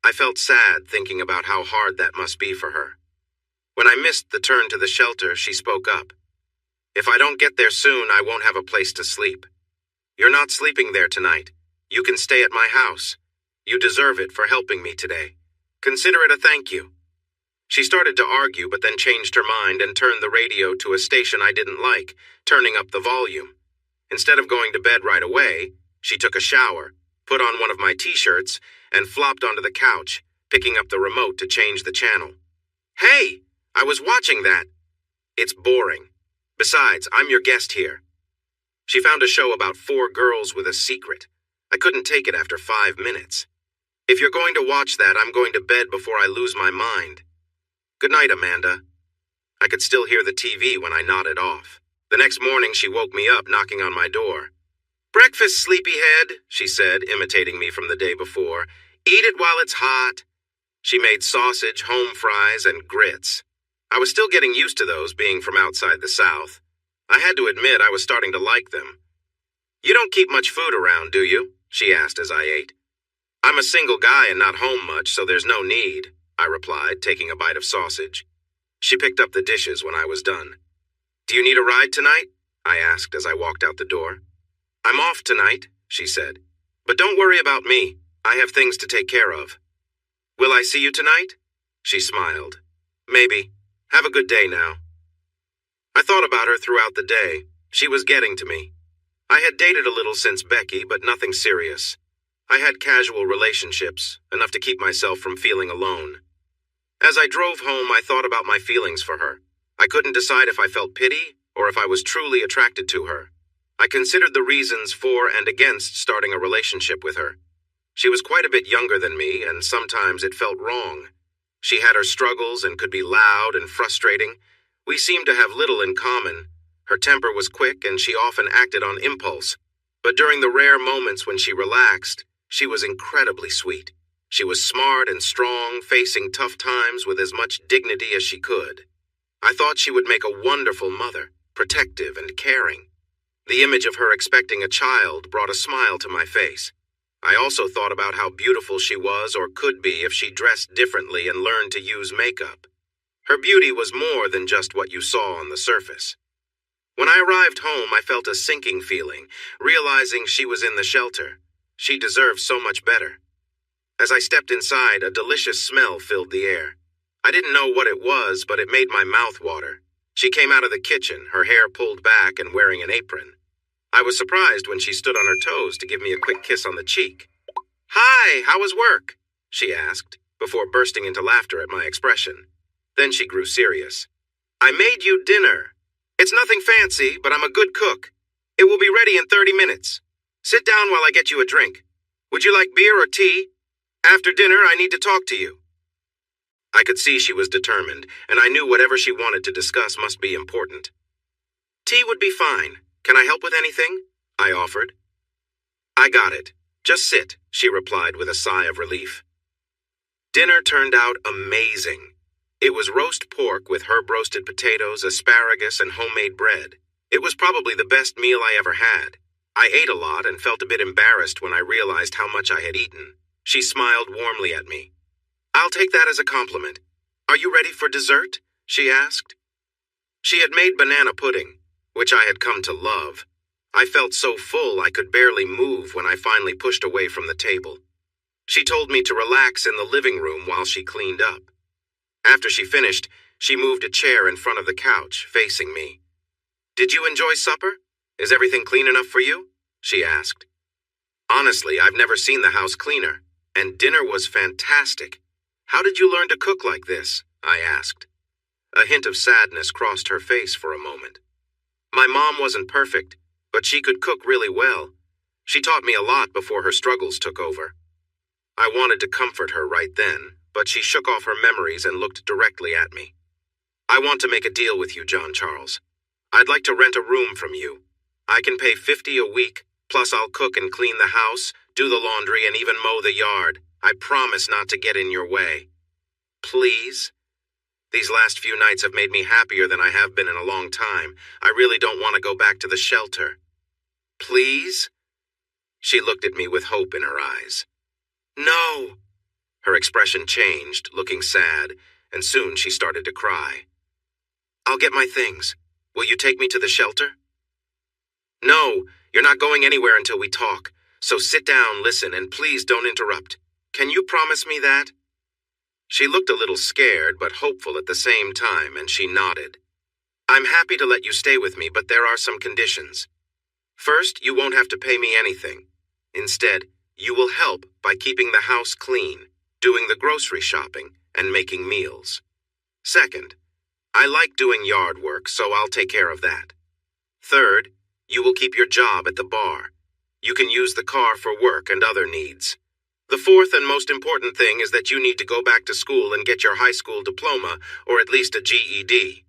I felt sad thinking about how hard that must be for her. When I missed the turn to the shelter, she spoke up. "If I don't get there soon, I won't have a place to sleep. You're not sleeping there tonight. You can stay at my house. You deserve it for helping me today. Consider it a thank you." She started to argue, but then changed her mind and turned the radio to a station I didn't like, turning up the volume. Instead of going to bed right away, she took a shower, put on one of my t-shirts, and flopped onto the couch, picking up the remote to change the channel. "Hey, I was watching that." "It's boring. Besides, I'm your guest here." She found a show about 4 girls with a secret. I couldn't take it after 5 minutes. "If you're going to watch that, I'm going to bed before I lose my mind." "Good night, Amanda." I could still hear the TV when I nodded off. The next morning, she woke me up, knocking on my door. "Breakfast, sleepyhead," she said, imitating me from the day before. "Eat it while it's hot." She made sausage, home fries, and grits. I was still getting used to those, being from outside the South. I had to admit I was starting to like them. "You don't keep much food around, do you?" she asked as I ate. "I'm a single guy and not home much, so there's no need," I replied, taking a bite of sausage. She picked up the dishes when I was done. "Do you need a ride tonight?" I asked as I walked out the door. "I'm off tonight," she said. "But don't worry about me. I have things to take care of." "Will I see you tonight?" She smiled. "Maybe. Have a good day now." I thought about her throughout the day. She was getting to me. I had dated a little since Becky, but nothing serious. I had casual relationships, enough to keep myself from feeling alone. As I drove home, I thought about my feelings for her. I couldn't decide if I felt pity or if I was truly attracted to her. I considered the reasons for and against starting a relationship with her. She was quite a bit younger than me, and sometimes it felt wrong. She had her struggles and could be loud and frustrating. We seemed to have little in common. Her temper was quick, and she often acted on impulse. But during the rare moments when she relaxed, she was incredibly sweet. She was smart and strong, facing tough times with as much dignity as she could. I thought she would make a wonderful mother, protective and caring. The image of her expecting a child brought a smile to my face. I also thought about how beautiful she was or could be if she dressed differently and learned to use makeup. Her beauty was more than just what you saw on the surface. When I arrived home, I felt a sinking feeling, realizing she was in the shelter. She deserved so much better. As I stepped inside, a delicious smell filled the air. I didn't know what it was, but it made my mouth water. She came out of the kitchen, her hair pulled back and wearing an apron. I was surprised when she stood on her toes to give me a quick kiss on the cheek. "Hi, how was work?" she asked, before bursting into laughter at my expression. Then she grew serious. "I made you dinner. It's nothing fancy, but I'm a good cook. It will be ready in 30 minutes. Sit down while I get you a drink. Would you like beer or tea? After dinner, I need to talk to you." I could see she was determined, and I knew whatever she wanted to discuss must be important. "Tea would be fine. Can I help with anything? I offered. I got it. Just sit, she replied with a sigh of relief. Dinner turned out amazing. It was roast pork with herb-roasted potatoes, asparagus, and homemade bread. It was probably the best meal I ever had. I ate a lot and felt a bit embarrassed when I realized how much I had eaten. She smiled warmly at me. I'll take that as a compliment. Are you ready for dessert? She asked. She had made banana pudding, which I had come to love. I felt so full I could barely move when I finally pushed away from the table. She told me to relax in the living room while she cleaned up. After she finished, she moved a chair in front of the couch, facing me. Did you enjoy supper? Is everything clean enough for you? She asked. Honestly, I've never seen the house cleaner, and dinner was fantastic. How did you learn to cook like this? I asked. A hint of sadness crossed her face for a moment. My mom wasn't perfect, but she could cook really well. She taught me a lot before her struggles took over. I wanted to comfort her right then, but she shook off her memories and looked directly at me. I want to make a deal with you, John Charles. I'd like to rent a room from you. I can pay $50 a week, plus I'll cook and clean the house, do the laundry, and even mow the yard. I promise not to get in your way. Please? These last few nights have made me happier than I have been in a long time. I really don't want to go back to the shelter. Please? She looked at me with hope in her eyes. No. Her expression changed, looking sad, and soon she started to cry. I'll get my things. Will you take me to the shelter? No, you're not going anywhere until we talk. So sit down, listen, and please don't interrupt. Can you promise me that? She looked a little scared, but hopeful at the same time, and she nodded. I'm happy to let you stay with me, but there are some conditions. First, you won't have to pay me anything. Instead, you will help by keeping the house clean, doing the grocery shopping, and making meals. Second, I like doing yard work, so I'll take care of that. Third, you will keep your job at the bar. You can use the car for work and other needs. The fourth and most important thing is that you need to go back to school and get your high school diploma, or at least a GED.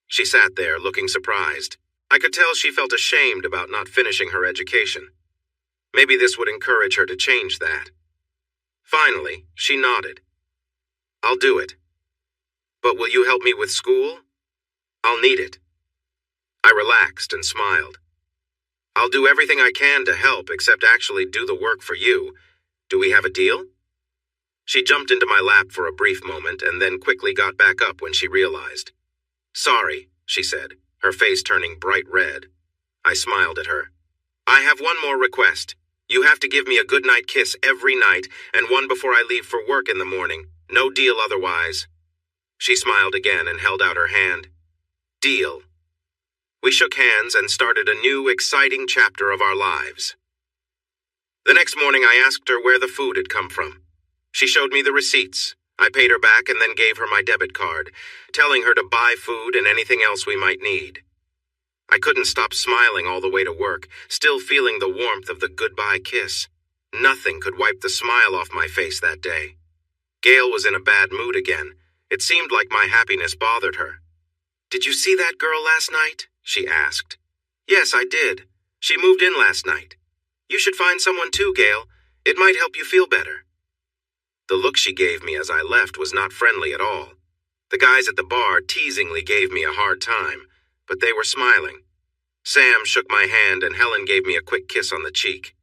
She sat there, looking surprised. I could tell she felt ashamed about not finishing her education. Maybe this would encourage her to change that. Finally, she nodded. I'll do it. But will you help me with school? I'll need it. I relaxed and smiled. I'll do everything I can to help except actually do the work for you. Do we have a deal? She jumped into my lap for a brief moment and then quickly got back up when she realized. Sorry, she said, her face turning bright red. I smiled at her. I have one more request. You have to give me a goodnight kiss every night and one before I leave for work in the morning. No deal otherwise. She smiled again and held out her hand. Deal. We shook hands and started a new, exciting chapter of our lives. The next morning I asked her where the food had come from. She showed me the receipts. I paid her back and then gave her my debit card, telling her to buy food and anything else we might need. I couldn't stop smiling all the way to work, still feeling the warmth of the goodbye kiss. Nothing could wipe the smile off my face that day. Gail was in a bad mood again. It seemed like my happiness bothered her. Did you see that girl last night? She asked. Yes, I did. She moved in last night. You should find someone too, Gail. It might help you feel better. The look she gave me as I left was not friendly at all. The guys at the bar teasingly gave me a hard time, but they were smiling. Sam shook my hand and Helen gave me a quick kiss on the cheek.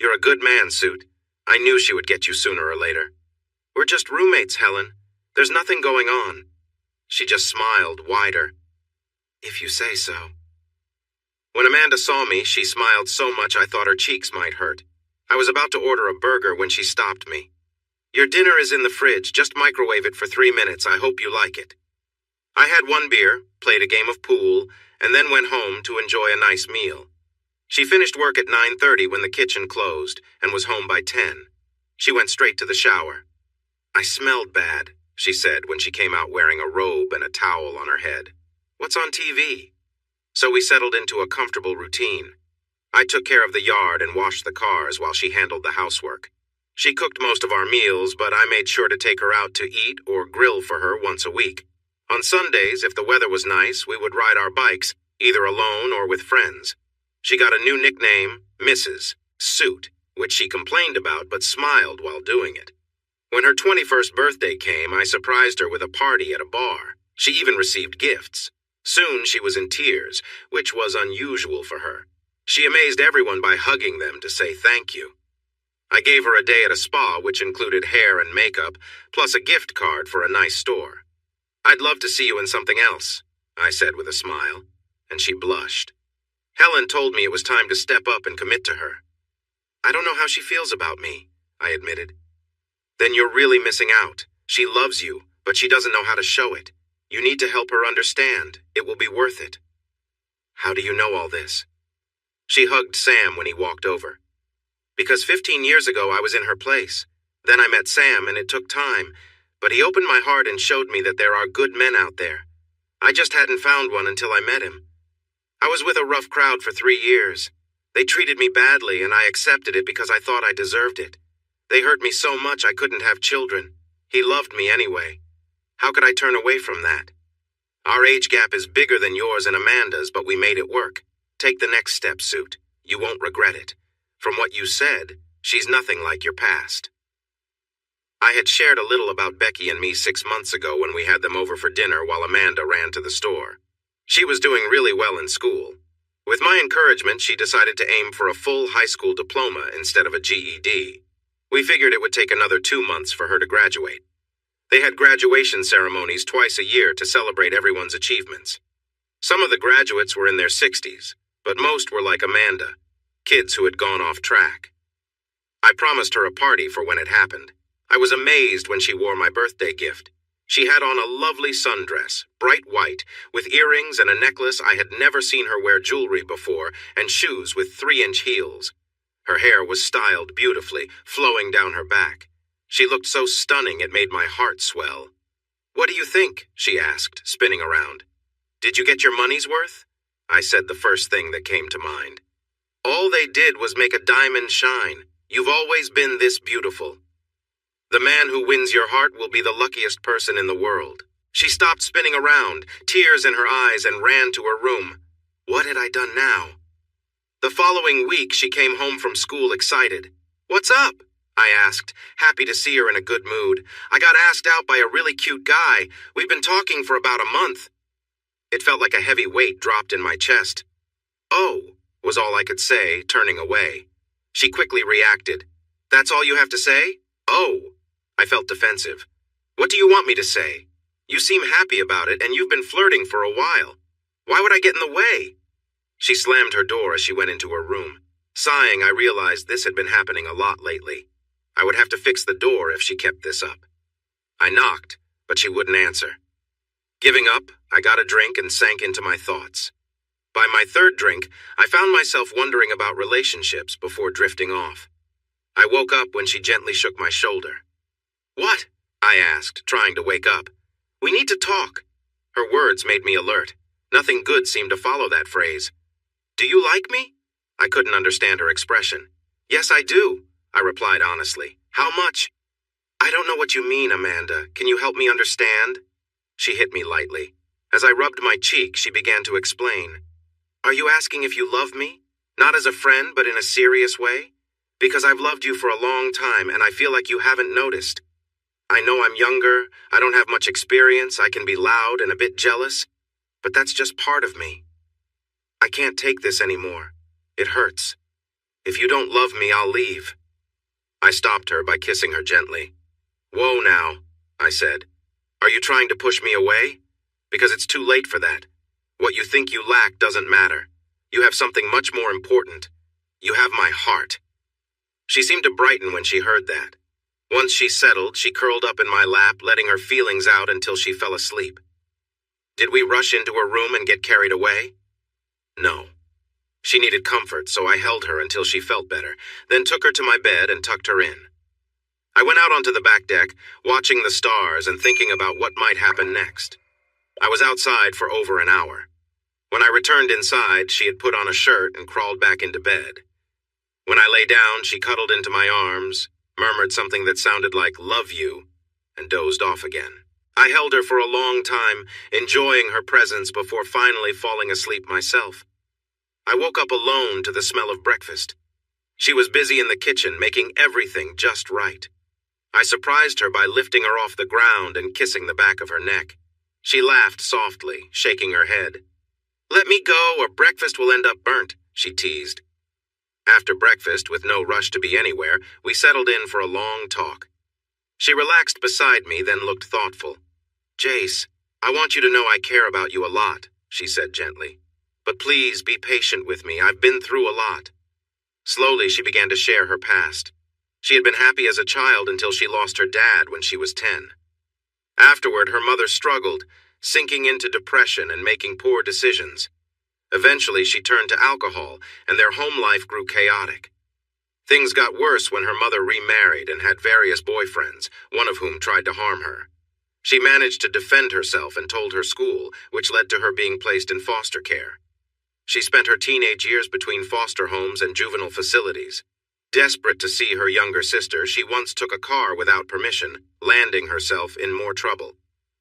You're a good man, Suit. I knew she would get you sooner or later. We're just roommates, Helen. There's nothing going on. She just smiled wider. If you say so. When Amanda saw me, she smiled so much I thought her cheeks might hurt. I was about to order a burger when she stopped me. Your dinner is in the fridge. Just microwave it for 3 minutes. I hope you like it. I had one beer, played a game of pool, and then went home to enjoy a nice meal. She finished work at 9:30 when the kitchen closed and was home by 10. She went straight to the shower. I smelled bad, she said when she came out wearing a robe and a towel on her head. What's on TV? So we settled into a comfortable routine. I took care of the yard and washed the cars while she handled the housework. She cooked most of our meals, but I made sure to take her out to eat or grill for her once a week. On Sundays, if the weather was nice, we would ride our bikes, either alone or with friends. She got a new nickname, Mrs. Suit, which she complained about but smiled while doing it. When her 21st birthday came, I surprised her with a party at a bar. She even received gifts. Soon she was in tears, which was unusual for her. She amazed everyone by hugging them to say thank you. I gave her a day at a spa which included hair and makeup, plus a gift card for a nice store. "I'd love to see you in something else," I said with a smile, and she blushed. Helen told me it was time to step up and commit to her. "I don't know how she feels about me," I admitted. "Then you're really missing out. She loves you, but she doesn't know how to show it. You need to help her understand. It will be worth it." "How do you know all this?" She hugged Sam when he walked over. "Because 15 years ago I was in her place. Then I met Sam and it took time, but he opened my heart and showed me that there are good men out there. I just hadn't found one until I met him. I was with a rough crowd for 3 years. They treated me badly and I accepted it because I thought I deserved it. They hurt me so much I couldn't have children. He loved me anyway. How could I turn away from that? Our age gap is bigger than yours and Amanda's, but we made it work. Take the next step, Suit. You won't regret it. From what you said, she's nothing like your past." I had shared a little about Becky and me 6 months ago when we had them over for dinner while Amanda ran to the store. She was doing really well in school. With my encouragement, she decided to aim for a full high school diploma instead of a GED. We figured it would take another 2 months for her to graduate. They had graduation ceremonies twice a year to celebrate everyone's achievements. Some of the graduates were in their 60s, but most were like Amanda, kids who had gone off track. I promised her a party for when it happened. I was amazed when she wore my birthday gift. She had on a lovely sundress, bright white, with earrings and a necklace. I had never seen her wear jewelry before, and shoes with 3-inch heels. Her hair was styled beautifully, flowing down her back. She looked so stunning it made my heart swell. "What do you think?" she asked, spinning around. "Did you get your money's worth?" I said the first thing that came to mind. "All they did was make a diamond shine. You've always been this beautiful. The man who wins your heart will be the luckiest person in the world." She stopped spinning around, tears in her eyes, and ran to her room. What had I done now? The following week, she came home from school excited. "What's up?" I asked, happy to see her in a good mood. "I got asked out by a really cute guy. We've been talking for about a month." It felt like a heavy weight dropped in my chest. "Oh," was all I could say, turning away. She quickly reacted. "That's all you have to say?" "Oh." I felt defensive. "What do you want me to say? You seem happy about it, and you've been flirting for a while. Why would I get in the way?" She slammed her door as she went into her room. Sighing, I realized this had been happening a lot lately. I would have to fix the door if she kept this up. I knocked, but she wouldn't answer. Giving up, I got a drink and sank into my thoughts. By my third drink, I found myself wondering about relationships before drifting off. I woke up when she gently shook my shoulder. "What?" I asked, trying to wake up. "We need to talk." Her words made me alert. Nothing good seemed to follow that phrase. "Do you like me?" I couldn't understand her expression. "Yes, I do," I replied honestly. "How much?" "I don't know what you mean, Amanda. Can you help me understand?" She hit me lightly. As I rubbed my cheek, she began to explain. "Are you asking if you love me? Not as a friend, but in a serious way? Because I've loved you for a long time, and I feel like you haven't noticed. I know I'm younger, I don't have much experience, I can be loud and a bit jealous, but that's just part of me. I can't take this anymore. It hurts. If you don't love me, I'll leave." I stopped her by kissing her gently. "Whoa now," I said. "Are you trying to push me away? Because it's too late for that. What you think you lack doesn't matter. You have something much more important. You have my heart." She seemed to brighten when she heard that. Once she settled, she curled up in my lap, letting her feelings out until she fell asleep. Did we rush into her room and get carried away? No. She needed comfort, so I held her until she felt better, then took her to my bed and tucked her in. I went out onto the back deck, watching the stars and thinking about what might happen next. I was outside for over an hour. When I returned inside, she had put on a shirt and crawled back into bed. When I lay down, she cuddled into my arms, murmured something that sounded like "love you," and dozed off again. I held her for a long time, enjoying her presence before finally falling asleep myself. I woke up alone to the smell of breakfast. She was busy in the kitchen, making everything just right. I surprised her by lifting her off the ground and kissing the back of her neck. She laughed softly, shaking her head. "Let me go, or breakfast will end up burnt," she teased. After breakfast, with no rush to be anywhere, we settled in for a long talk. She relaxed beside me, then looked thoughtful. "Jace, I want you to know I care about you a lot," she said gently. "But please be patient with me. I've been through a lot." Slowly, she began to share her past. She had been happy as a child until she lost her dad when she was 10. Afterward, her mother struggled, sinking into depression and making poor decisions. Eventually, she turned to alcohol, and their home life grew chaotic. Things got worse when her mother remarried and had various boyfriends, one of whom tried to harm her. She managed to defend herself and told her school, which led to her being placed in foster care. She spent her teenage years between foster homes and juvenile facilities. Desperate to see her younger sister, she once took a car without permission, landing herself in more trouble.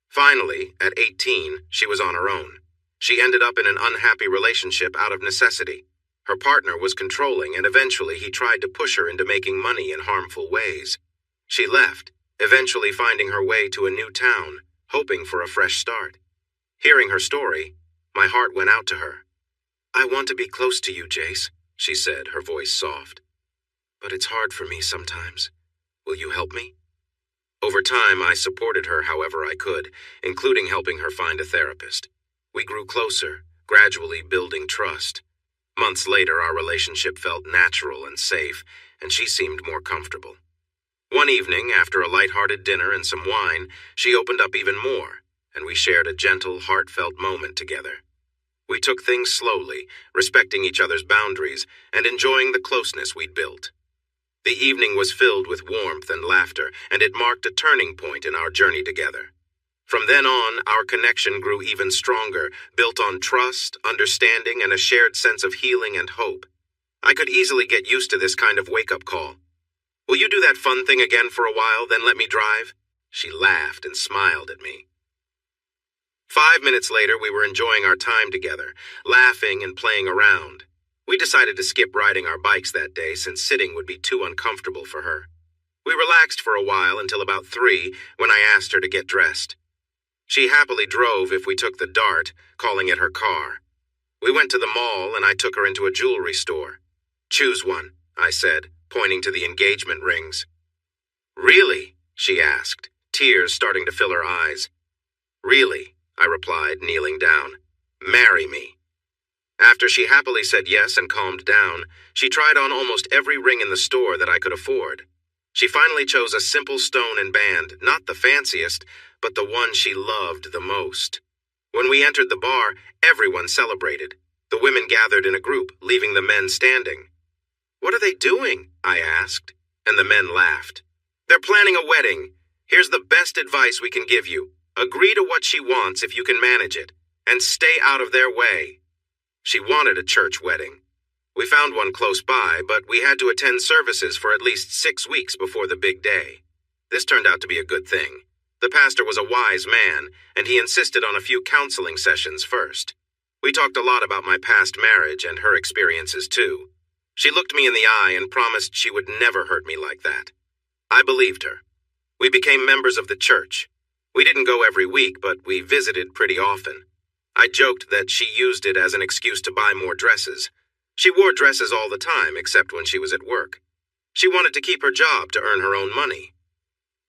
Finally, at 18, she was on her own. She ended up in an unhappy relationship out of necessity. Her partner was controlling, and eventually he tried to push her into making money in harmful ways. She left, eventually finding her way to a new town, hoping for a fresh start. Hearing her story, my heart went out to her. "I want to be close to you, Jace," she said, her voice soft. "But it's hard for me sometimes. Will you help me?" Over time, I supported her however I could, including helping her find a therapist. We grew closer, gradually building trust. Months later, our relationship felt natural and safe, and she seemed more comfortable. One evening, after a light-hearted dinner and some wine, she opened up even more, and we shared a gentle, heartfelt moment together. We took things slowly, respecting each other's boundaries and enjoying the closeness we'd built. The evening was filled with warmth and laughter, and it marked a turning point in our journey together. From then on, our connection grew even stronger, built on trust, understanding, and a shared sense of healing and hope. I could easily get used to this kind of wake-up call. "Will you do that fun thing again for a while, then let me drive?" She laughed and smiled at me. 5 minutes later, we were enjoying our time together, laughing and playing around. We decided to skip riding our bikes that day since sitting would be too uncomfortable for her. We relaxed for a while until about 3, when I asked her to get dressed. She happily drove if we took the Dart, calling it her car. We went to the mall and I took her into a jewelry store. "Choose one," I said, pointing to the engagement rings. "Really?" she asked, tears starting to fill her eyes. "Really," I replied, kneeling down. "Marry me." After she happily said yes and calmed down, she tried on almost every ring in the store that I could afford. She finally chose a simple stone and band, not the fanciest, but the one she loved the most. When we entered the bar, everyone celebrated. The women gathered in a group, leaving the men standing. "What are they doing?" I asked, and the men laughed. "They're planning a wedding. Here's the best advice we can give you. Agree to what she wants if you can manage it, and stay out of their way." She wanted a church wedding. We found one close by, but we had to attend services for at least 6 weeks before the big day. This turned out to be a good thing. The pastor was a wise man, and he insisted on a few counseling sessions first. We talked a lot about my past marriage and her experiences too. She looked me in the eye and promised she would never hurt me like that. I believed her. We became members of the church. We didn't go every week, but we visited pretty often. I joked that she used it as an excuse to buy more dresses. She wore dresses all the time, except when she was at work. She wanted to keep her job to earn her own money.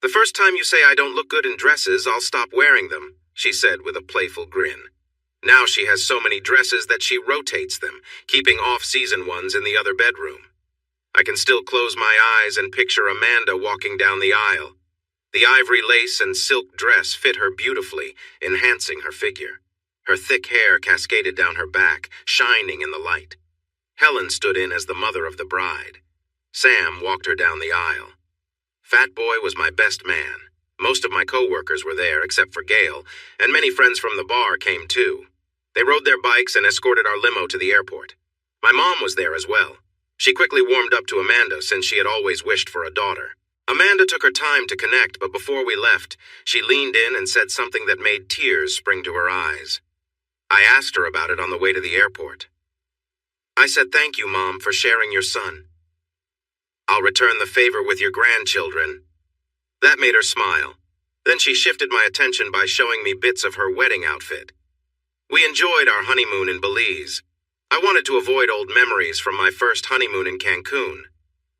"The first time you say I don't look good in dresses, I'll stop wearing them," she said with a playful grin. Now she has so many dresses that she rotates them, keeping off-season ones in the other bedroom. I can still close my eyes and picture Amanda walking down the aisle. The ivory lace and silk dress fit her beautifully, enhancing her figure. Her thick hair cascaded down her back, shining in the light. Helen stood in as the mother of the bride. Sam walked her down the aisle. Fat Boy was my best man. Most of my co-workers were there, except for Gail, and many friends from the bar came too. They rode their bikes and escorted our limo to the airport. My mom was there as well. She quickly warmed up to Amanda since she had always wished for a daughter. Amanda took her time to connect, but before we left, she leaned in and said something that made tears spring to her eyes. I asked her about it on the way to the airport. I said, "Thank you, Mom, for sharing your son. I'll return the favor with your grandchildren." That made her smile. Then she shifted my attention by showing me bits of her wedding outfit. We enjoyed our honeymoon in Belize. I wanted to avoid old memories from my first honeymoon in Cancun.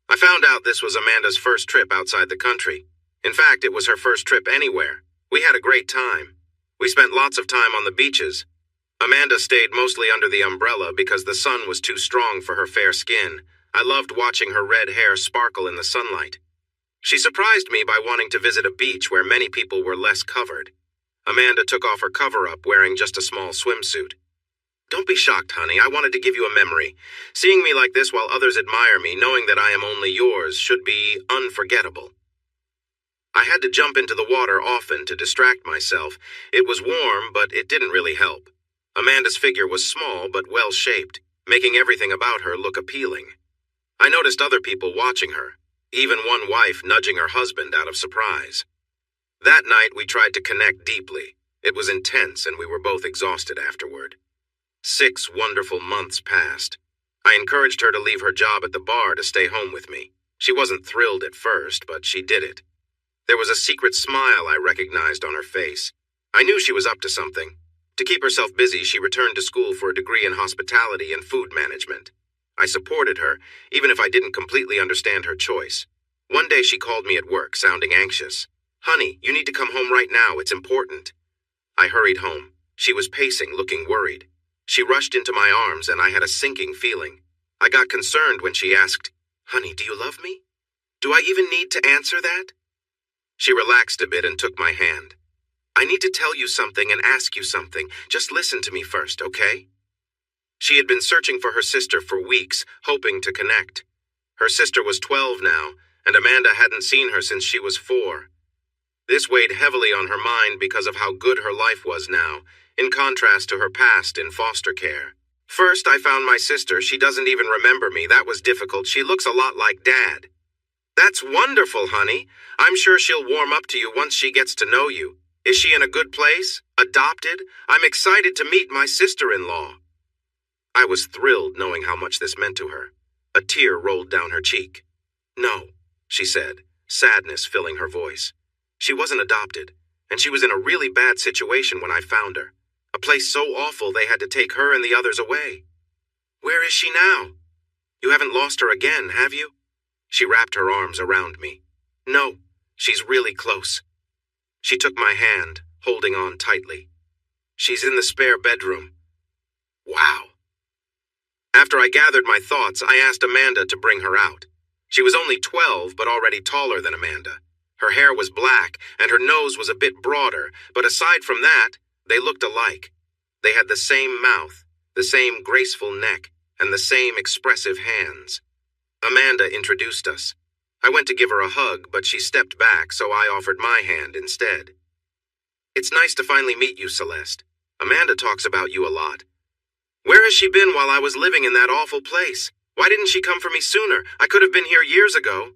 I found out this was Amanda's first trip outside the country. In fact, it was her first trip anywhere. We had a great time. We spent lots of time on the beaches. Amanda stayed mostly under the umbrella because the sun was too strong for her fair skin. I loved watching her red hair sparkle in the sunlight. She surprised me by wanting to visit a beach where many people were less covered. Amanda took off her cover-up wearing just a small swimsuit. "Don't be shocked, honey. I wanted to give you a memory. Seeing me like this while others admire me, knowing that I am only yours, should be unforgettable." I had to jump into the water often to distract myself. It was warm, but it didn't really help. Amanda's figure was small but well-shaped, making everything about her look appealing. I noticed other people watching her, even one wife nudging her husband out of surprise. That night, we tried to connect deeply. It was intense, and we were both exhausted afterward. 6 wonderful months passed. I encouraged her to leave her job at the bar to stay home with me. She wasn't thrilled at first, but she did it. There was a secret smile I recognized on her face. I knew she was up to something. To keep herself busy, she returned to school for a degree in hospitality and food management. I supported her, even if I didn't completely understand her choice. One day she called me at work, sounding anxious. "Honey, you need to come home right now. It's important." I hurried home. She was pacing, looking worried. She rushed into my arms, and I had a sinking feeling. I got concerned when she asked, "Honey, do you love me? Do I even need to answer that?" She relaxed a bit and took my hand. "I need to tell you something and ask you something. Just listen to me first, okay?" She had been searching for her sister for weeks, hoping to connect. Her sister was 12 now, and Amanda hadn't seen her since she was 4. This weighed heavily on her mind because of how good her life was now, in contrast to her past in foster care. First, I found my sister. She doesn't even remember me. That was difficult. She looks a lot like Dad. "That's wonderful, honey. I'm sure she'll warm up to you once she gets to know you. Is she in a good place? Adopted? I'm excited to meet my sister-in-law." I was thrilled knowing how much this meant to her. A tear rolled down her cheek. "No," she said, sadness filling her voice. She wasn't adopted, and she was in a really bad situation when I found her. A place so awful they had to take her and the others away. "Where is she now? You haven't lost her again, have you?" She wrapped her arms around me. "No, she's really close." She took my hand, holding on tightly. "She's in the spare bedroom." Wow. After I gathered my thoughts, I asked Amanda to bring her out. She was only 12, but already taller than Amanda. Her hair was black, and her nose was a bit broader, but aside from that, they looked alike. They had the same mouth, the same graceful neck, and the same expressive hands. Amanda introduced us. I went to give her a hug, but she stepped back, so I offered my hand instead. "It's nice to finally meet you, Celeste. Amanda talks about you a lot. Where has she been while I was living in that awful place? Why didn't she come for me sooner? I could have been here years ago."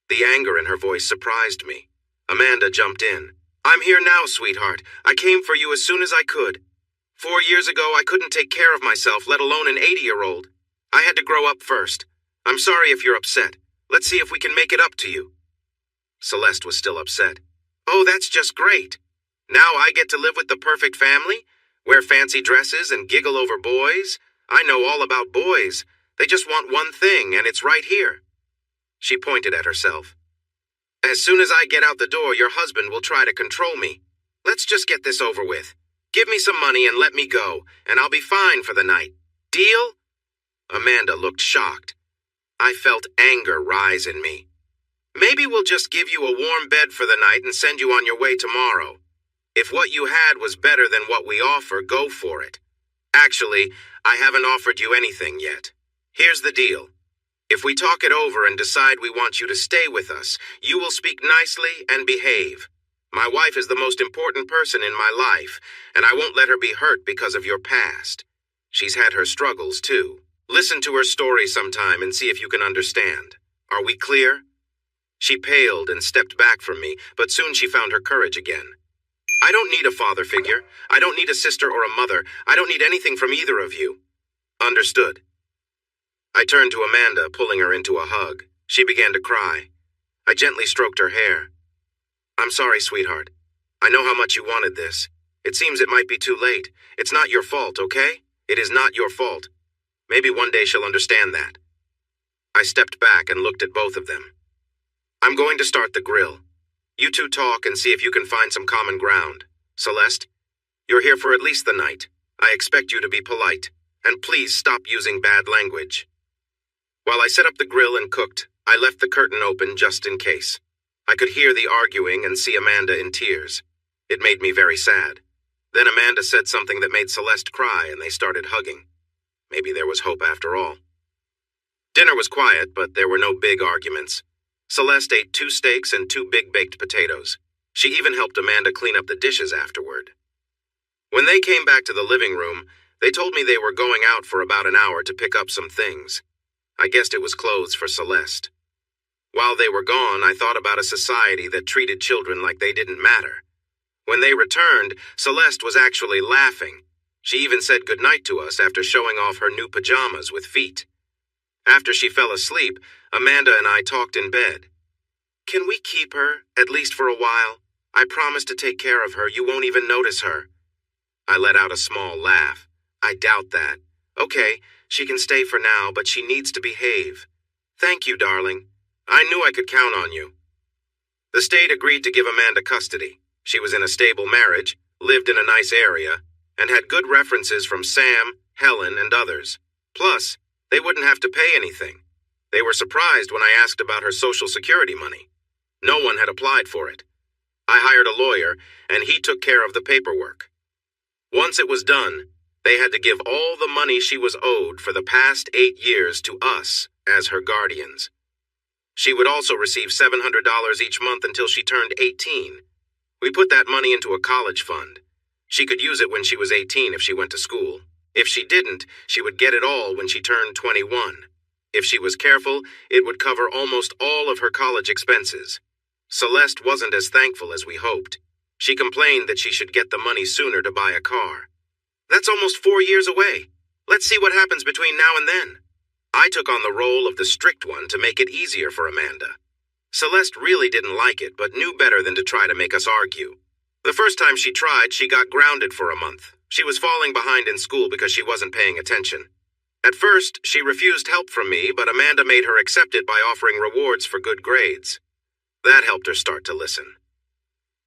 The anger in her voice surprised me. Amanda jumped in. "I'm here now, sweetheart. I came for you as soon as I could. 4 years ago, I couldn't take care of myself, let alone an 80-year-old. I had to grow up first. I'm sorry if you're upset. Let's see if we can make it up to you." Celeste was still upset. "Oh, that's just great. Now I get to live with the perfect family? Wear fancy dresses and giggle over boys? I know all about boys. They just want one thing, and it's right here." She pointed at herself. "As soon as I get out the door, your husband will try to control me. Let's just get this over with. Give me some money and let me go, and I'll be fine for the night. Deal?" Amanda looked shocked. I felt anger rise in me. "Maybe we'll just give you a warm bed for the night and send you on your way tomorrow. If what you had was better than what we offer, go for it. Actually, I haven't offered you anything yet. Here's the deal. If we talk it over and decide we want you to stay with us, you will speak nicely and behave. My wife is the most important person in my life, and I won't let her be hurt because of your past. She's had her struggles, too. Listen to her story sometime and see if you can understand. Are we clear?" She paled and stepped back from me, but soon she found her courage again. I don't need a father figure. I don't need a sister or a mother. I don't need anything from either of you. Understood. I turned to Amanda, pulling her into a hug. She began to cry. I gently stroked her hair. I'm sorry, sweetheart. I know how much you wanted this. It seems it might be too late. It's not your fault, okay? It is not your fault. Maybe one day she'll understand that. I stepped back and looked at both of them. I'm going to start the grill. You two talk and see if you can find some common ground. Celeste, you're here for at least the night. I expect you to be polite. And please stop using bad language. While I set up the grill and cooked, I left the curtain open just in case. I could hear the arguing and see Amanda in tears. It made me very sad. Then Amanda said something that made Celeste cry and they started hugging. Maybe there was hope after all. Dinner was quiet, but there were no big arguments. Celeste ate 2 steaks and 2 big baked potatoes. She even helped Amanda clean up the dishes afterward. When they came back to the living room, they told me they were going out for about an hour to pick up some things. I guessed it was clothes for Celeste. While they were gone, I thought about a society that treated children like they didn't matter. When they returned, Celeste was actually laughing. She even said goodnight to us after showing off her new pajamas with feet. After she fell asleep, Amanda and I talked in bed. Can we keep her, at least for a while? I promise to take care of her. You won't even notice her. I let out a small laugh. I doubt that. Okay, she can stay for now, but she needs to behave. Thank you, darling. I knew I could count on you. The state agreed to give Amanda custody. She was in a stable marriage, lived in a nice area, and had good references from Sam, Helen, and others. Plus, they wouldn't have to pay anything. They were surprised when I asked about her Social Security money. No one had applied for it. I hired a lawyer, and he took care of the paperwork. Once it was done, they had to give all the money she was owed for the past 8 years to us as her guardians. She would also receive $700 each month until she turned 18. We put that money into a college fund. She could use it when she was 18 if she went to school. If she didn't, she would get it all when she turned 21. If she was careful, it would cover almost all of her college expenses. Celeste wasn't as thankful as we hoped. She complained that she should get the money sooner to buy a car. That's almost 4 years away. Let's see what happens between now and then. I took on the role of the strict one to make it easier for Amanda. Celeste really didn't like it, but knew better than to try to make us argue. The first time she tried, she got grounded for a month. She was falling behind in school because she wasn't paying attention. At first, she refused help from me, but Amanda made her accept it by offering rewards for good grades. That helped her start to listen.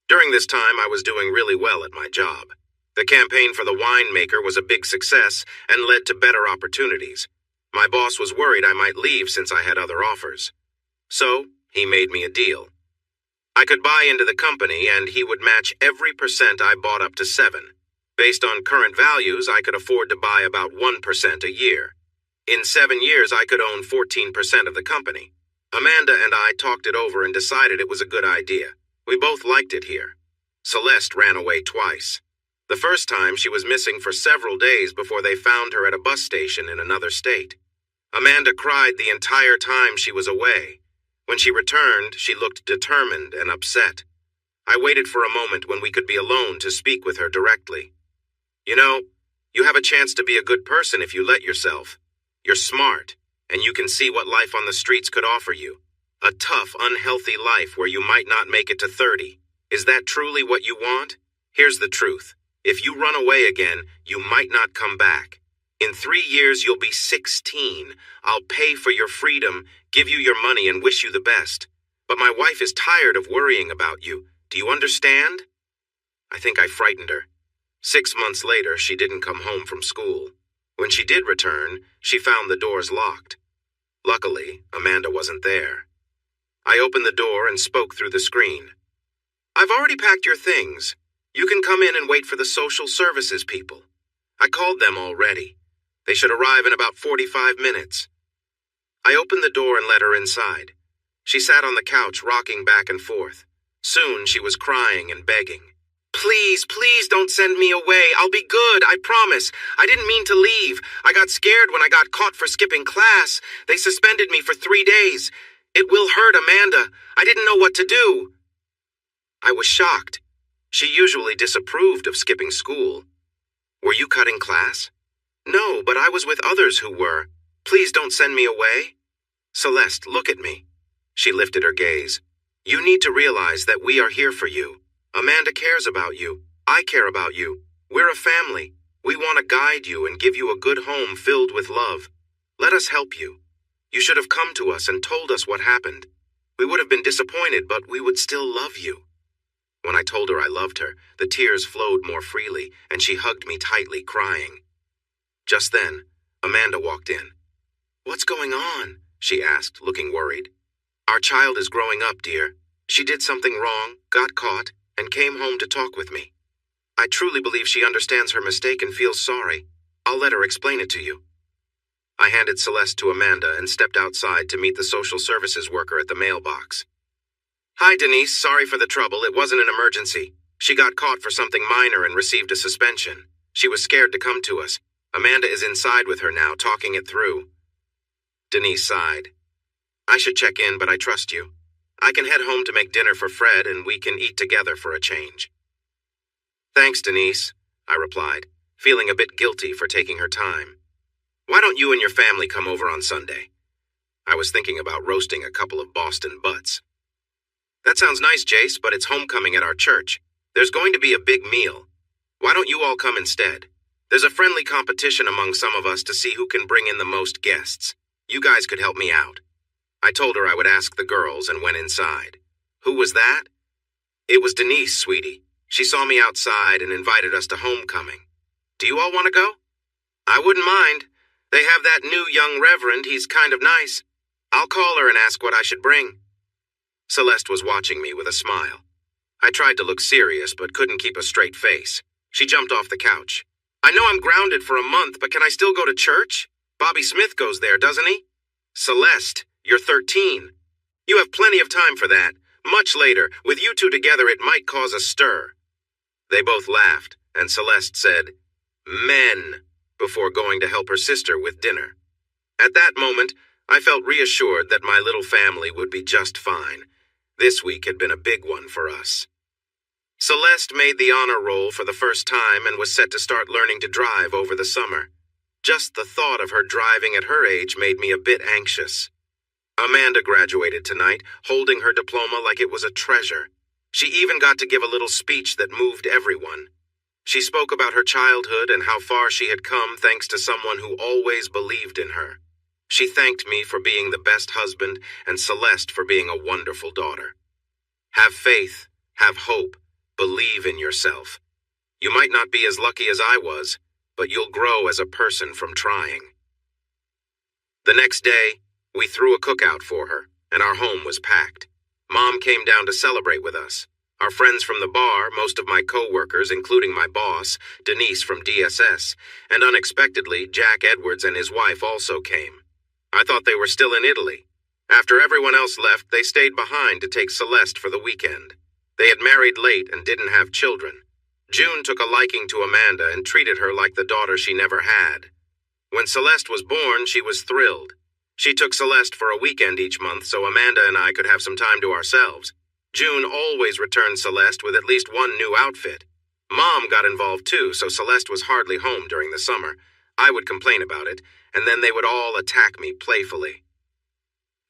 During this time, I was doing really well at my job. The campaign for the winemaker was a big success and led to better opportunities. My boss was worried I might leave since I had other offers. So, he made me a deal. I could buy into the company and he would match every percent I bought up to 7. Based on current values, I could afford to buy about 1% a year. In 7 years, I could own 14% of the company. Amanda and I talked it over and decided it was a good idea. We both liked it here. Celeste ran away twice. The first time, she was missing for several days before they found her at a bus station in another state. Amanda cried the entire time she was away. When she returned, she looked determined and upset. I waited for a moment when we could be alone to speak with her directly. You know, you have a chance to be a good person if you let yourself. You're smart, and you can see what life on the streets could offer you. A tough, unhealthy life where you might not make it to 30. Is that truly what you want? Here's the truth. If you run away again, you might not come back. In 3 years, you'll be 16. I'll pay for your freedom, give you your money, and wish you the best. But my wife is tired of worrying about you. Do you understand? I think I frightened her. 6 months later, she didn't come home from school. When she did return, she found the doors locked. Luckily, Amanda wasn't there. I opened the door and spoke through the screen. I've already packed your things. You can come in and wait for the social services people. I called them already. They should arrive in about 45 minutes. I opened the door and let her inside. She sat on the couch, rocking back and forth. Soon she was crying and begging. Please, please don't send me away. I'll be good, I promise. I didn't mean to leave. I got scared when I got caught for skipping class. They suspended me for 3 days. It will hurt, Amanda. I didn't know what to do. I was shocked. She usually disapproved of skipping school. Were you cutting class? No, but I was with others who were. Please don't send me away. Celeste, look at me. She lifted her gaze. You need to realize that we are here for you. Amanda cares about you. I care about you. We're a family. We want to guide you and give you a good home filled with love. Let us help you. You should have come to us and told us what happened. We would have been disappointed, but we would still love you. When I told her I loved her, the tears flowed more freely, and she hugged me tightly, crying. Just then, Amanda walked in. What's going on? She asked, looking worried. Our child is growing up, dear. She did something wrong, got caught, and came home to talk with me. I truly believe she understands her mistake and feels sorry. I'll let her explain it to you. I handed Celeste to Amanda and stepped outside to meet the social services worker at the mailbox. Hi, Denise. Sorry for the trouble. It wasn't an emergency. She got caught for something minor and received a suspension. She was scared to come to us. Amanda is inside with her now, talking it through. Denise sighed. I should check in, but I trust you. I can head home to make dinner for Fred, and we can eat together for a change. Thanks, Denise, I replied, feeling a bit guilty for taking her time. Why don't you and your family come over on Sunday? I was thinking about roasting a couple of Boston butts. That sounds nice, Jace, but it's homecoming at our church. There's going to be a big meal. Why don't you all come instead? There's a friendly competition among some of us to see who can bring in the most guests. You guys could help me out. I told her I would ask the girls and went inside. Who was that? It was Denise, sweetie. She saw me outside and invited us to homecoming. Do you all want to go? I wouldn't mind. They have that new young reverend. He's kind of nice. I'll call her and ask what I should bring. Celeste was watching me with a smile. I tried to look serious, but couldn't keep a straight face. She jumped off the couch. I know I'm grounded for a month, but can I still go to church? Bobby Smith goes there, doesn't he? Celeste, you're 13. You have plenty of time for that. Much later, with you two together, it might cause a stir. They both laughed, and Celeste said, Men, before going to help her sister with dinner. At that moment, I felt reassured that my little family would be just fine. This week had been a big one for us. Celeste made the honor roll for the first time and was set to start learning to drive over the summer. Just the thought of her driving at her age made me a bit anxious. Amanda graduated tonight, holding her diploma like it was a treasure. She even got to give a little speech that moved everyone. She spoke about her childhood and how far she had come thanks to someone who always believed in her. She thanked me for being the best husband and Celeste for being a wonderful daughter. Have faith, have hope, believe in yourself. You might not be as lucky as I was, but you'll grow as a person from trying. The next day, we threw a cookout for her, and our home was packed. Mom came down to celebrate with us. Our friends from the bar, most of my co-workers, including my boss, Denise from DSS, and unexpectedly, Jack Edwards and his wife also came. I thought they were still in Italy. After everyone else left, they stayed behind to take Celeste for the weekend. They had married late and didn't have children. June took a liking to Amanda and treated her like the daughter she never had. When Celeste was born, she was thrilled. She took Celeste for a weekend each month so Amanda and I could have some time to ourselves. June always returned Celeste with at least one new outfit. Mom got involved too, so Celeste was hardly home during the summer. I would complain about it, and then they would all attack me playfully.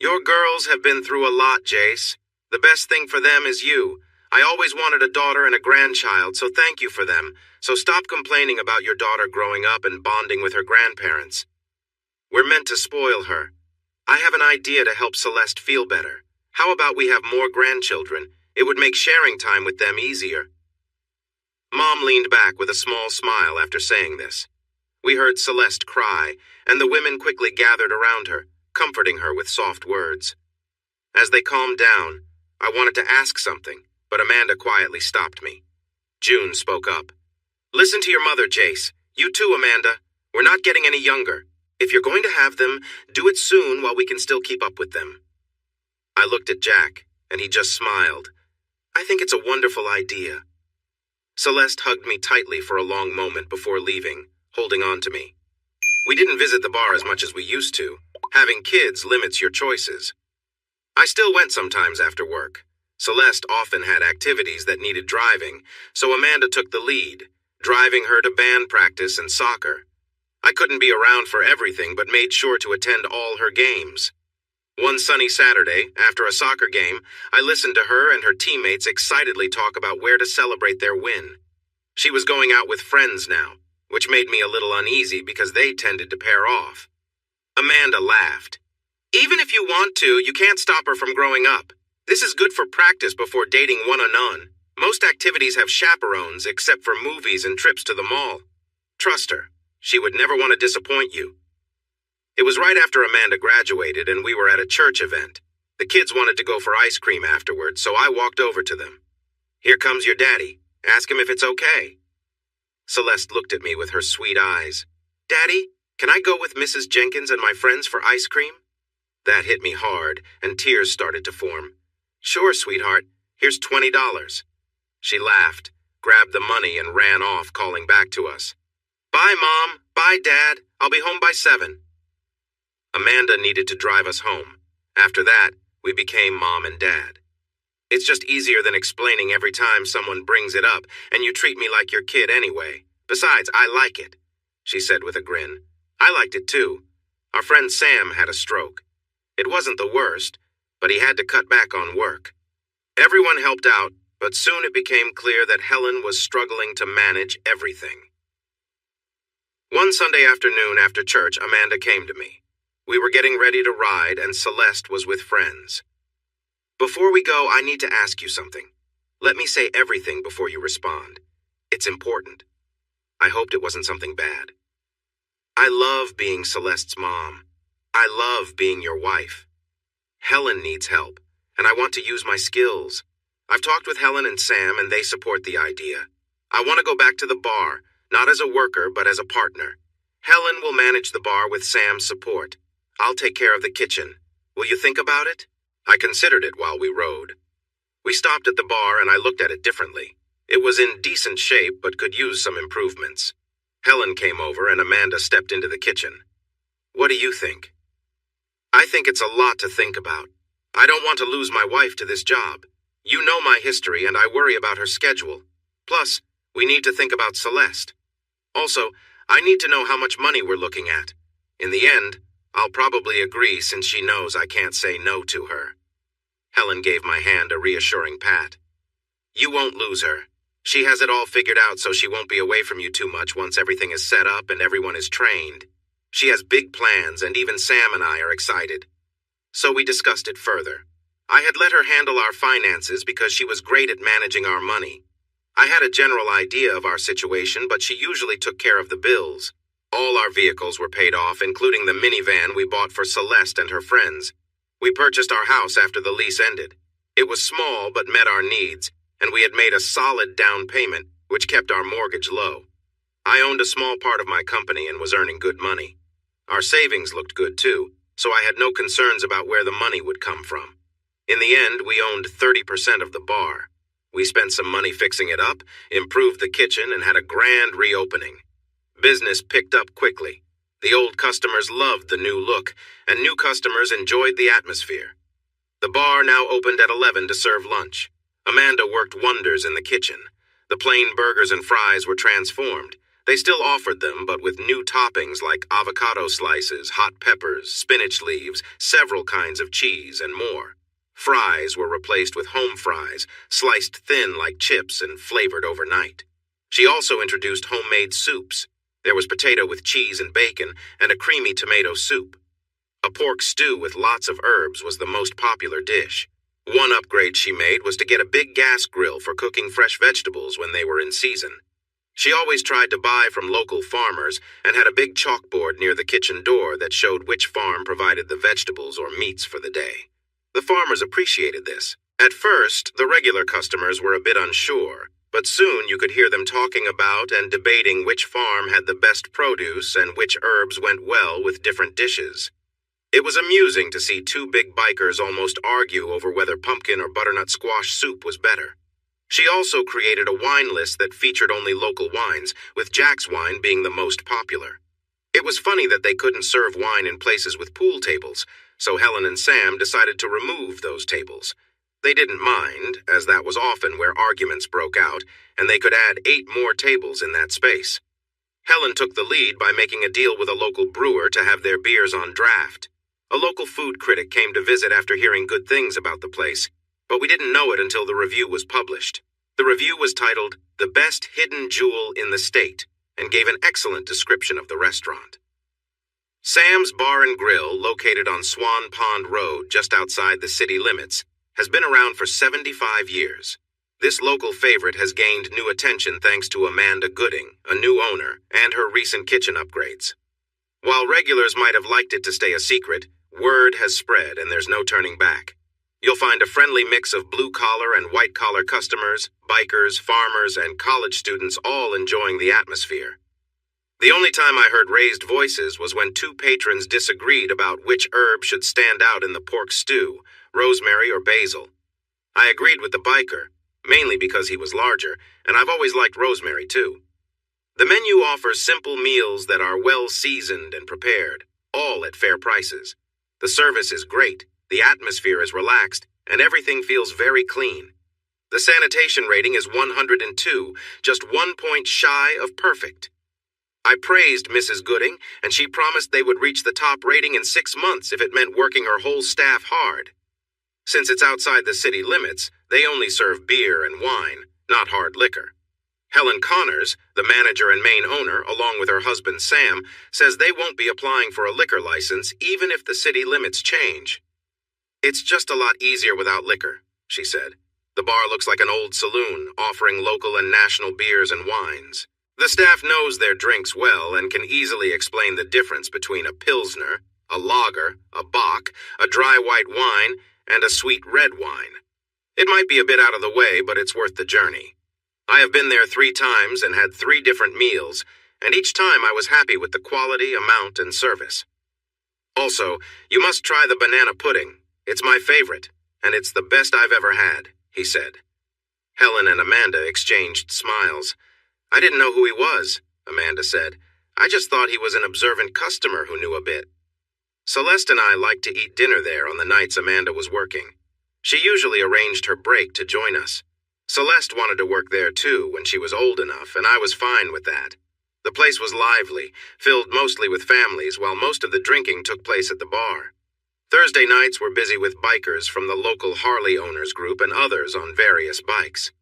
Your girls have been through a lot, Jace. The best thing for them is you. I always wanted a daughter and a grandchild, so thank you for them. So stop complaining about your daughter growing up and bonding with her grandparents. We're meant to spoil her. I have an idea to help Celeste feel better. How about we have more grandchildren? It would make sharing time with them easier. Mom leaned back with a small smile after saying this. We heard Celeste cry, and the women quickly gathered around her, comforting her with soft words. As they calmed down, I wanted to ask something, but Amanda quietly stopped me. June spoke up. Listen to your mother, Jace. You too, Amanda. We're not getting any younger. If you're going to have them, do it soon while we can still keep up with them. I looked at Jack, and he just smiled. I think it's a wonderful idea. Celeste hugged me tightly for a long moment before leaving, holding on to me. We didn't visit the bar as much as we used to. Having kids limits your choices. I still went sometimes after work. Celeste often had activities that needed driving, so Amanda took the lead, driving her to band practice and soccer. I couldn't be around for everything, but made sure to attend all her games. One sunny Saturday, after a soccer game, I listened to her and her teammates excitedly talk about where to celebrate their win. She was going out with friends now, which made me a little uneasy because they tended to pair off. Amanda laughed. Even if you want to, you can't stop her from growing up. This is good for practice before dating one on none. Most activities have chaperones except for movies and trips to the mall. Trust her. She would never want to disappoint you. It was right after Amanda graduated and we were at a church event. The kids wanted to go for ice cream afterwards, so I walked over to them. Here comes your daddy. Ask him if it's okay. Celeste looked at me with her sweet eyes. Daddy, can I go with Mrs. Jenkins and my friends for ice cream? That hit me hard, and tears started to form. Sure, sweetheart. Here's $20. She laughed, grabbed the money, and ran off, calling back to us. Bye, Mom. Bye, Dad. I'll be home by 7. Amanda needed to drive us home. After that, we became Mom and Dad. It's just easier than explaining every time someone brings it up, and you treat me like your kid anyway. Besides, I like it, she said with a grin. I liked it too. Our friend Sam had a stroke. It wasn't the worst, but he had to cut back on work. Everyone helped out, but soon it became clear that Helen was struggling to manage everything. One Sunday afternoon after church, Amanda came to me. We were getting ready to ride, and Celeste was with friends. Before we go, I need to ask you something. Let me say everything before you respond. It's important. I hoped it wasn't something bad. I love being Celeste's mom. I love being your wife. Helen needs help, and I want to use my skills. I've talked with Helen and Sam, and they support the idea. I want to go back to the bar, not as a worker, but as a partner. Helen will manage the bar with Sam's support. I'll take care of the kitchen. Will you think about it? I considered it while we rode. We stopped at the bar, and I looked at it differently. It was in decent shape, but could use some improvements. Helen came over, and Amanda stepped into the kitchen. What do you think? I think it's a lot to think about. I don't want to lose my wife to this job. You know my history, and I worry about her schedule. Plus, we need to think about Celeste. Also, I need to know how much money we're looking at. In the end, I'll probably agree since she knows I can't say no to her. Helen gave my hand a reassuring pat. You won't lose her. She has it all figured out, so she won't be away from you too much once everything is set up and everyone is trained. She has big plans, and even Sam and I are excited. So we discussed it further. I had let her handle our finances because she was great at managing our money. I had a general idea of our situation, but she usually took care of the bills. All our vehicles were paid off, including the minivan we bought for Celeste and her friends. We purchased our house after the lease ended. It was small but met our needs, and we had made a solid down payment, which kept our mortgage low. I owned a small part of my company and was earning good money. Our savings looked good too, so I had no concerns about where the money would come from. In the end, we owned 30% of the bar. We spent some money fixing it up, improved the kitchen, and had a grand reopening. Business picked up quickly. The old customers loved the new look, and new customers enjoyed the atmosphere. The bar now opened at 11 to serve lunch. Amanda worked wonders in the kitchen. The plain burgers and fries were transformed. They still offered them, but with new toppings like avocado slices, hot peppers, spinach leaves, several kinds of cheese, and more. Fries were replaced with home fries, sliced thin like chips and flavored overnight. She also introduced homemade soups. There was potato with cheese and bacon, and a creamy tomato soup. A pork stew with lots of herbs was the most popular dish. One upgrade she made was to get a big gas grill for cooking fresh vegetables when they were in season. She always tried to buy from local farmers and had a big chalkboard near the kitchen door that showed which farm provided the vegetables or meats for the day. The farmers appreciated this. At first, the regular customers were a bit unsure, but soon you could hear them talking about and debating which farm had the best produce and which herbs went well with different dishes. It was amusing to see two big bikers almost argue over whether pumpkin or butternut squash soup was better. She also created a wine list that featured only local wines, with Jack's wine being the most popular. It was funny that they couldn't serve wine in places with pool tables, so Helen and Sam decided to remove those tables. They didn't mind, as that was often where arguments broke out, and they could add 8 more tables in that space. Helen took the lead by making a deal with a local brewer to have their beers on draft. A local food critic came to visit after hearing good things about the place, but we didn't know it until the review was published. The review was titled, "The Best Hidden Jewel in the State," and gave an excellent description of the restaurant. Sam's Bar and Grill, located on Swan Pond Road just outside the city limits, has been around for 75 years. This local favorite has gained new attention thanks to Amanda Gooding, a new owner, and her recent kitchen upgrades. While regulars might have liked it to stay a secret, word has spread and there's no turning back. You'll find a friendly mix of blue-collar and white-collar customers, bikers, farmers, and college students all enjoying the atmosphere. The only time I heard raised voices was when 2 patrons disagreed about which herb should stand out in the pork stew, rosemary or basil. I agreed with the biker, mainly because he was larger, and I've always liked rosemary too. The menu offers simple meals that are well seasoned and prepared, all at fair prices. The service is great, the atmosphere is relaxed, and everything feels very clean. The sanitation rating is 102, just 1 point shy of perfect. I praised Mrs. Gooding, and she promised they would reach the top rating in 6 months if it meant working her whole staff hard. Since it's outside the city limits, they only serve beer and wine, not hard liquor. Helen Connors, the manager and main owner, along with her husband Sam, says they won't be applying for a liquor license even if the city limits change. "It's just a lot easier without liquor," she said. "The bar looks like an old saloon, offering local and national beers and wines. The staff knows their drinks well and can easily explain the difference between a Pilsner, a lager, a Bock, a dry white wine, and a sweet red wine. It might be a bit out of the way, but it's worth the journey. I have been there 3 times and had 3 different meals, and each time I was happy with the quality, amount, and service. Also, you must try the banana pudding. It's my favorite, and it's the best I've ever had," he said. Helen and Amanda exchanged smiles. "I didn't know who he was," Amanda said. "I just thought he was an observant customer who knew a bit." Celeste and I liked to eat dinner there on the nights Amanda was working. She usually arranged her break to join us. Celeste wanted to work there too when she was old enough, and I was fine with that. The place was lively, filled mostly with families, while most of the drinking took place at the bar. Thursday nights were busy with bikers from the local Harley owners group and others on various bikes.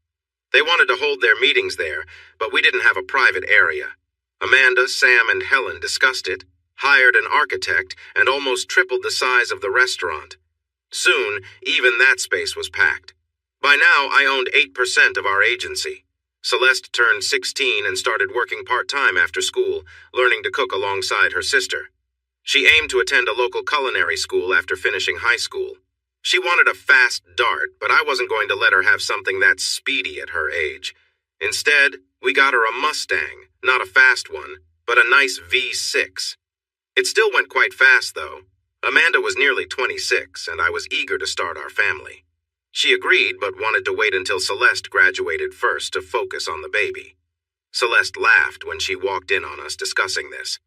They wanted to hold their meetings there, but we didn't have a private area. Amanda, Sam, and Helen discussed it, hired an architect, and almost tripled the size of the restaurant. Soon, even that space was packed. By now, I owned 8% of our agency. Celeste turned 16 and started working part-time after school, learning to cook alongside her sister. She aimed to attend a local culinary school after finishing high school. She wanted a fast dart, but I wasn't going to let her have something that speedy at her age. Instead, we got her a Mustang, not a fast one, but a nice V6. It still went quite fast, though. Amanda was nearly 26, and I was eager to start our family. She agreed, but wanted to wait until Celeste graduated first to focus on the baby. Celeste laughed when she walked in on us discussing this.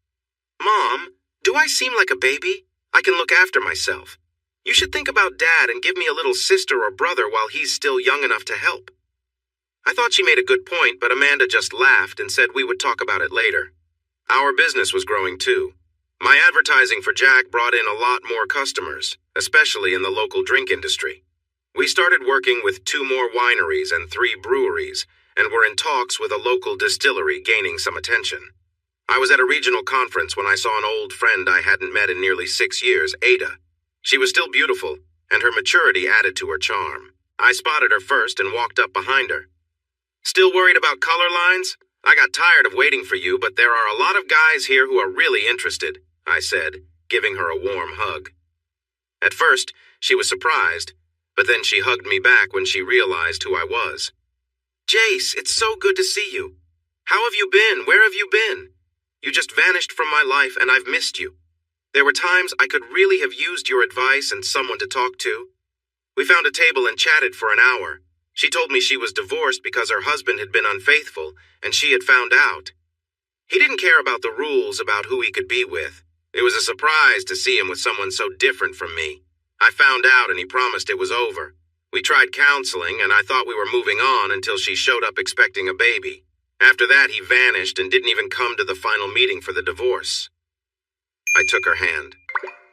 "Mom, do I seem like a baby? I can look after myself. You should think about Dad and give me a little sister or brother while he's still young enough to help." I thought she made a good point, but Amanda just laughed and said we would talk about it later. Our business was growing too. My advertising for Jack brought in a lot more customers, especially in the local drink industry. We started working with 2 more wineries and 3 breweries, and were in talks with a local distillery gaining some attention. I was at a regional conference when I saw an old friend I hadn't met in nearly 6 years, Ada. She was still beautiful, and her maturity added to her charm. I spotted her first and walked up behind her. "Still worried about color lines? I got tired of waiting for you, but there are a lot of guys here who are really interested," I said, giving her a warm hug. At first, she was surprised, but then she hugged me back when she realized who I was. "Jace, it's so good to see you. How have you been? Where have you been? You just vanished from my life and I've missed you. There were times I could really have used your advice and someone to talk to." We found a table and chatted for an hour. She told me she was divorced because her husband had been unfaithful, and she had found out. He didn't care about the rules about who he could be with. It was a surprise to see him with someone so different from me. I found out and he promised it was over. We tried counseling and I thought we were moving on until she showed up expecting a baby. After that, he vanished and didn't even come to the final meeting for the divorce. I took her hand.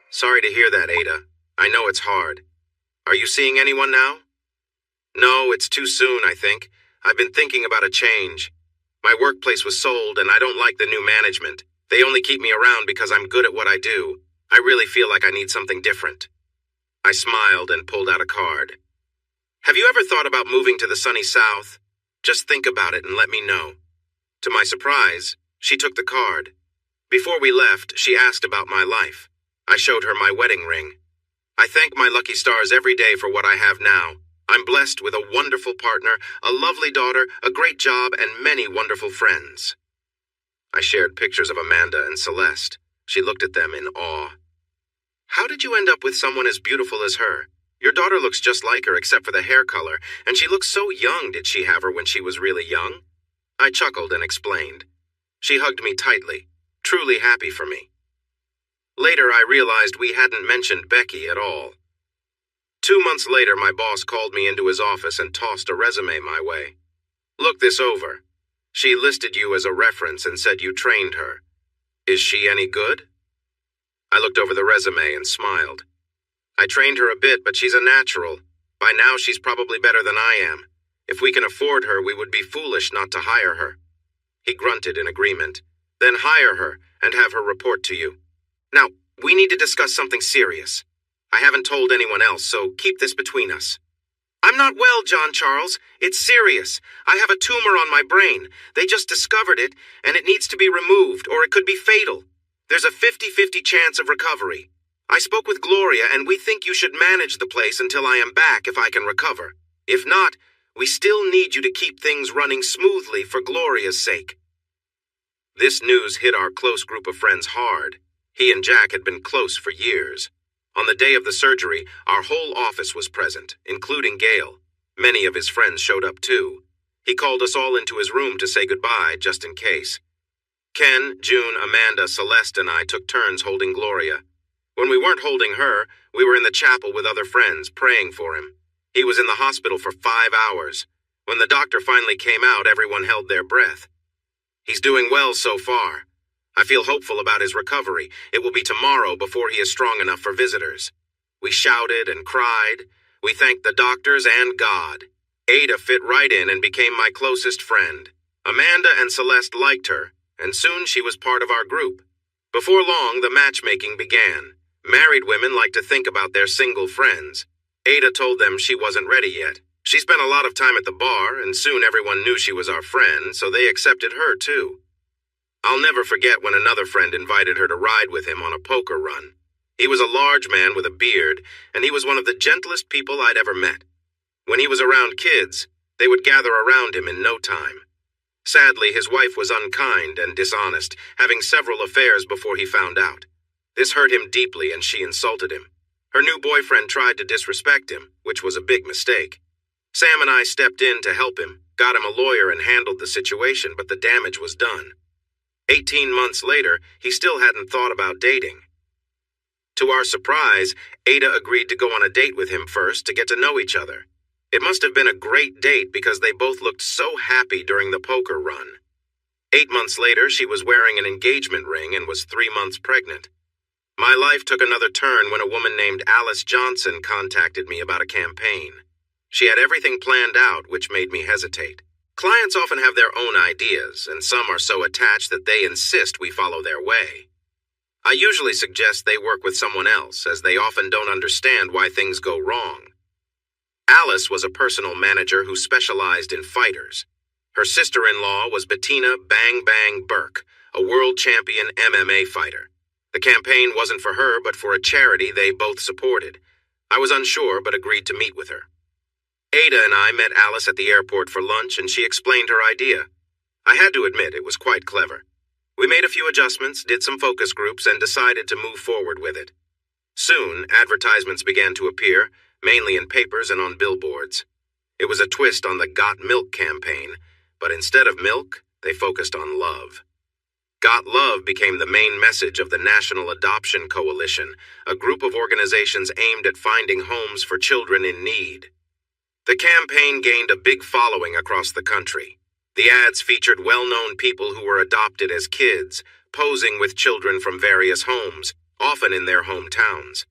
Sorry to hear that, Ada. I know it's hard. Are you seeing anyone now? No, it's too soon, I think. I've been thinking about a change. My workplace was sold and I don't like the new management. They only keep me around because I'm good at what I do. I really feel like I need something different. I smiled and pulled out a card. Have you ever thought about moving to the sunny south? Just think about it and let me know. To my surprise, she took the card. Before we left, she asked about my life. I showed her my wedding ring. I thank my lucky stars every day for what I have now. I'm blessed with a wonderful partner, a lovely daughter, a great job, and many wonderful friends. I shared pictures of Amanda and Celeste. She looked at them in awe. How did you end up with someone as beautiful as her? Your daughter looks just like her except for the hair color, and she looks so young. Did she have her when she was really young? I chuckled and explained. She hugged me tightly, truly happy for me. Later, I realized we hadn't mentioned Becky at all. 2 months later, my boss called me into his office and tossed a resume my way. Look this over. She listed you as a reference and said you trained her. Is she any good? I looked over the resume and smiled. I trained her a bit, but she's a natural. By now, she's probably better than I am. If we can afford her, we would be foolish not to hire her. He grunted in agreement. Then hire her and have her report to you. Now, we need to discuss something serious. I haven't told anyone else, so keep this between us. I'm not well, John Charles. It's serious. I have a tumor on my brain. They just discovered it, and it needs to be removed, or it could be fatal. There's a 50-50 chance of recovery. I spoke with Gloria, and we think you should manage the place until I am back if I can recover. If not, we still need you to keep things running smoothly for Gloria's sake. This news hit our close group of friends hard. He and Jack had been close for years. On the day of the surgery, our whole office was present, including Gail. Many of his friends showed up too. He called us all into his room to say goodbye, just in case. Ken, June, Amanda, Celeste, and I took turns holding Gloria. When we weren't holding her, we were in the chapel with other friends, praying for him. He was in the hospital for 5 hours. When the doctor finally came out, everyone held their breath. He's doing well so far. I feel hopeful about his recovery. It will be tomorrow before he is strong enough for visitors. We shouted and cried. We thanked the doctors and God. Ada fit right in and became my closest friend. Amanda and Celeste liked her, and soon she was part of our group. Before long, the matchmaking began. Married women like to think about their single friends. Ada told them she wasn't ready yet. She spent a lot of time at the bar, and soon everyone knew she was our friend, so they accepted her too. I'll never forget when another friend invited her to ride with him on a poker run. He was a large man with a beard, and he was one of the gentlest people I'd ever met. When he was around kids, they would gather around him in no time. Sadly, his wife was unkind and dishonest, having several affairs before he found out. This hurt him deeply, and she insulted him. Her new boyfriend tried to disrespect him, which was a big mistake. Sam and I stepped in to help him, got him a lawyer, and handled the situation, but the damage was done. 18 months later, he still hadn't thought about dating. To our surprise, Ada agreed to go on a date with him first to get to know each other. It must have been a great date because they both looked so happy during the poker run. 8 months later, she was wearing an engagement ring and was 3 months pregnant. My life took another turn when a woman named Alice Johnson contacted me about a campaign. She had everything planned out, which made me hesitate. Clients often have their own ideas, and some are so attached that they insist we follow their way. I usually suggest they work with someone else, as they often don't understand why things go wrong. Alice was a personal manager who specialized in fighters. Her sister-in-law was Bettina Bang Bang Burke, a world champion MMA fighter. The campaign wasn't for her, but for a charity they both supported. I was unsure, but agreed to meet with her. Ada and I met Alice at the airport for lunch, and she explained her idea. I had to admit it was quite clever. We made a few adjustments, did some focus groups, and decided to move forward with it. Soon, advertisements began to appear, mainly in papers and on billboards. It was a twist on the Got Milk campaign, but instead of milk, they focused on love. Got Love became the main message of the National Adoption Coalition, a group of organizations aimed at finding homes for children in need. The campaign gained a big following across the country. The ads featured well-known people who were adopted as kids, posing with children from various homes, often in their hometowns.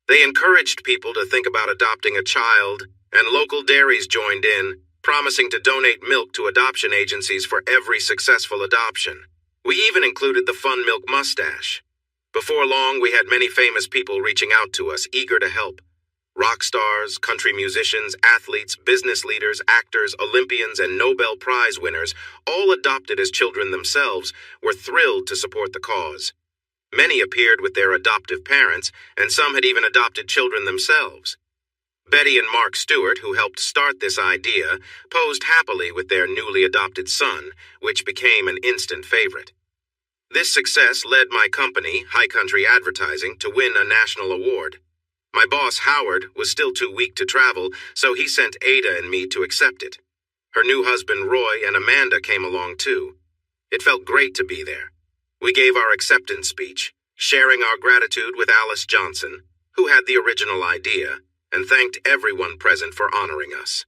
They encouraged people to think about adopting a child, and local dairies joined in, promising to donate milk to adoption agencies for every successful adoption. We even included the Fun Milk Mustache. Before long, we had many famous people reaching out to us, eager to help. Rock stars, country musicians, athletes, business leaders, actors, Olympians, and Nobel Prize winners, all adopted as children themselves, were thrilled to support the cause. Many appeared with their adoptive parents, and some had even adopted children themselves. Betty and Mark Stewart, who helped start this idea, posed happily with their newly adopted son, which became an instant favorite. This success led my company, High Country Advertising, to win a national award. My boss, Howard, was still too weak to travel, so he sent Ada and me to accept it. Her new husband, Roy, and Amanda came along too. It felt great to be there. We gave our acceptance speech, sharing our gratitude with Alice Johnson, who had the original idea, and thanked everyone present for honoring us.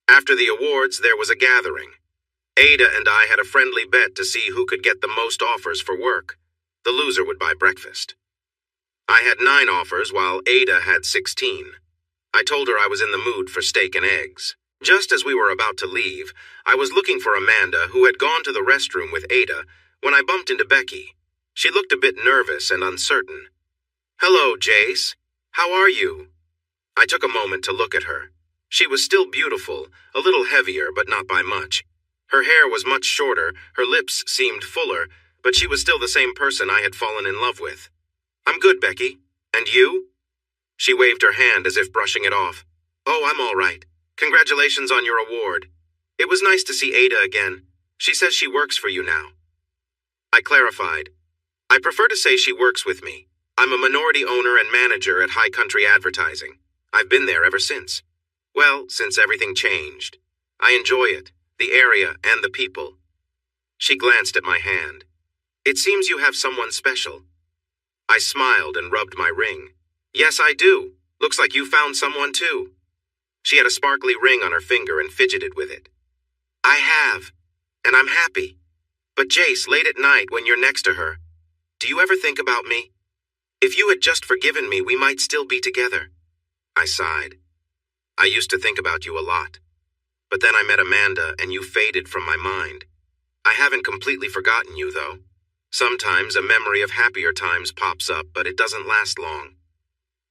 After the awards, there was a gathering. Ada and I had a friendly bet to see who could get the most offers for work. The loser would buy breakfast. I had 9 offers, while Ada had 16. I told her I was in the mood for steak and eggs. Just as we were about to leave, I was looking for Amanda, who had gone to the restroom with Ada, when I bumped into Becky. She looked a bit nervous and uncertain. "Hello, Jace. How are you?" I took a moment to look at her. She was still beautiful, a little heavier, but not by much. Her hair was much shorter, her lips seemed fuller, but she was still the same person I had fallen in love with. "I'm good, Becky. And you?" She waved her hand as if brushing it off. "Oh, I'm all right. Congratulations on your award. It was nice to see Ada again. She says she works for you now." I clarified. "I prefer to say she works with me. I'm a minority owner and manager at High Country Advertising. I've been there ever since. Well, since everything changed. I enjoy it, the area, and the people." She glanced at my hand. "It seems you have someone special." I smiled and rubbed my ring. "Yes, I do. Looks like you found someone too." She had a sparkly ring on her finger and fidgeted with it. "I have, and I'm happy. But Jace, late at night when you're next to her, do you ever think about me? If you had just forgiven me, we might still be together." I sighed. "I used to think about you a lot. But then I met Amanda and you faded from my mind. I haven't completely forgotten you, though. Sometimes a memory of happier times pops up, but it doesn't last long."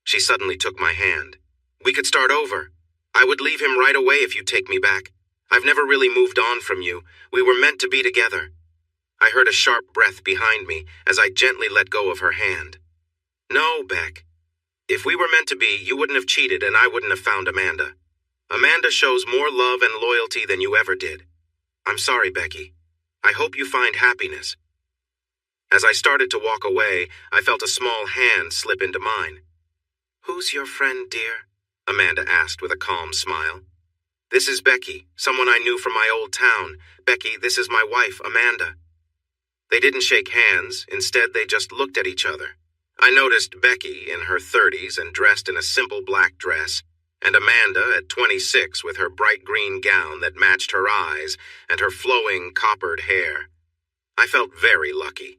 She suddenly took my hand. "We could start over. I would leave him right away if you'd take me back. I've never really moved on from you. We were meant to be together." I heard a sharp breath behind me as I gently let go of her hand. "No, Beck. If we were meant to be, you wouldn't have cheated and I wouldn't have found Amanda. Amanda shows more love and loyalty than you ever did. I'm sorry, Becky. I hope you find happiness." As I started to walk away, I felt a small hand slip into mine. "Who's your friend, dear?" Amanda asked with a calm smile. "This is Becky, someone I knew from my old town. Becky, this is my wife, Amanda." They didn't shake hands. Instead, they just looked at each other. I noticed Becky in her 30s and dressed in a simple black dress, and Amanda at 26 with her bright green gown that matched her eyes and her flowing coppered hair. I felt very lucky.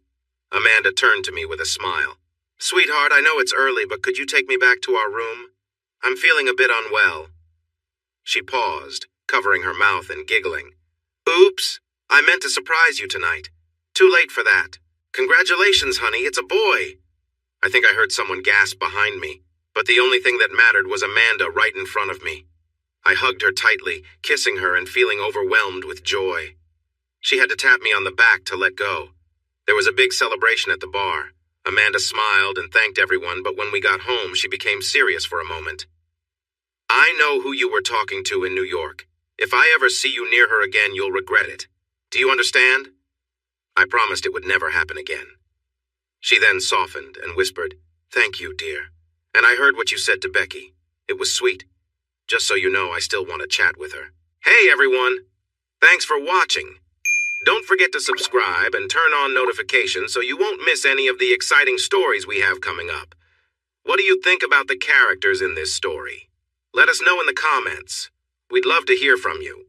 Amanda turned to me with a smile. "Sweetheart, I know it's early, but could you take me back to our room? I'm feeling a bit unwell." She paused, covering her mouth and giggling. "Oops, I meant to surprise you tonight. Too late for that. Congratulations, honey, it's a boy." I think I heard someone gasp behind me, but the only thing that mattered was Amanda right in front of me. I hugged her tightly, kissing her and feeling overwhelmed with joy. She had to tap me on the back to let go. There was a big celebration at the bar. Amanda smiled and thanked everyone, but when we got home, she became serious for a moment. "I know who you were talking to in New York. If I ever see you near her again, you'll regret it. Do you understand?" I promised it would never happen again. She then softened and whispered, "Thank you, dear. And I heard what you said to Becky. It was sweet. Just so you know, I still want to chat with her." Hey, everyone. Thanks for watching. Don't forget to subscribe and turn on notifications so you won't miss any of the exciting stories we have coming up. What do you think about the characters in this story? Let us know in the comments. We'd love to hear from you.